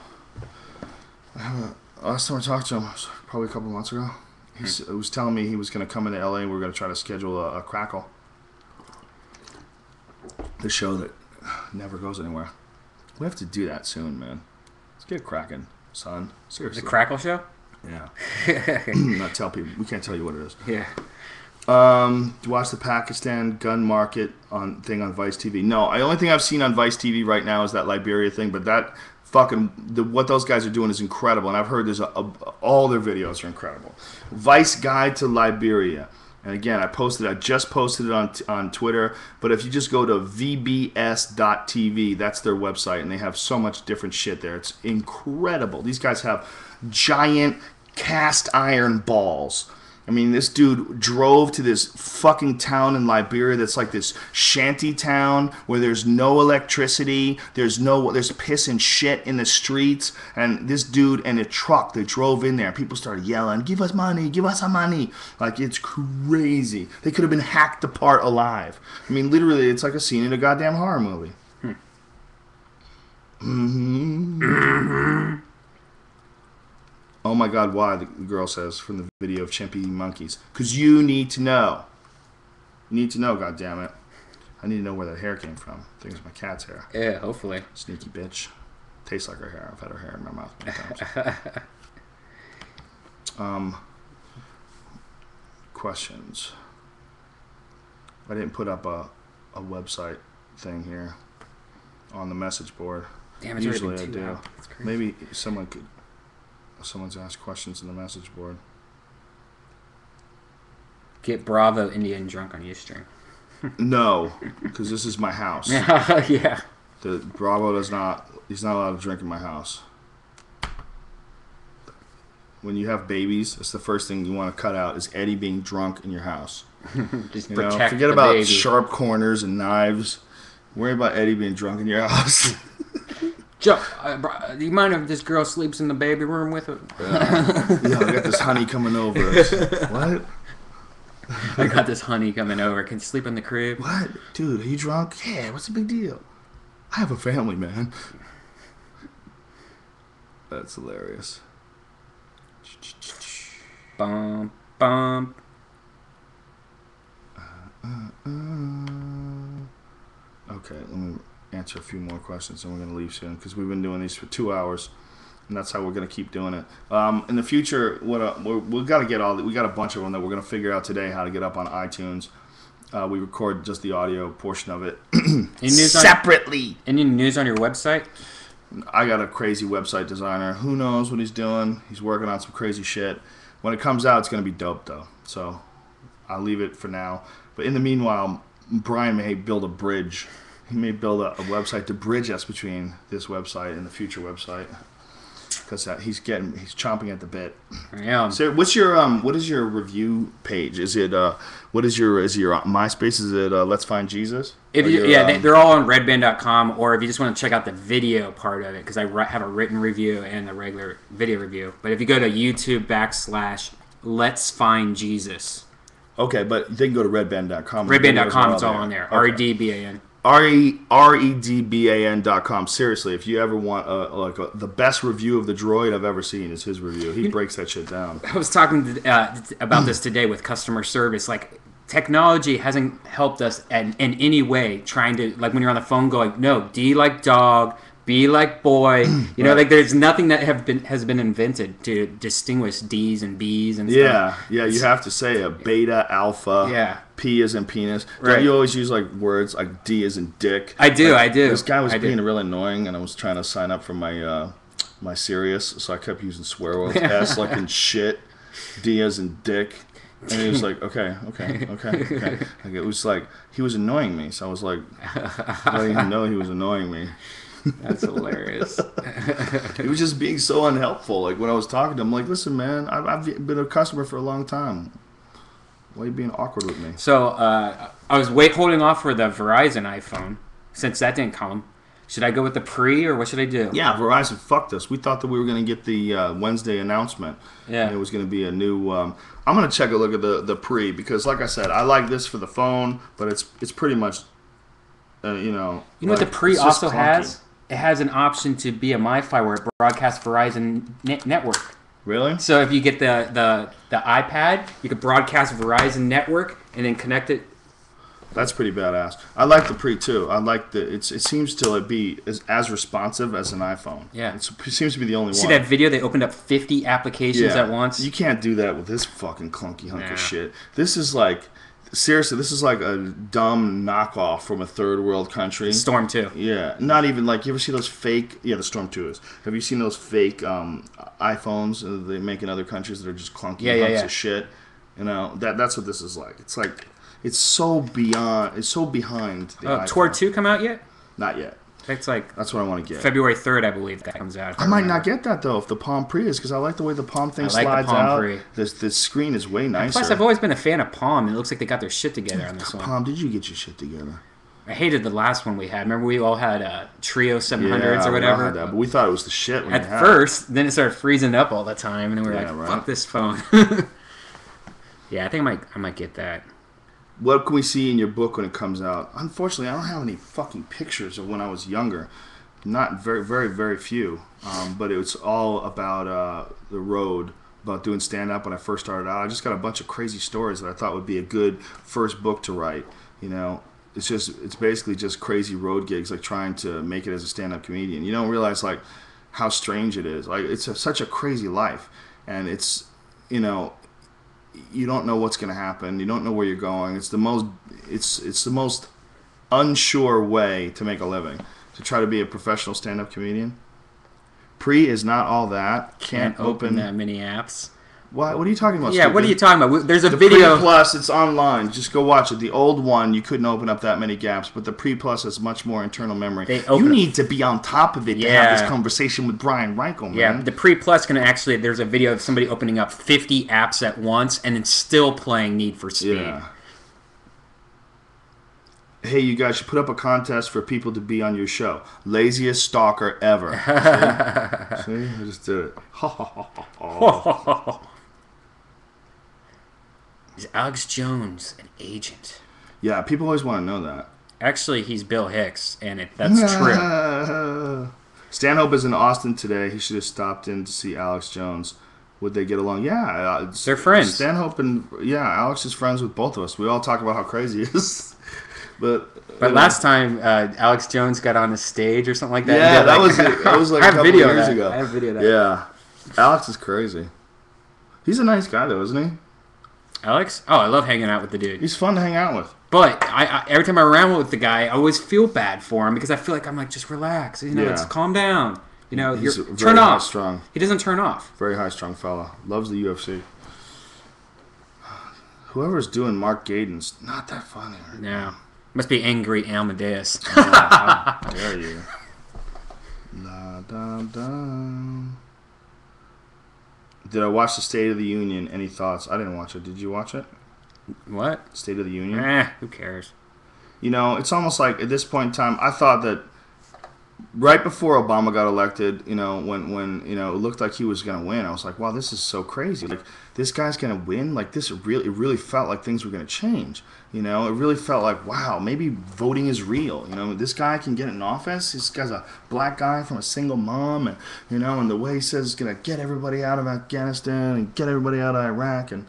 Last time I talked to him was probably a couple months ago. He was telling me he was going to come into LA and we were going to try to schedule a crackle. The show that never goes anywhere. We have to do that soon, man. Let's get cracking, son. Seriously. The Crackle Show? Yeah. Not tell people. We can't tell you what it is. Yeah. Do you watch the Pakistan gun market thing on Vice TV? No. The only thing I've seen on Vice TV right now is that Liberia thing, but that what those guys are doing is incredible, and I've heard all their videos are incredible. Vice Guide to Liberia. And again, I just posted it on Twitter, but if you just go to vbs.tv, that's their website, and they have so much different shit there. It's incredible. These guys have giant cast iron balls. I mean, this dude drove to this fucking town in Liberia that's like this shanty town where there's no electricity, there's piss and shit in the streets, and this dude in a truck, they drove in there, and people started yelling, give us money, give us some money. Like, it's crazy. They could have been hacked apart alive. I mean, literally, it's like a scene in a goddamn horror movie. Oh my God, why? The girl says from the video of Chimp eating monkeys. Because you need to know. You need to know, goddammit. I need to know where that hair came from. I think it's my cat's hair. Yeah, hopefully. Sneaky bitch. Tastes like her hair. I've had her hair in my mouth many times. Questions. I didn't put up a website thing here on the message board. Damn, it's usually I do. Maybe someone's asked questions in the message board. Get Bravo Indian drunk on Ustream. No, because this is my house. Yeah. The Bravo he's not allowed to drink in my house. When you have babies, it's the first thing you want to cut out is Eddie being drunk in your house. Just forget about sharp corners and knives. Worry about Eddie being drunk in your house. Joe, do you mind if this girl sleeps in the baby room with her? Yeah, I got this honey coming over. What? I got this honey coming over. Can you sleep in the crib? What? Dude, are you drunk? Yeah, what's the big deal? I have a family, man. That's hilarious. Bum, bum. Okay, let me answer a few more questions and we're going to leave soon because we've been doing these for 2 hours and that's how we're going to keep doing it. In the future, we got a bunch of them that we're going to figure out today how to get up on iTunes. We record just the audio portion of it separately. Any news on your website? I got a crazy website designer. Who knows what he's doing? He's working on some crazy shit. When it comes out, it's going to be dope though. So I'll leave it for now. But in the meanwhile, Brian may build a bridge. He may build a website to bridge us between this website and the future website, because he's chomping at the bit. Yeah. So, what is your review page? Is it is your MySpace? Is it Let's Find Jesus? They're all on Redban.com, or if you just want to check out the video part of it, because I have a written review and a regular video review. But if you go to YouTube/Let's Find Jesus. Okay, but they can go to Redban.com. Redban.com, it's all on there. Okay. REDBAN. REDBAN.com. Seriously, if you ever want the best review of the droid I've ever seen is his review. He breaks that shit down. I was talking about this today with customer service. Like, technology hasn't helped us in any way. Trying to, like, when you're on the phone going, no, D like dog, B like boy. You know, like, there's nothing that has been invented to distinguish D's and B's and stuff. Yeah. You have to say a beta, alpha. Yeah. P as in penis. Right. Don't you always use like words like D as in dick? I do. This guy was being really annoying, and I was trying to sign up for my my Sirius, so I kept using swear words. S like in shit, D as in dick, and he was like, okay. Like, it was like he was annoying me, so I was like, letting him know he was annoying me. That's hilarious. He was just being so unhelpful. Like, when I was talking to him, I'm like, listen, man, I've been a customer for a long time. Why are you being awkward with me? So, I was holding off for the Verizon iPhone, since that didn't come. Should I go with the pre, or what should I do? Yeah, Verizon fucked us. We thought that we were going to get the Wednesday announcement. Yeah. And it was going to be a new... I'm going to check a look at the pre, because like I said, I like this for the phone, but it's pretty much, You know what the pre also has? It has an option to be a MiFi where it broadcasts Verizon network. Really? So if you get the iPad, you could broadcast Verizon network and then connect it. That's pretty badass. I like the Pre too. I like it seems to be as responsive as an iPhone. Yeah. It seems to be the only one. See that video? They opened up 50 applications at once. You can't do that with this fucking clunky hunk of shit. This is like, seriously, this is like a dumb knockoff from a third world country. Storm 2. Yeah. Not even like, you ever see those fake, the Storm 2 is. Have you seen those fake iPhones they make in other countries that are just clunky hunks of shit? You know, that's what this is like. It's like, it's so behind the iPhone. Tor 2 come out yet? Not yet. That's what I want to get. February 3rd, I believe that comes out. I might not get that though if the Palm Pre is, because I like the way the Palm thing slides out. Pre. The screen is way nicer. Plus, I've always been a fan of Palm. It looks like they got their shit together on this one. Palm, did you get your shit together? I hated the last one we had. Remember, we all had Trio 700s or whatever. We all had that, but we thought it was the shit when at first. Then it started freezing up all the time, and then we were fuck this phone. Yeah, I think I might get that. What can we see in your book when it comes out? Unfortunately, I don't have any fucking pictures of when I was younger. Not very, very, very few. But it was all about the road, about doing stand-up when I first started out. I just got a bunch of crazy stories that I thought would be a good first book to write. You know, it's basically just crazy road gigs, like trying to make it as a stand-up comedian. You don't realize like how strange it is. Like it's such a crazy life, and it's, you know, you don't know what's going to happen. You don't know where you're going. It's the most unsure way to make a living, to try to be a professional stand-up comedian. Pre is not all that. Can't open that many apps. What are you talking about? Yeah, stupid? what are you talking about? There's a the video. Pre Plus, it's online. Just go watch it. The old one, you couldn't open up that many gaps, but the Pre Plus has much more internal memory. You need to be on top of it to have this conversation with Brian Reichel, man. Yeah, the Pre Plus can actually, there's a video of somebody opening up 50 apps at once and then still playing Need for Speed. Yeah. Hey, you guys should put up a contest for people to be on your show. Laziest stalker ever. See? I just did it. Is Alex Jones an agent? Yeah, people always want to know that. Actually, he's Bill Hicks, and that's true. Stanhope is in Austin today. He should have stopped in to see Alex Jones. Would they get along? Yeah. They're friends. Stanhope and, Alex is friends with both of us. We all talk about how crazy he is. But last time Alex Jones got on the stage or something like that. Yeah, that was like a couple years ago. I have video of that. Yeah. Alex is crazy. He's a nice guy, though, isn't he? Alex? Oh, I love hanging out with the dude. He's fun to hang out with. But I every time I'm around with the guy, I always feel bad for him because I feel like I'm like, just relax. You know, just calm down. You know, he's turn off. Strong. He doesn't turn off. Very high strung fella. Loves the UFC. Whoever's doing Mark Gaden's not that funny. Right? No. Must be angry Amadeus. How dare you? La, da, da. Did I watch the State of the Union? Any thoughts? I didn't watch it. Did you watch it? What? State of the Union? Who cares? You know, it's almost like at this point in time, I thought that right before Obama got elected, you know, when it looked like he was going to win, I was like, wow, this is so crazy. Like, this guy's going to win? Like, it really felt like things were going to change. You know, it really felt like, wow, maybe voting is real. You know, this guy can get in office. This guy's a black guy from a single mom, and, you know, and the way he says he's going to get everybody out of Afghanistan and get everybody out of Iraq, and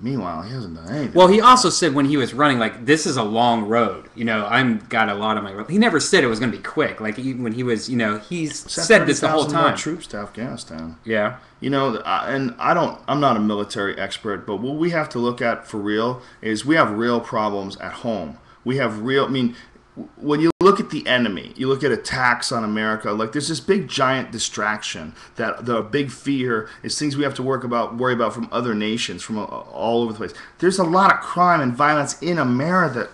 meanwhile, he hasn't done anything. Well, he also said when he was running, like, this is a long road. You know, I've got a lot on my road. He never said it was going to be quick. Like, when he was, you know, he's said this the whole time. More troops to Afghanistan. Yeah. You know, and I'm not a military expert, but what we have to look at for real is we have real problems at home. We have when you look at the enemy, you look at attacks on America, like there's this big giant distraction that the big fear is things we have to worry about from other nations, from all over the place. There's a lot of crime and violence in America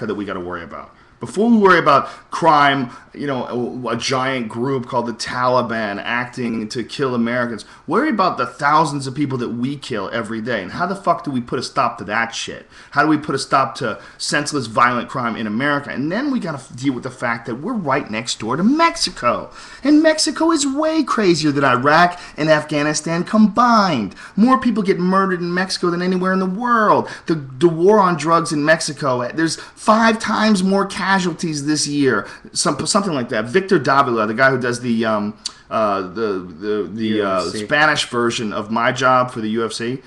that we got to worry about. Before we worry about crime, you know, a giant group called the Taliban acting to kill Americans, worry about the thousands of people that we kill every day. And how the fuck do we put a stop to that shit? How do we put a stop to senseless violent crime in America? And then we got to deal with the fact that we're right next door to Mexico. And Mexico is way crazier than Iraq and Afghanistan combined. More people get murdered in Mexico than anywhere in the world. The war on drugs in Mexico, there's 5 times more casualties this year. Something like that. Victor Davila, the guy who does the Spanish version of My Job for the UFC,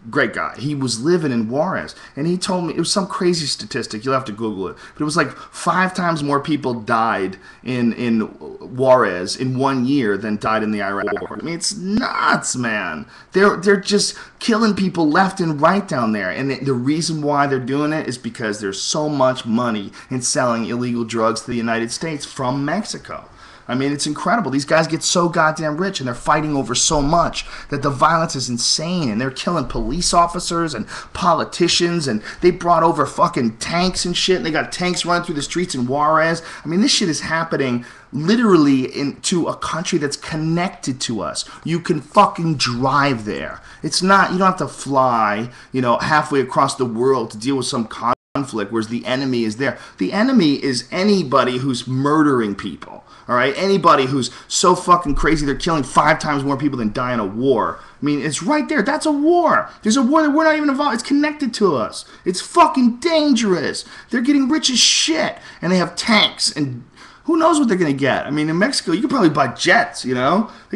great guy. He was living in Juarez, and he told me it was some crazy statistic. You'll have to Google it, but it was like 5 times more people died in Juarez in 1 year than died in the Iraq War. I mean, it's nuts, man. They're just killing people left and right down there, and the reason why they're doing it is because there's so much money in selling illegal drugs to the United States from Mexico. I mean, it's incredible. These guys get so goddamn rich, and they're fighting over so much that the violence is insane, and they're killing police officers and politicians, and they brought over fucking tanks and shit, and they got tanks running through the streets in Juarez. I mean, this shit is happening literally into a country that's connected to us. You can fucking drive there. It's not, you don't have to fly, halfway across the world to deal with some conflict, whereas the enemy is there. The enemy is anybody who's murdering people. All right, anybody who's so fucking crazy they're killing 5 times more people than die in a war. I mean, it's right there. That's a war. There's a war that we're not even involved. It's connected to us. It's fucking dangerous. They're getting rich as shit, and they have tanks, and who knows what they're gonna get? I mean, in Mexico, you could probably buy jets. They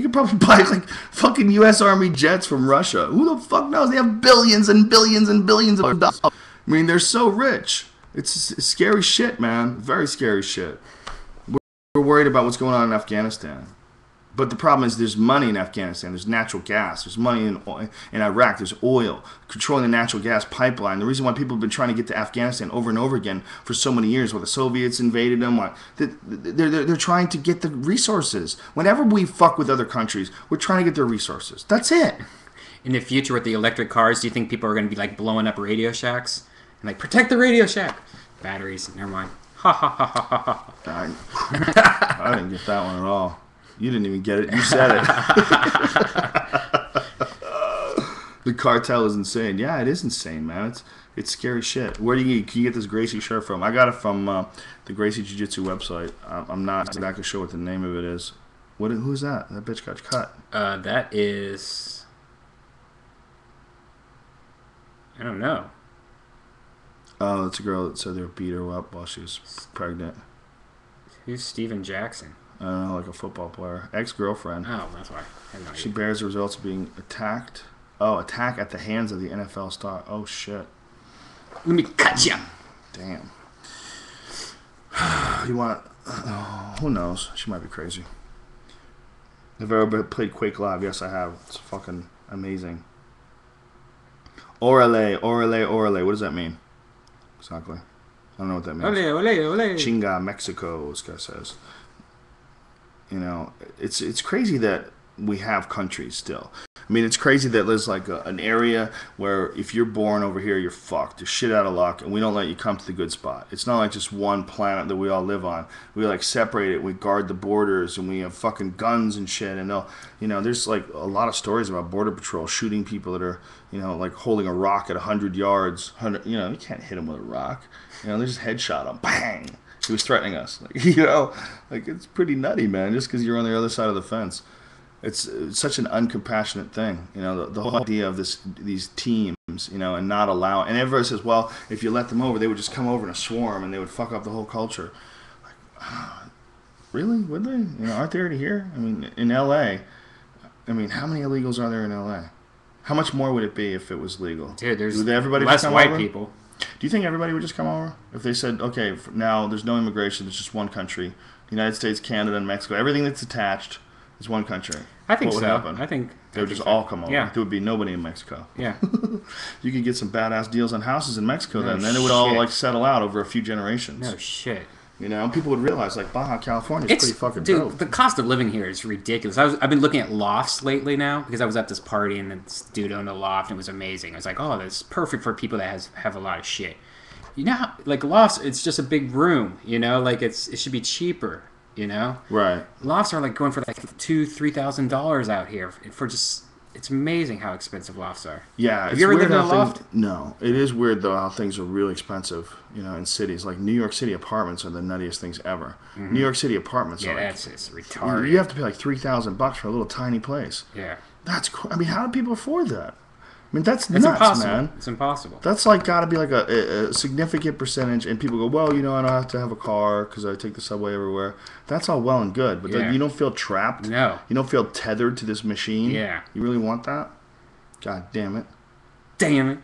could probably buy like fucking U.S. Army jets from Russia. Who the fuck knows? They have billions and billions and billions of dollars. I mean, they're so rich. It's scary shit, man. Very scary shit. We're worried about what's going on in Afghanistan. But the problem is there's money in Afghanistan. There's natural gas. There's money in Iraq. There's oil. Controlling the natural gas pipeline. The reason why people have been trying to get to Afghanistan over and over again for so many years, while the Soviets invaded them, they're trying to get the resources. Whenever we fuck with other countries, we're trying to get their resources. That's it. In the future with the electric cars, do you think people are going to be like blowing up Radio Shacks? And like, protect the Radio Shack. Batteries. Never mind. Ha ha ha ha ha ha. I didn't get that one at all. You didn't even get it. You said it. The cartel is insane. Yeah, it is insane, man. It's scary shit. Where can you get this Gracie shirt from? I got it from the Gracie Jiu-Jitsu website. I'm not exactly sure what the name of it is. Who's that? That bitch got cut. That is... I don't know. Oh, it's a girl that said they beat her up while she was pregnant. Who's Steven Jackson? I don't know, like a football player. Ex-girlfriend. Oh, that's why. She bears the results of being attacked. Oh, attack at the hands of the NFL star. Oh, shit. Let me cut ya. Damn. You want... who knows? She might be crazy. Have I ever played Quake Live? Yes, I have. It's fucking amazing. Orale, orale, orale. What does that mean? Exactly. I don't know what that means. Ole, ole, ole. Chinga, Mexico, this guy says. It's crazy that we have countries still. I mean, it's crazy that there's like an area where if you're born over here, you're fucked. You're shit out of luck, and we don't let you come to the good spot. It's not like just one planet that we all live on. We like separate it. We guard the borders, and we have fucking guns and shit. And there's like a lot of stories about Border Patrol shooting people that are, like holding a rock at 100 yards. You can't hit them with a rock. They just headshot him. Bang! He was threatening us. Like it's pretty nutty, man. Just because you're on the other side of the fence. It's such an uncompassionate thing, the whole idea of these teams, and not allow. And everybody says, well, if you let them over, they would just come over in a swarm and they would fuck up the whole culture. Like, really? Would they? Aren't they already here? I mean, in L.A., how many illegals are there in L.A.? How much more would it be if it was legal? Dude, there's less white people. Do you think everybody would just come over? If they said, okay, now there's no immigration, it's just one country, the United States, Canada, and Mexico, everything that's attached is one country. I think what would happen? I think they would just all come over. Yeah. There would be nobody in Mexico. Yeah. You could get some badass deals on houses in Mexico then. Then it would all like settle out over a few generations. No shit. People would realize like Baja California is pretty fucking dope. The cost of living here is ridiculous. I've been looking at lofts lately now because I was at this party and this dude owned a loft and it was amazing. I was like, oh, that's perfect for people that have a lot of shit. Like lofts, it's just a big room. Like it should be cheaper. Right. Lofts are like going for like $2,000-$3,000 out here for just. It's amazing how expensive lofts are. Yeah. Have you ever lived in a loft? No. It is weird though how things are really expensive. In cities like New York City apartments are the nuttiest things ever. Mm-hmm. New York City apartments are it's retarded. You have to pay like $3,000 for a little tiny place. Yeah. That's cool. How do people afford that? That's nuts, impossible. Man. It's impossible. That's like got to be like a significant percentage, and people go, well, I don't have to have a car because I take the subway everywhere. That's all well and good, but you don't feel trapped? No. You don't feel tethered to this machine? Yeah. You really want that? God damn it. damn it.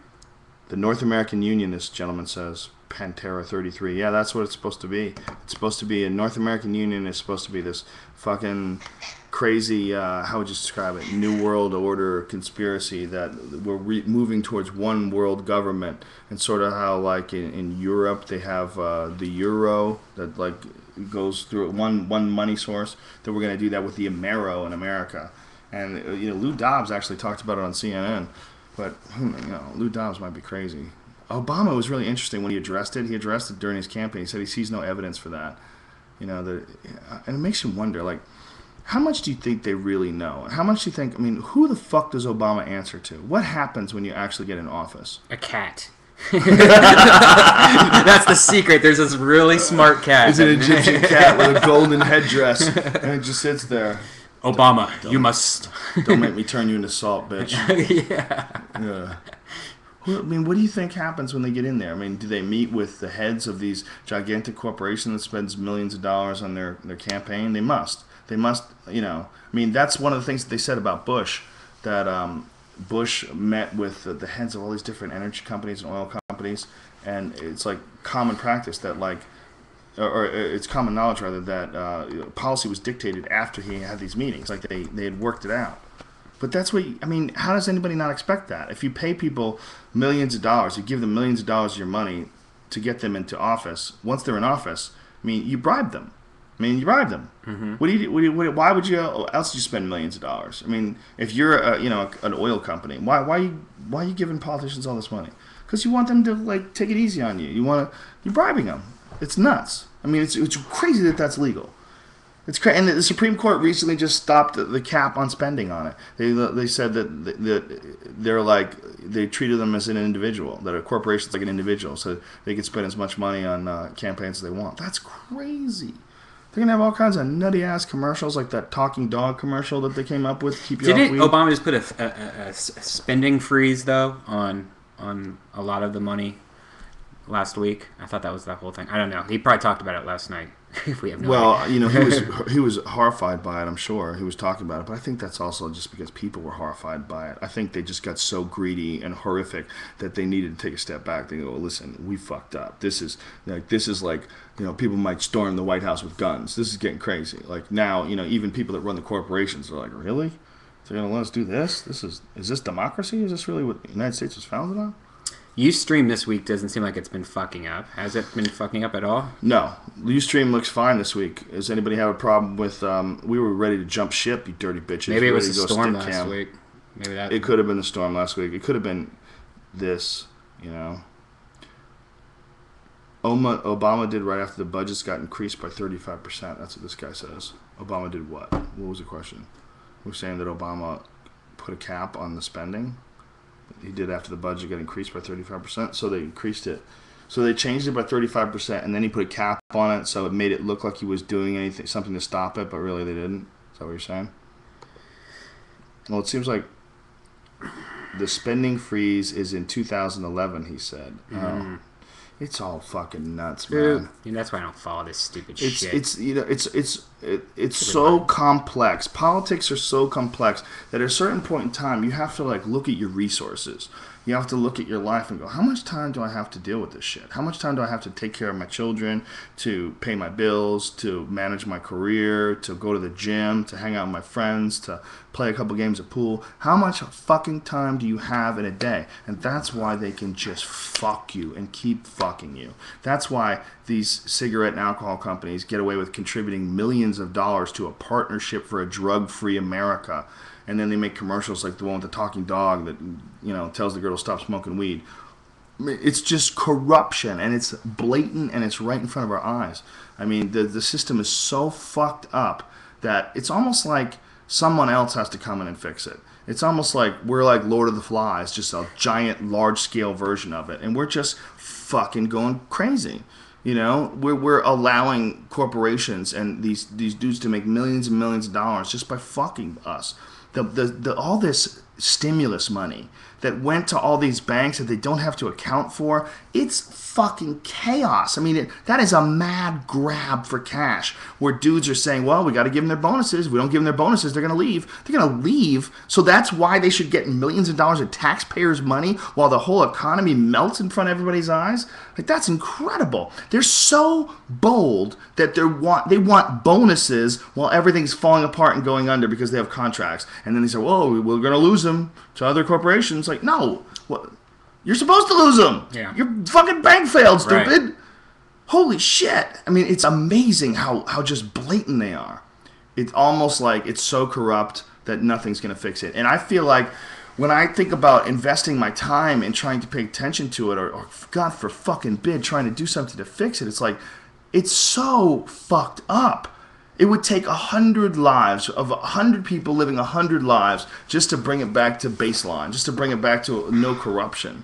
The North American Union, this gentleman says, Pantera 33. Yeah, that's what it's supposed to be. It's supposed to be a North American Union is supposed to be this fucking crazy, how would you describe it? New World Order conspiracy that we're moving towards one world government, and sort of how like in Europe they have the euro that like goes through one money source. That we're going to do that with the Amero in America, and Lou Dobbs actually talked about it on CNN. But Lou Dobbs might be crazy. Obama was really interesting when he addressed it. He addressed it during his campaign. He said he sees no evidence for that. And it makes you wonder, like, how much do you think they really know? And how much do you think? I mean, who the fuck does Obama answer to? What happens when you actually get in office? A cat. That's the secret. There's this really smart cat. It's an Egyptian cat with a golden headdress, and it just sits there. Obama, you must. Don't make me turn you into salt, bitch. Yeah. I mean, what do you think happens when they get in there? I mean, do they meet with the heads of these gigantic corporations that spends millions of dollars on their campaign? They must. They must, I mean, that's one of the things that they said about Bush, that Bush met with the heads of all these different energy companies and oil companies, and it's like common practice that like, or it's common knowledge rather that policy was dictated after he had these meetings. Like they had worked it out. But that's what I mean. How does anybody not expect that? If you pay people millions of dollars, you give them millions of dollars of your money to get them into office. Once they're in office, I mean, you bribe them. Mm-hmm. What do you? Why would you else you spend millions of dollars? I mean, if you're an oil company, why are you giving politicians all this money? Because you want them to like take it easy on you. You're bribing them. It's nuts. I mean, it's crazy that that's legal. It's crazy. And the Supreme Court recently just stopped the cap on spending on it. They said that they're like they treated them as an individual, that a corporation's like an individual, so they could spend as much money on campaigns as they want. That's crazy. They're gonna have all kinds of nutty ass commercials like that talking dog commercial that they came up with. Didn't Obama just put a spending freeze though on a lot of the money last week? I thought that was that whole thing. I don't know. He probably talked about it last night. If we have no idea. He was horrified by it. I'm sure he was talking about it, but I think that's also just because people were horrified by it. I think they just got so greedy and horrific that they needed to take a step back. They go, listen, we fucked up. This is like people might storm the White House with guns. This is getting crazy. Like now, even people that run the corporations are like, really? They're gonna let us do this? Is this democracy? Is this really what the United States was founded on? Ustream this week doesn't seem like it's been fucking up. Has it been fucking up at all? No. Ustream looks fine this week. Does anybody have a problem with... we were ready to jump ship, you dirty bitches. Maybe it was the storm last week. Maybe that... It could have been the storm last week. It could have been this, Obama did right after the budgets got increased by 35%. That's what this guy says. Obama did what? What was the question? We're saying that Obama put a cap on the spending. He did after the budget got increased by 35%, so they increased it. So they changed it by 35%, and then he put a cap on it, so it made it look like he was doing something to stop it, but really they didn't. Is that what you're saying? Well, it seems like the spending freeze is in 2011, he said. Mm-hmm. It's all fucking nuts, man. That's why I don't follow this stupid shit. It's so complex. Politics are so complex that at a certain point in time, you have to look at your resources. You have to look at your life and go, how much time do I have to deal with this shit? How much time do I have to take care of my children, to pay my bills, to manage my career, to go to the gym, to hang out with my friends, to play a couple games of pool? How much fucking time do you have in a day? And that's why they can just fuck you and keep fucking you. That's why these cigarette and alcohol companies get away with contributing millions of dollars to a partnership for a drug-free America. And then they make commercials like the one with the talking dog that, tells the girl to stop smoking weed. I mean, it's just corruption, and it's blatant, and it's right in front of our eyes. I mean, the system is so fucked up that it's almost like someone else has to come in and fix it. It's almost like we're like Lord of the Flies, just a giant, large-scale version of it, and we're just fucking going crazy. We're allowing corporations and these dudes to make millions and millions of dollars just by fucking us. All this stimulus money that went to all these banks that they don't have to account for. It's fucking chaos. I mean, that is a mad grab for cash where dudes are saying, well, we got to give them their bonuses. If we don't give them their bonuses, they're going to leave. They're going to leave. So that's why they should get millions of dollars of taxpayers' money while the whole economy melts in front of everybody's eyes. Like, that's incredible. They're so bold that they want bonuses while everything's falling apart and going under because they have contracts. And then they say, whoa, we're going to lose them to other corporations. Like, no. What? You're supposed to lose them. Yeah. Your fucking bank failed, stupid. Right. Holy shit. I mean, it's amazing how just blatant they are. It's almost like it's so corrupt that nothing's going to fix it. And I feel like when I think about investing my time and trying to pay attention to it, or God for fucking bid, trying to do something to fix it, it's like, it's so fucked up. It would take 100 lives of 100 people living 100 lives just to bring it back to baseline, just to bring it back to no corruption.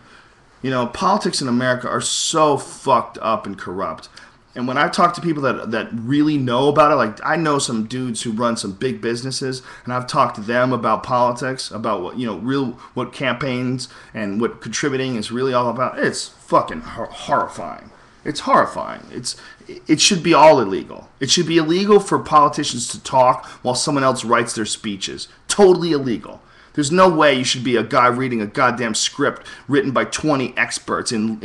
You know, politics in America are so fucked up and corrupt. And when I talk to people that really know about it, like I know some dudes who run some big businesses, and I've talked to them about politics, about what, you know, what campaigns and what contributing is really all about. It's fucking horrifying. It's horrifying. It should be all illegal. It should be illegal for politicians to talk while someone else writes their speeches. Totally illegal. There's no way you should be a guy reading a goddamn script written by 20 experts in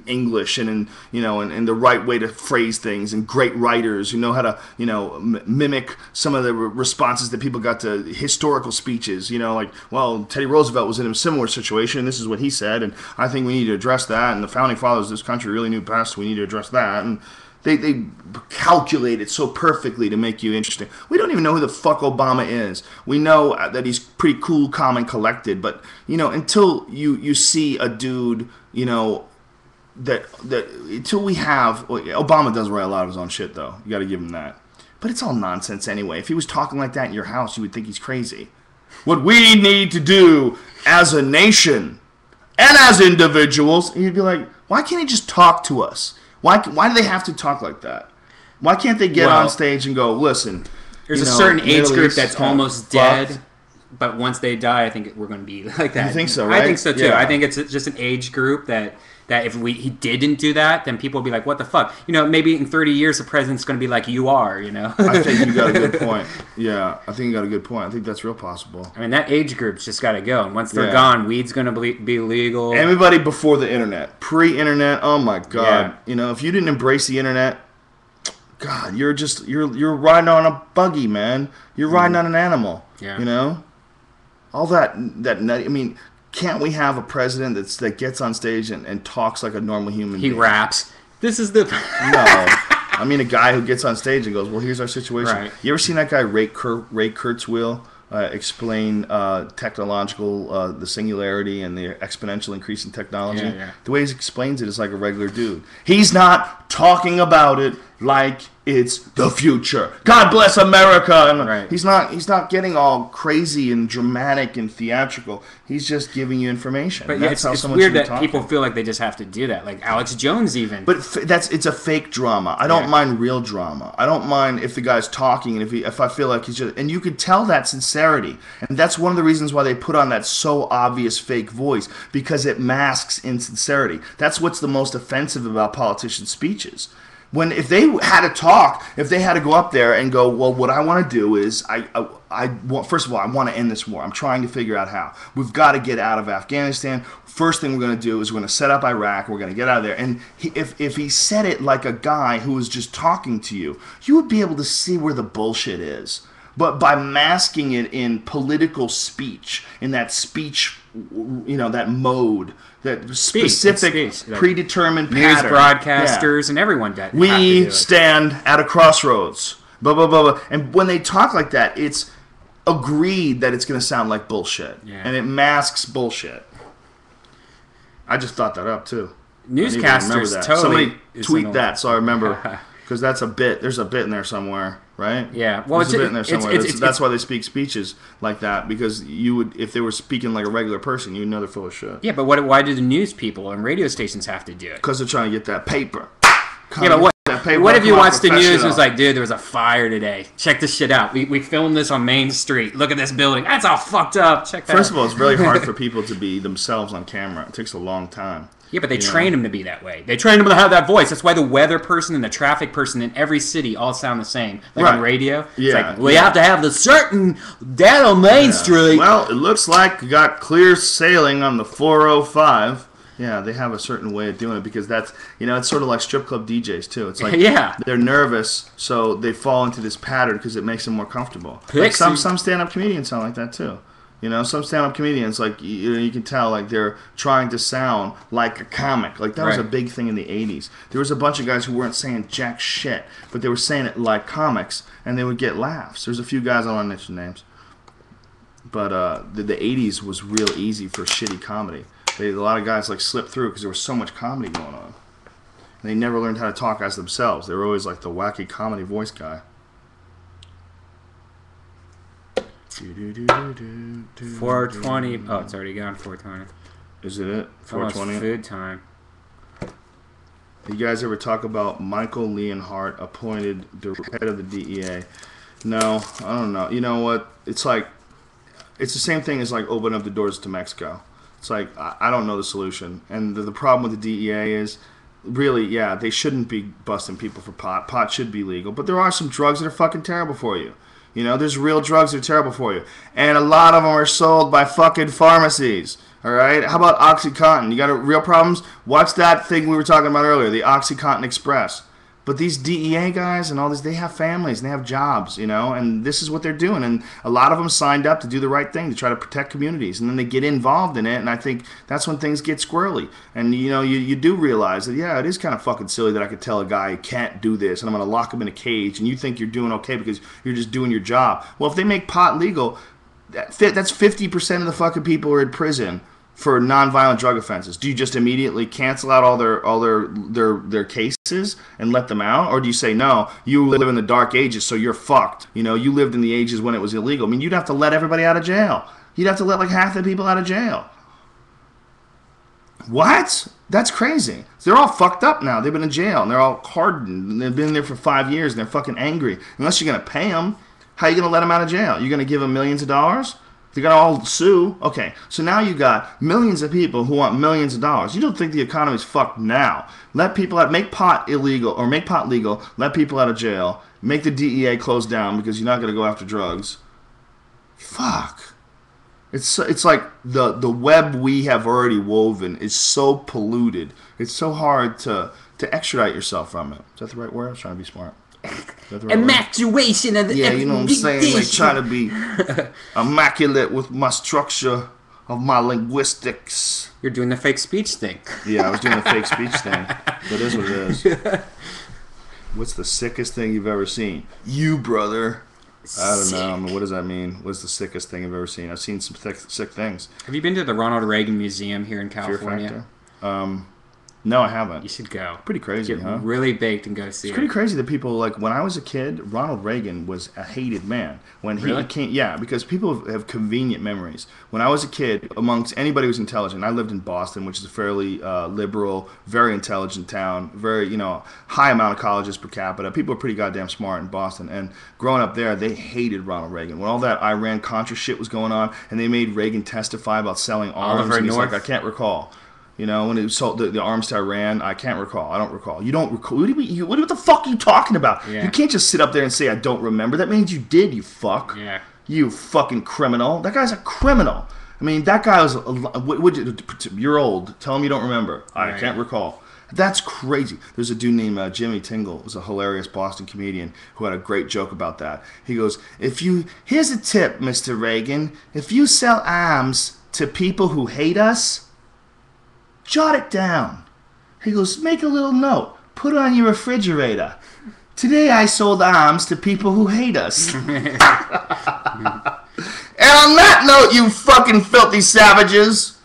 English and in the right way to phrase things, and great writers who know how to, you know, mimic some of the responses that people got to historical speeches. You know, like, well, Teddy Roosevelt was in a similar situation. This is what he said, and I think we need to address that. And the founding fathers of this country really knew best. We need to address that. And They calculate it so perfectly to make you interesting. We don't even know who the fuck Obama is. We know that he's pretty cool, calm, and collected. But, you know, until you see a dude, you know, that until we have... Obama does write a lot of his own shit, though. You got to give him that. But it's all nonsense anyway. If he was talking like that in your house, you would think he's crazy. What we need to do as a nation and as individuals, and you'd be like, why can't he just talk to us? Why do they have to talk like that? Why can't they get on stage and go, listen... There's a certain age group that's almost dead, but once they die, I think we're going to be like that. You think so, right? I think so, too. Yeah. I think it's just an age group that if he didn't do that, then people will be like, what the fuck? You know, maybe in 30 years, the president's going to be like, you are, you know? I think you got a good point. Yeah, I think you got a good point. I think that's real possible. I mean, that age group's just got to go. And once they're gone, weed's going to be legal. Everybody before the internet. Pre-internet, oh my God. Yeah. You know, if you didn't embrace the internet, God, you're riding on a buggy, man. You're riding on an animal. Yeah. You know? All that nutty, I mean... Can't we have a president that gets on stage and talks like a normal human being? He raps. This is the... No. I mean a guy who gets on stage and goes, well, here's our situation. Right. You ever seen that guy Ray Kurzweil explain technological, the singularity and the exponential increase in technology? Yeah. The way he explains it is like a regular dude. He's not talking about it like it's the future. God bless America. And right. He's not getting all crazy and dramatic and theatrical. He's just giving you information. But yeah, it's weird that people feel like they just have to do that. Like Alex Jones even. But it's a fake drama. I don't mind real drama. I don't mind if the guy's talking and if I feel like he's just... And you could tell that sincerity. And that's one of the reasons why they put on that so obvious fake voice, because it masks insincerity. That's what's the most offensive about politicians' speeches. If they had to talk, if they had to go up there and go, well, what I want to do is, first of all, I want to end this war. I'm trying to figure out how. We've got to get out of Afghanistan. First thing we're going to do is we're going to set up Iraq. We're going to get out of there. And if he said it like a guy who was just talking to you, you would be able to see where the bullshit is. But by masking it in political speech, in that speech, you know, that mode, that specific, predetermined news pattern. Broadcasters and everyone that we stand at a crossroads. Blah, blah, blah, blah. And when they talk like that, it's agreed that it's going to sound like bullshit. Yeah. And it masks bullshit. I just thought that up, too. Newscasters that. totally... Somebody tweet that so I remember. Because that's a bit. There's a bit in there somewhere, right? Yeah. Well, there's a bit in there somewhere. That's why they speak speeches like that, because you would, if they were speaking like a regular person, you'd know they're full of shit. Yeah, but why do the news people and radio stations have to do it? Because they're trying to get that paper. Yeah, but what? What if you watched the news and was like, dude, there was a fire today. Check this shit out. We filmed this on Main Street. Look at this building. That's all fucked up. Check that out. First of all, it's really hard for people to be themselves on camera. It takes a long time. Yeah, but they train them to be that way. They train them to have that voice. That's why the weather person and the traffic person in every city all sound the same. Like on radio. Yeah. It's like, we have to have the certain dad on Main Street. Well, it looks like you got clear sailing on the 405. Yeah, they have a certain way of doing it because that's, it's sort of like strip club DJs too. It's like they're nervous, so they fall into this pattern because it makes them more comfortable. Like some stand-up comedians sound like that too. Some stand-up comedians, like, you can tell, like, they're trying to sound like a comic. Like, that was a big thing in the 80s. There was a bunch of guys who weren't saying jack shit, but they were saying it like comics, and they would get laughs. There's a few guys, I don't want to mention names. But the 80s was real easy for shitty comedy. A lot of guys, like, slipped through because there was so much comedy going on. And they never learned how to talk as themselves. They were always, like, the wacky comedy voice guy. 420. Oh, it's already gone. 420. Is it 420? Food time. You guys ever talk about Michael Leonhardt appointed the head of the DEA? No, I don't know. You know what? It's like, it's the same thing as like opening up the doors to Mexico. It's like, I don't know the solution. And the problem with the DEA is, really, yeah, they shouldn't be busting people for pot. Pot should be legal. But there are some drugs that are fucking terrible for you. There's real drugs that are terrible for you. And a lot of them are sold by fucking pharmacies. All right? How about OxyContin? You got real problems? Watch that thing we were talking about earlier, the OxyContin Express. But these DEA guys and all this, they have families and they have jobs, and this is what they're doing. And a lot of them signed up to do the right thing, to try to protect communities. And then they get involved in it, and I think that's when things get squirrely. And, you do realize that, yeah, it is kind of fucking silly that I could tell a guy he can't do this, and I'm going to lock him in a cage, and you think you're doing okay because you're just doing your job. Well, if they make pot legal, that's 50% of the fucking people are in prison for nonviolent drug offenses. Do you just immediately cancel out all their cases and let them out? Or do you say, no, you live in the dark ages, so you're fucked. You lived in the ages when it was illegal. I mean, you'd have to let everybody out of jail. You'd have to let like half the people out of jail. What? That's crazy. They're all fucked up now. They've been in jail, and they're all hardened, and they've been there for 5 years, and they're fucking angry. Unless you're going to pay them, how are you going to let them out of jail? You're going to give them millions of dollars? They're going to all sue? Okay, so now you got millions of people who want millions of dollars. You don't think the economy's fucked now. Let people out, make pot illegal, or make pot legal, let people out of jail, make the DEA close down because you're not going to go after drugs. Fuck. It's like the web we have already woven is so polluted. It's so hard to extradite yourself from it. Is that the right word? I was trying to be smart. Immaculation of the you know what I'm saying? Like trying to be immaculate with my structure of my linguistics. You're doing the fake speech thing. Yeah, I was doing the fake speech thing. That is what it is. What's the sickest thing you've ever seen? You, brother. I don't know. I mean, what does that mean? What's the sickest thing I've ever seen? I've seen some sick things. Have you been to the Ronald Reagan Museum here in California? Fear Factor? No, I haven't. You should go. Pretty crazy, Get huh? really baked and go see it. It's pretty crazy that people, like, when I was a kid, Ronald Reagan was a hated man. When he Really? came, yeah, because people have convenient memories. When I was a kid, amongst anybody who's intelligent, I lived in Boston, which is a fairly liberal, very intelligent town, very, high amount of colleges per capita. People are pretty goddamn smart in Boston. And growing up there, they hated Ronald Reagan. When all that Iran-Contra shit was going on, and they made Reagan testify about selling arms, Oliver and he's North. like, I can't recall. When it sold the arms to Iran, I can't recall. I don't recall. You don't recall. What the fuck are you talking about? Yeah. You can't just sit up there and say, I don't remember. That means you did, you fuck. Yeah. You fucking criminal. That guy's a criminal. I mean, that guy was... You're old. Tell him you don't remember. I can't recall. That's crazy. There's a dude named Jimmy Tingle. Who's a hilarious Boston comedian who had a great joke about that. He goes, here's a tip, Mr. Reagan. If you sell arms to people who hate us... jot it down. He goes, make a little note. Put it on your refrigerator. Today I sold arms to people who hate us. And on that note, you fucking filthy savages,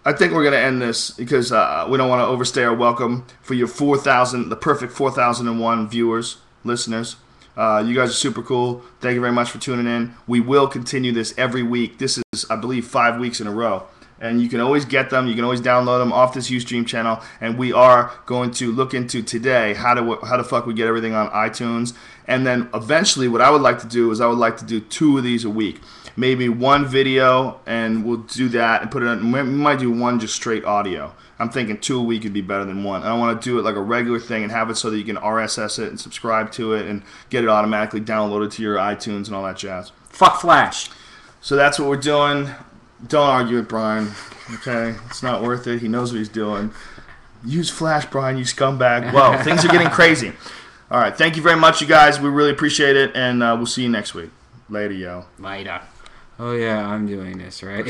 I think we're going to end this because we don't want to overstay our welcome for your 4,000, the perfect 4,001 viewers, listeners. You guys are super cool. Thank you very much for tuning in. We will continue this every week. This is, I believe, 5 weeks in a row. And you can always get them. You can always download them off this Ustream channel. And we are going to look into today how the fuck we get everything on iTunes. And then eventually what I would like to do is I would like to do 2 of these a week. Maybe 1 video, and we'll do that and put it on. We might do 1 just straight audio. I'm thinking 2 a week would be better than 1. I want to do it like a regular thing and have it so that you can RSS it and subscribe to it and get it automatically downloaded to your iTunes and all that jazz. Fuck Flash. So that's what we're doing. Don't argue with Brian, okay? It's not worth it. He knows what he's doing. Use Flash, Brian, you scumbag. Well, things are getting crazy. All right, thank you very much, you guys. We really appreciate it, and we'll see you next week. Later, yo. Later. Oh, yeah, I'm doing this, right?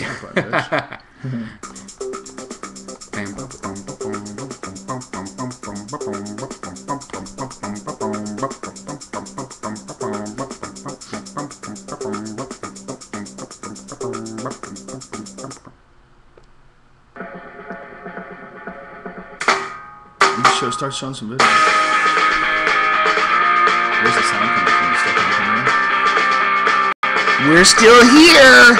Start showing some videos. Where's the sound coming from? We're still here.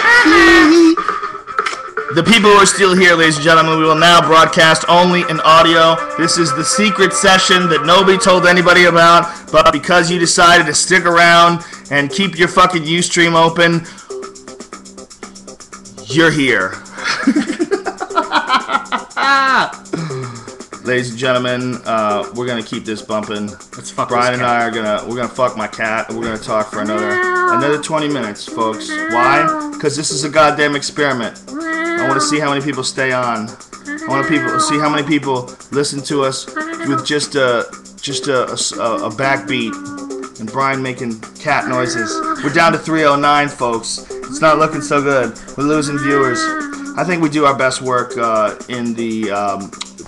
The people who are still here, ladies and gentlemen, we will now broadcast only in audio. This is the secret session that nobody told anybody about, but because you decided to stick around and keep your fucking Ustream open, you're here. Ladies and gentlemen, we're gonna keep this bumping. Let's fuck Brian this and I are we're gonna fuck my cat, and we're gonna talk for another 20 minutes, folks. Why? Because this is a goddamn experiment. I want to see how many people stay on. I want to see how many people listen to us with just a backbeat and Brian making cat noises. We're down to 309, folks. It's not looking so good. We're losing viewers. I think we do our best work in the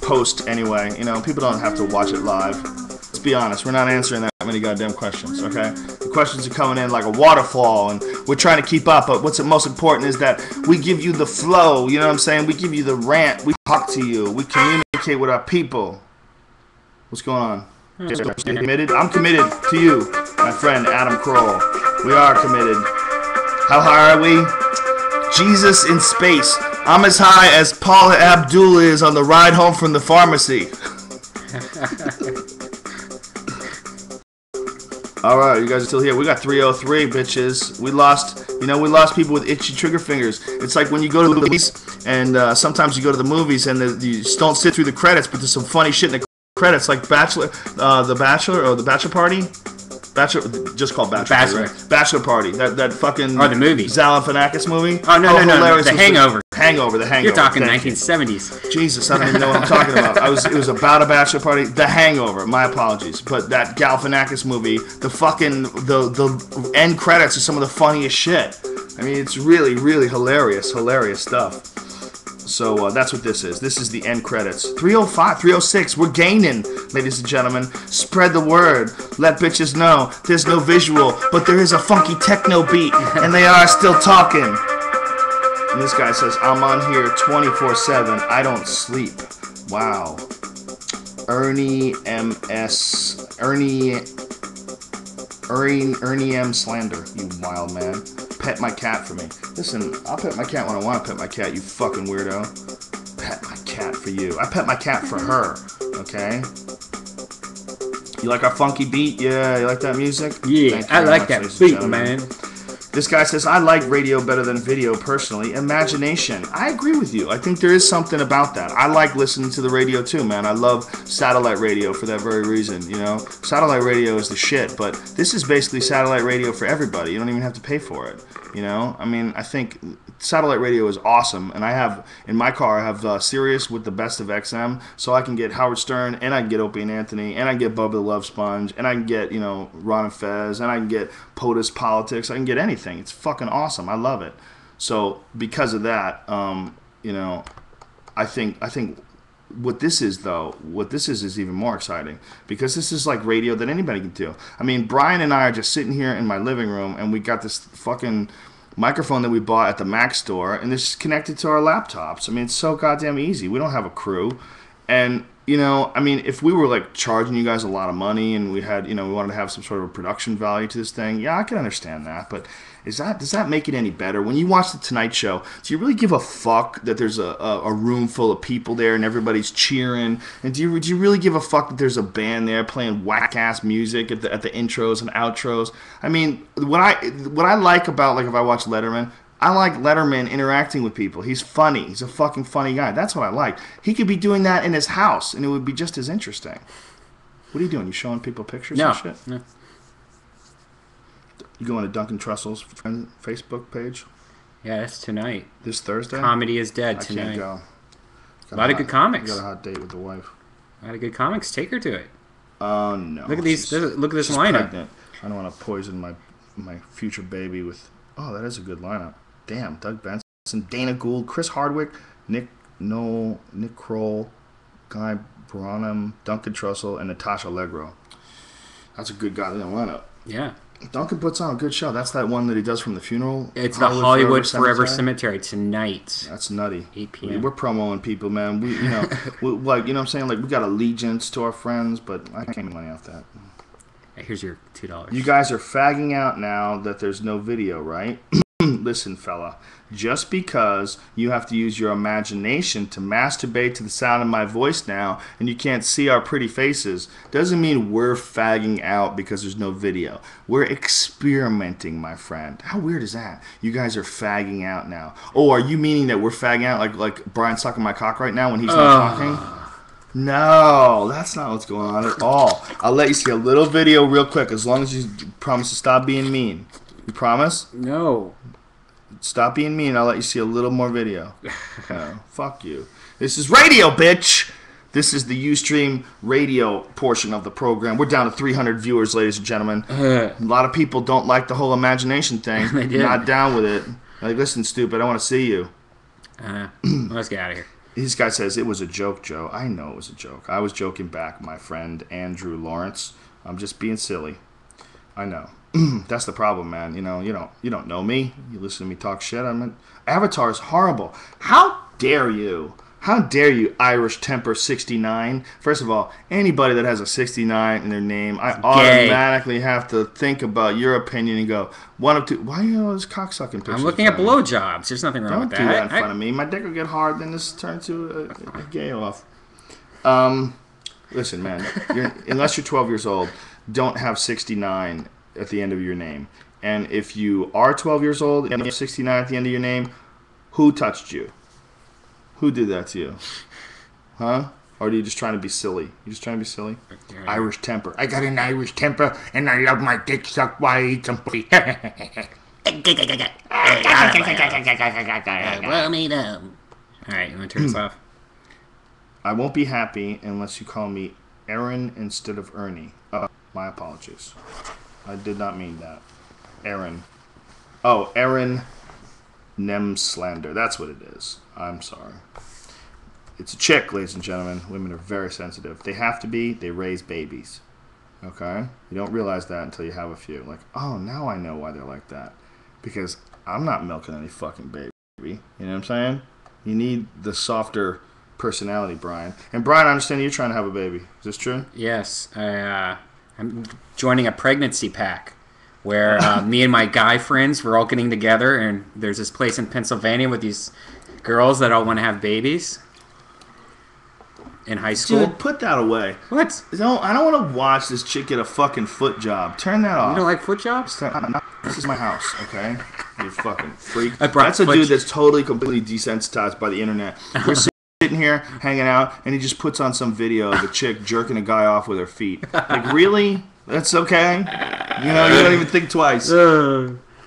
post anyway. You know, people don't have to watch it live. Let's be honest, we're not answering that many goddamn questions, okay? The questions are coming in like a waterfall, and we're trying to keep up, but what's most important is that we give you the flow, you know what I'm saying? We give you the rant, we talk to you, we communicate with our people. What's going on? Committed? I'm committed to you, my friend Adam Kroll. We are committed. How high are we? Jesus in space. I'm as high as Paula Abdul is on the ride home from the pharmacy. Alright, you guys are still here. We got 303, bitches. We lost people with itchy trigger fingers. It's like when you go to the movies, and sometimes you go to the movies and you just don't sit through the credits, but there's some funny shit in the credits, like The Bachelor, or The Bachelor Party. Just called Bachelor. Right? Bachelor Party. That fucking. Oh, the movie. Galifianakis movie. Oh no. The Hangover. The Hangover. You're talking 1970s. Jesus, I don't even know what I'm talking about. It was about a bachelor party. The Hangover. My apologies, but that Galifianakis movie, the end credits are some of the funniest shit. I mean, it's really, really hilarious stuff. So that's what this is. This is the end credits. 305, 306. We're gaining, ladies and gentlemen. Spread the word. Let bitches know there's no visual, but there is a funky techno beat, and they are still talking. And this guy says, I'm on here 24/7. I don't sleep. Wow. Ernie M. Slander, you wild man. Pet my cat for me. Listen, I'll pet my cat when I want to pet my cat, you fucking weirdo. Pet my cat for you. I pet my cat for her, okay? You like our funky beat? Yeah, you like that music? Yeah, I like that beat, man. This guy says, I like radio better than video personally. Imagination. I agree with you. I think there is something about that. I like listening to the radio too, man. I love satellite radio for that very reason, you know. Satellite radio is the shit, but this is basically satellite radio for everybody. You don't even have to pay for it, you know. I mean, I think satellite radio is awesome, and I have, in my car, I have Sirius with the best of XM, so I can get Howard Stern, and I can get Opie and Anthony, and I can get Bubba the Love Sponge, and I can get, you know, Ron and Fez, and I can get POTUS Politics. I can get anything. It's fucking awesome. I love it. So because of that, you know, I think what this is even more exciting, because this is like radio that anybody can do. I mean, Brian and I are just sitting here in my living room, and we got this fucking microphone that we bought at the Mac store, and this is connected to our laptops. I mean, it's so goddamn easy. We don't have a crew, and you know, I mean, if we were like charging you guys a lot of money and we had, you know, we wanted to have some sort of a production value to this thing, yeah, I can understand that. But does that make it any better? When you watch the Tonight Show, do you really give a fuck that there's a room full of people there and everybody's cheering? And do you really give a fuck that there's a band there playing whack ass music at the intros and outros? I mean, what I like about, like, if I watch Letterman, I like Letterman interacting with people. He's funny. He's a fucking funny guy. That's what I like. He could be doing that in his house, and it would be just as interesting. What are you doing? You showing people pictures and shit? No. You going to Duncan Trussell's Facebook page? Yeah, that's tonight. This Thursday? Comedy is Dead tonight. I can't go. A lot of good comics. Got a hot date with the wife. A lot of good comics. Take her to it. Oh, no. Look at these. Look at this she's lineup. Pregnant. I don't want to poison my future baby with... Oh, that is a good lineup. Damn, Doug Benson, Dana Gould, Chris Hardwick, Nick Kroll, Guy Branum, Duncan Trussell, and Natasha Allegro. That's a good goddamn lineup. Yeah. Duncan puts on a good show. That's that one that he does from the funeral. It's the Hollywood Forever Cemetery tonight. That's nutty. 8 p.m. We're promoting people, man. We, you know, like, you know what I'm saying? Like, we got allegiance to our friends, but I can't make money off that. Here's your $2. You guys are fagging out now that there's no video, right? Listen, fella, just because you have to use your imagination to masturbate to the sound of my voice now and you can't see our pretty faces doesn't mean we're fagging out because there's no video. We're experimenting, my friend. How weird is that? You guys are fagging out now. Oh, are you meaning that we're fagging out like Brian sucking my cock right now when he's not talking? No, that's not what's going on at all. I'll let you see a little video real quick as long as you promise to stop being mean. You promise? No. Stop being mean. I'll let you see a little more video. Fuck you. This is radio, bitch. This is the Ustream radio portion of the program. We're down to 300 viewers, ladies and gentlemen. A lot of people don't like the whole imagination thing. Not down with it. Like, listen, stupid, I want to see you. Let's get out of here. This guy says, it was a joke, Joe. I know it was a joke. I was joking back, my friend Andrew Lawrence. I'm just being silly. I know. That's the problem, man. You know, you don't know me. You listen to me talk shit. I mean, Avatar is horrible. How dare you? How dare you, Irish Temper 69? First of all, anybody that has a 69 in their name, I automatically have to think about your opinion and go, one of two. Why are you always cocksucking pictures? I'm looking at blowjobs. There's nothing wrong with that. Don't do that in front of me. My dick will get hard, then this turns to a gay off. Listen, man. Unless you're 12 years old, don't have 69 at the end of your name. And if you are 12 years old and you have 69 at the end of your name, who touched you? Who did that to you? Huh? Or are you just trying to be silly? You just trying to be silly? Irish temper. I got an Irish temper, and I love my dick sucked while I eat some pussy. Blow me down. Alright, you want to turn this off? I won't be happy unless you call me Aaron instead of Ernie. My apologies. I did not mean that. Aaron. Oh, Aaron Nemslander. That's what it is. I'm sorry. It's a chick, ladies and gentlemen. Women are very sensitive. They have to be. They raise babies. Okay? You don't realize that until you have a few. Like, oh, now I know why they're like that. Because I'm not milking any fucking baby. You know what I'm saying? You need the softer personality, Brian. And Brian, I understand you're trying to have a baby. Is this true? Yes. I'm joining a pregnancy pack where me and my guy friends, we're all getting together, and there's this place in Pennsylvania with these girls that all want to have babies in high school. Dude, put that away. What? No, I don't want to watch this chick get a fucking foot job. Turn that off. You don't like foot jobs? This is my house, okay? You fucking freak. That's a dude that's totally, completely desensitized by the internet. We're sitting here, hanging out, and he just puts on some video of a chick jerking a guy off with her feet. Like, really? That's okay? You know, you don't even think twice.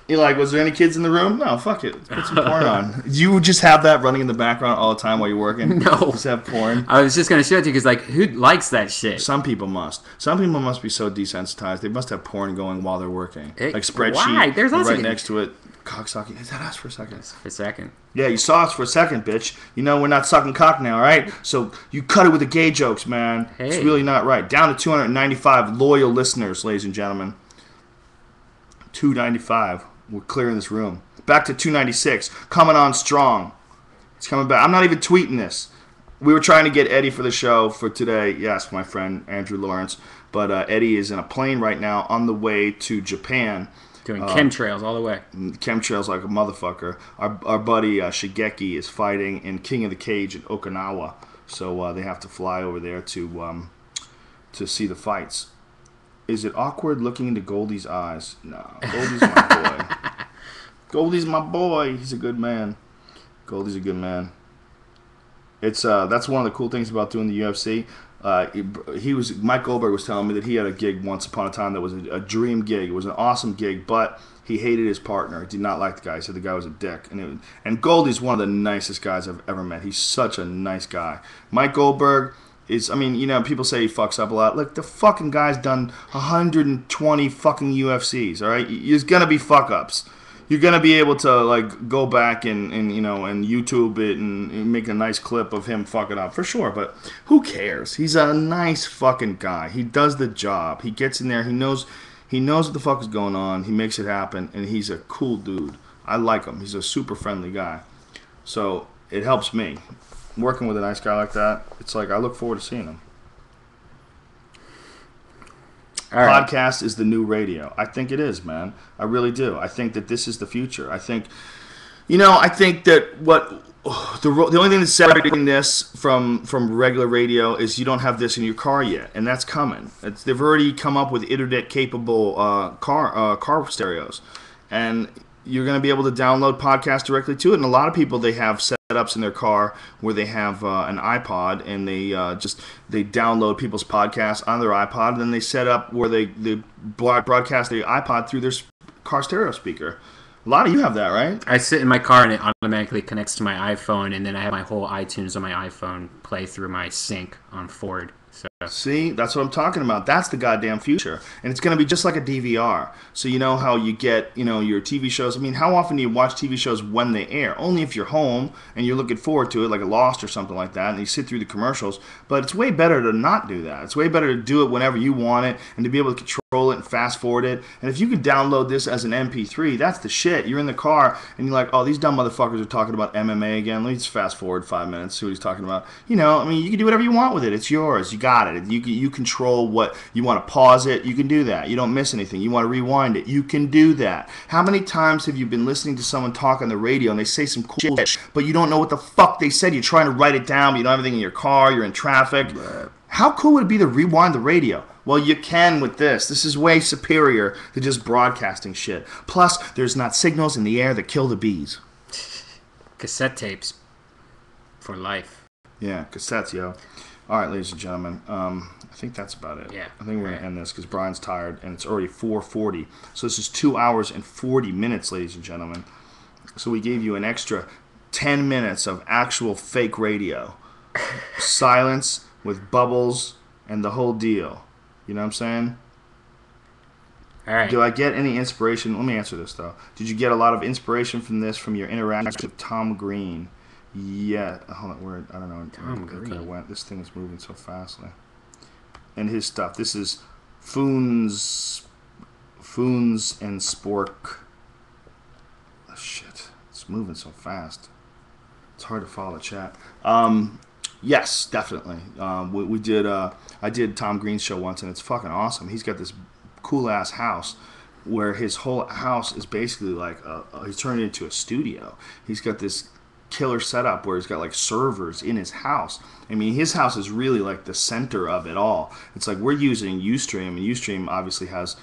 You're like, was there any kids in the room? No, fuck it. Put some porn on. You just have that running in the background all the time while you're working? No. Just have porn? I was just going to show it to you because, like, who likes that shit? Some people must. Some people must be so desensitized. They must have porn going while they're working. Like spreadsheet. Why? There's right next to it. Cocksucking. Is that us for a second? For a second. Yeah, you saw us for a second, bitch. You know we're not sucking cock now, all right? So you cut it with the gay jokes, man. Hey. It's really not right. Down to 295 loyal listeners, ladies and gentlemen. 295. We're clearing this room. Back to 296. Coming on strong. It's coming back. I'm not even tweeting this. We were trying to get Eddie for the show for today. Yes, my friend Andrew Lawrence. But Eddie is in a plane right now on the way to Japan. Doing chemtrails all the way. Chemtrails like a motherfucker. Our buddy Shigeki is fighting in King of the Cage in Okinawa. So they have to fly over there to see the fights. Is it awkward looking into Goldie's eyes? No, Goldie's my boy. Goldie's my boy. He's a good man. Goldie's a good man. It's that's one of the cool things about doing the UFC. Mike Goldberg was telling me that he had a gig once upon a time that was a dream gig. It was an awesome gig, but he hated his partner. He did not like the guy. He said the guy was a dick. And Goldie's one of the nicest guys I've ever met. He's such a nice guy. Mike Goldberg is, I mean, people say he fucks up a lot. Look, the fucking guy's done 120 fucking UFCs, all right? There's going to be fuck-ups. You're going to be able to, like, go back and YouTube it and make a nice clip of him fucking up, for sure. But who cares? He's a nice fucking guy. He does the job. He gets in there. He knows what the fuck is going on. He makes it happen, and he's a cool dude. I like him. He's a super friendly guy. So it helps me. Working with a nice guy like that, it's like I look forward to seeing him. All right. Podcast is the new radio. I think it is, man. I really do. I think that this is the future. I think that the only thing that's separating this from regular radio is you don't have this in your car yet, and that's coming. They've already come up with internet-capable car stereos, and you're going to be able to download podcasts directly to it. And a lot of people, they have setups in their car where they have an iPod, and they download people's podcasts on their iPod, and then they set up where they broadcast the iPod through their car stereo speaker. A lot of you have that, right? I sit in my car and it automatically connects to my iPhone, and then I have my whole iTunes on my iPhone play through my sync on Ford. So. See, that's what I'm talking about. That's the goddamn future. And it's going to be just like a DVR. So you know how you get, your TV shows. I mean, how often do you watch TV shows when they air? Only if you're home and you're looking forward to it, like a Lost or something like that, and you sit through the commercials. But it's way better to not do that. It's way better to do it whenever you want it and to be able to control it and fast forward it. And if you can download this as an MP3, that's the shit. You're in the car and you're like, oh, these dumb motherfuckers are talking about MMA again. Let me just fast forward 5 minutes, see what he's talking about. You can do whatever you want with it. It's yours. You got it. You control what you want to pause it. You can do that. You don't miss anything. You want to rewind it. You can do that. How many times have you been listening to someone talk on the radio and they say some cool shit, but you don't know what the fuck they said? You're trying to write it down, but you don't have everything in your car. You're in traffic. How cool would it be to rewind the radio? Well, you can with this. This is way superior to just broadcasting shit. Plus, there's not signals in the air that kill the bees. Cassette tapes for life. Yeah, cassettes, yo. All right, ladies and gentlemen. I think that's about it. Yeah. I think we're going to end this because Brian's tired, and it's already 4:40. So this is 2 hours and 40 minutes, ladies and gentlemen. So we gave you an extra 10 minutes of actual fake radio. Silence with bubbles and the whole deal. You know what I'm saying? All right. Do I get any inspiration? Let me answer this, though. Did you get a lot of inspiration from this, from your interaction with Tom Green? Yeah. Hold on. I don't know. Tom Green. Went. This thing is moving so fastly. And his stuff. This is Foons and Spork. Oh, shit. It's moving so fast. It's hard to follow the chat. Yes, definitely. We did. I did Tom Green's show once, and it's fucking awesome. He's got this cool ass house where his whole house is basically like he's turned it into a studio. He's got this killer setup where he's got like servers in his house. I mean, his house is really like the center of it all. It's like we're using Ustream, and Ustream obviously has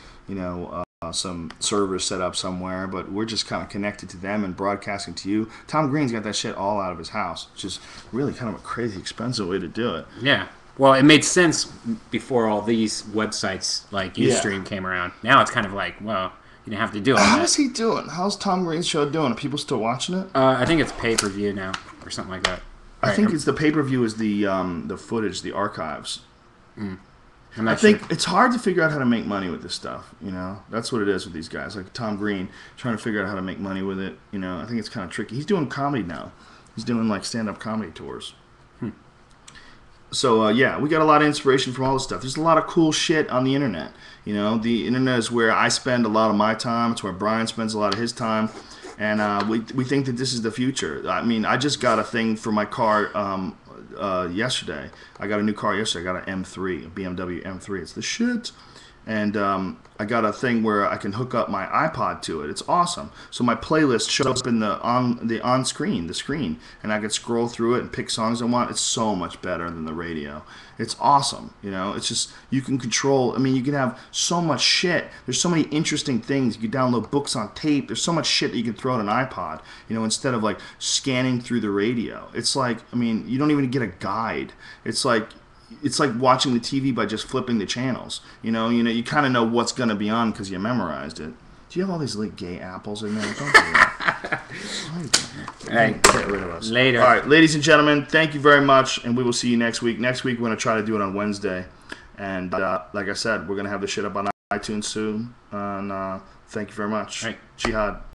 some servers set up somewhere, but we're just kind of connected to them and broadcasting to you. Tom Green's got that shit all out of his house, which is really kind of a crazy expensive way to do it. Yeah. Well, it made sense before all these websites like Ustream came around. Now it's kind of like, well, you didn't have to do all that. How's he doing? How's Tom Green's show doing? Are people still watching it? I think it's pay-per-view now or something like that. I think it's the pay-per-view is the footage, the archives. I sure. think it's hard to figure out how to make money with this stuff, That's what it is with these guys. Like Tom Green, trying to figure out how to make money with it, I think it's kind of tricky. He's doing comedy now. He's doing, like, stand-up comedy tours. So, we got a lot of inspiration from all this stuff. There's a lot of cool shit on the internet. The internet is where I spend a lot of my time. It's where Brian spends a lot of his time. And we think that this is the future. I mean, I just got a thing for my car yesterday. I got a new car yesterday. I got an M3, a BMW M3. It's the shit. And I got a thing where I can hook up my iPod to it. It's awesome. So my playlist shows up in the screen, and I can scroll through it and pick songs I want. It's so much better than the radio. It's awesome. You know, it's just you can control. I mean, you can have so much shit. There's so many interesting things. You can download books on tape. There's so much shit that you can throw in an iPod. You know, instead of like scanning through the radio. It's like, I mean, you don't even get a guide. It's like watching the TV by just flipping the channels. You know, you kind of know what's going to be on because you memorized it. Do you have all these like gay apples in there? Don't do that. All right, get rid of us. Later. All right, ladies and gentlemen, thank you very much, and we will see you next week. Next week, we're going to try to do it on Wednesday. And like I said, we're going to have the shit up on iTunes soon. And thank you very much. Right. Jihad.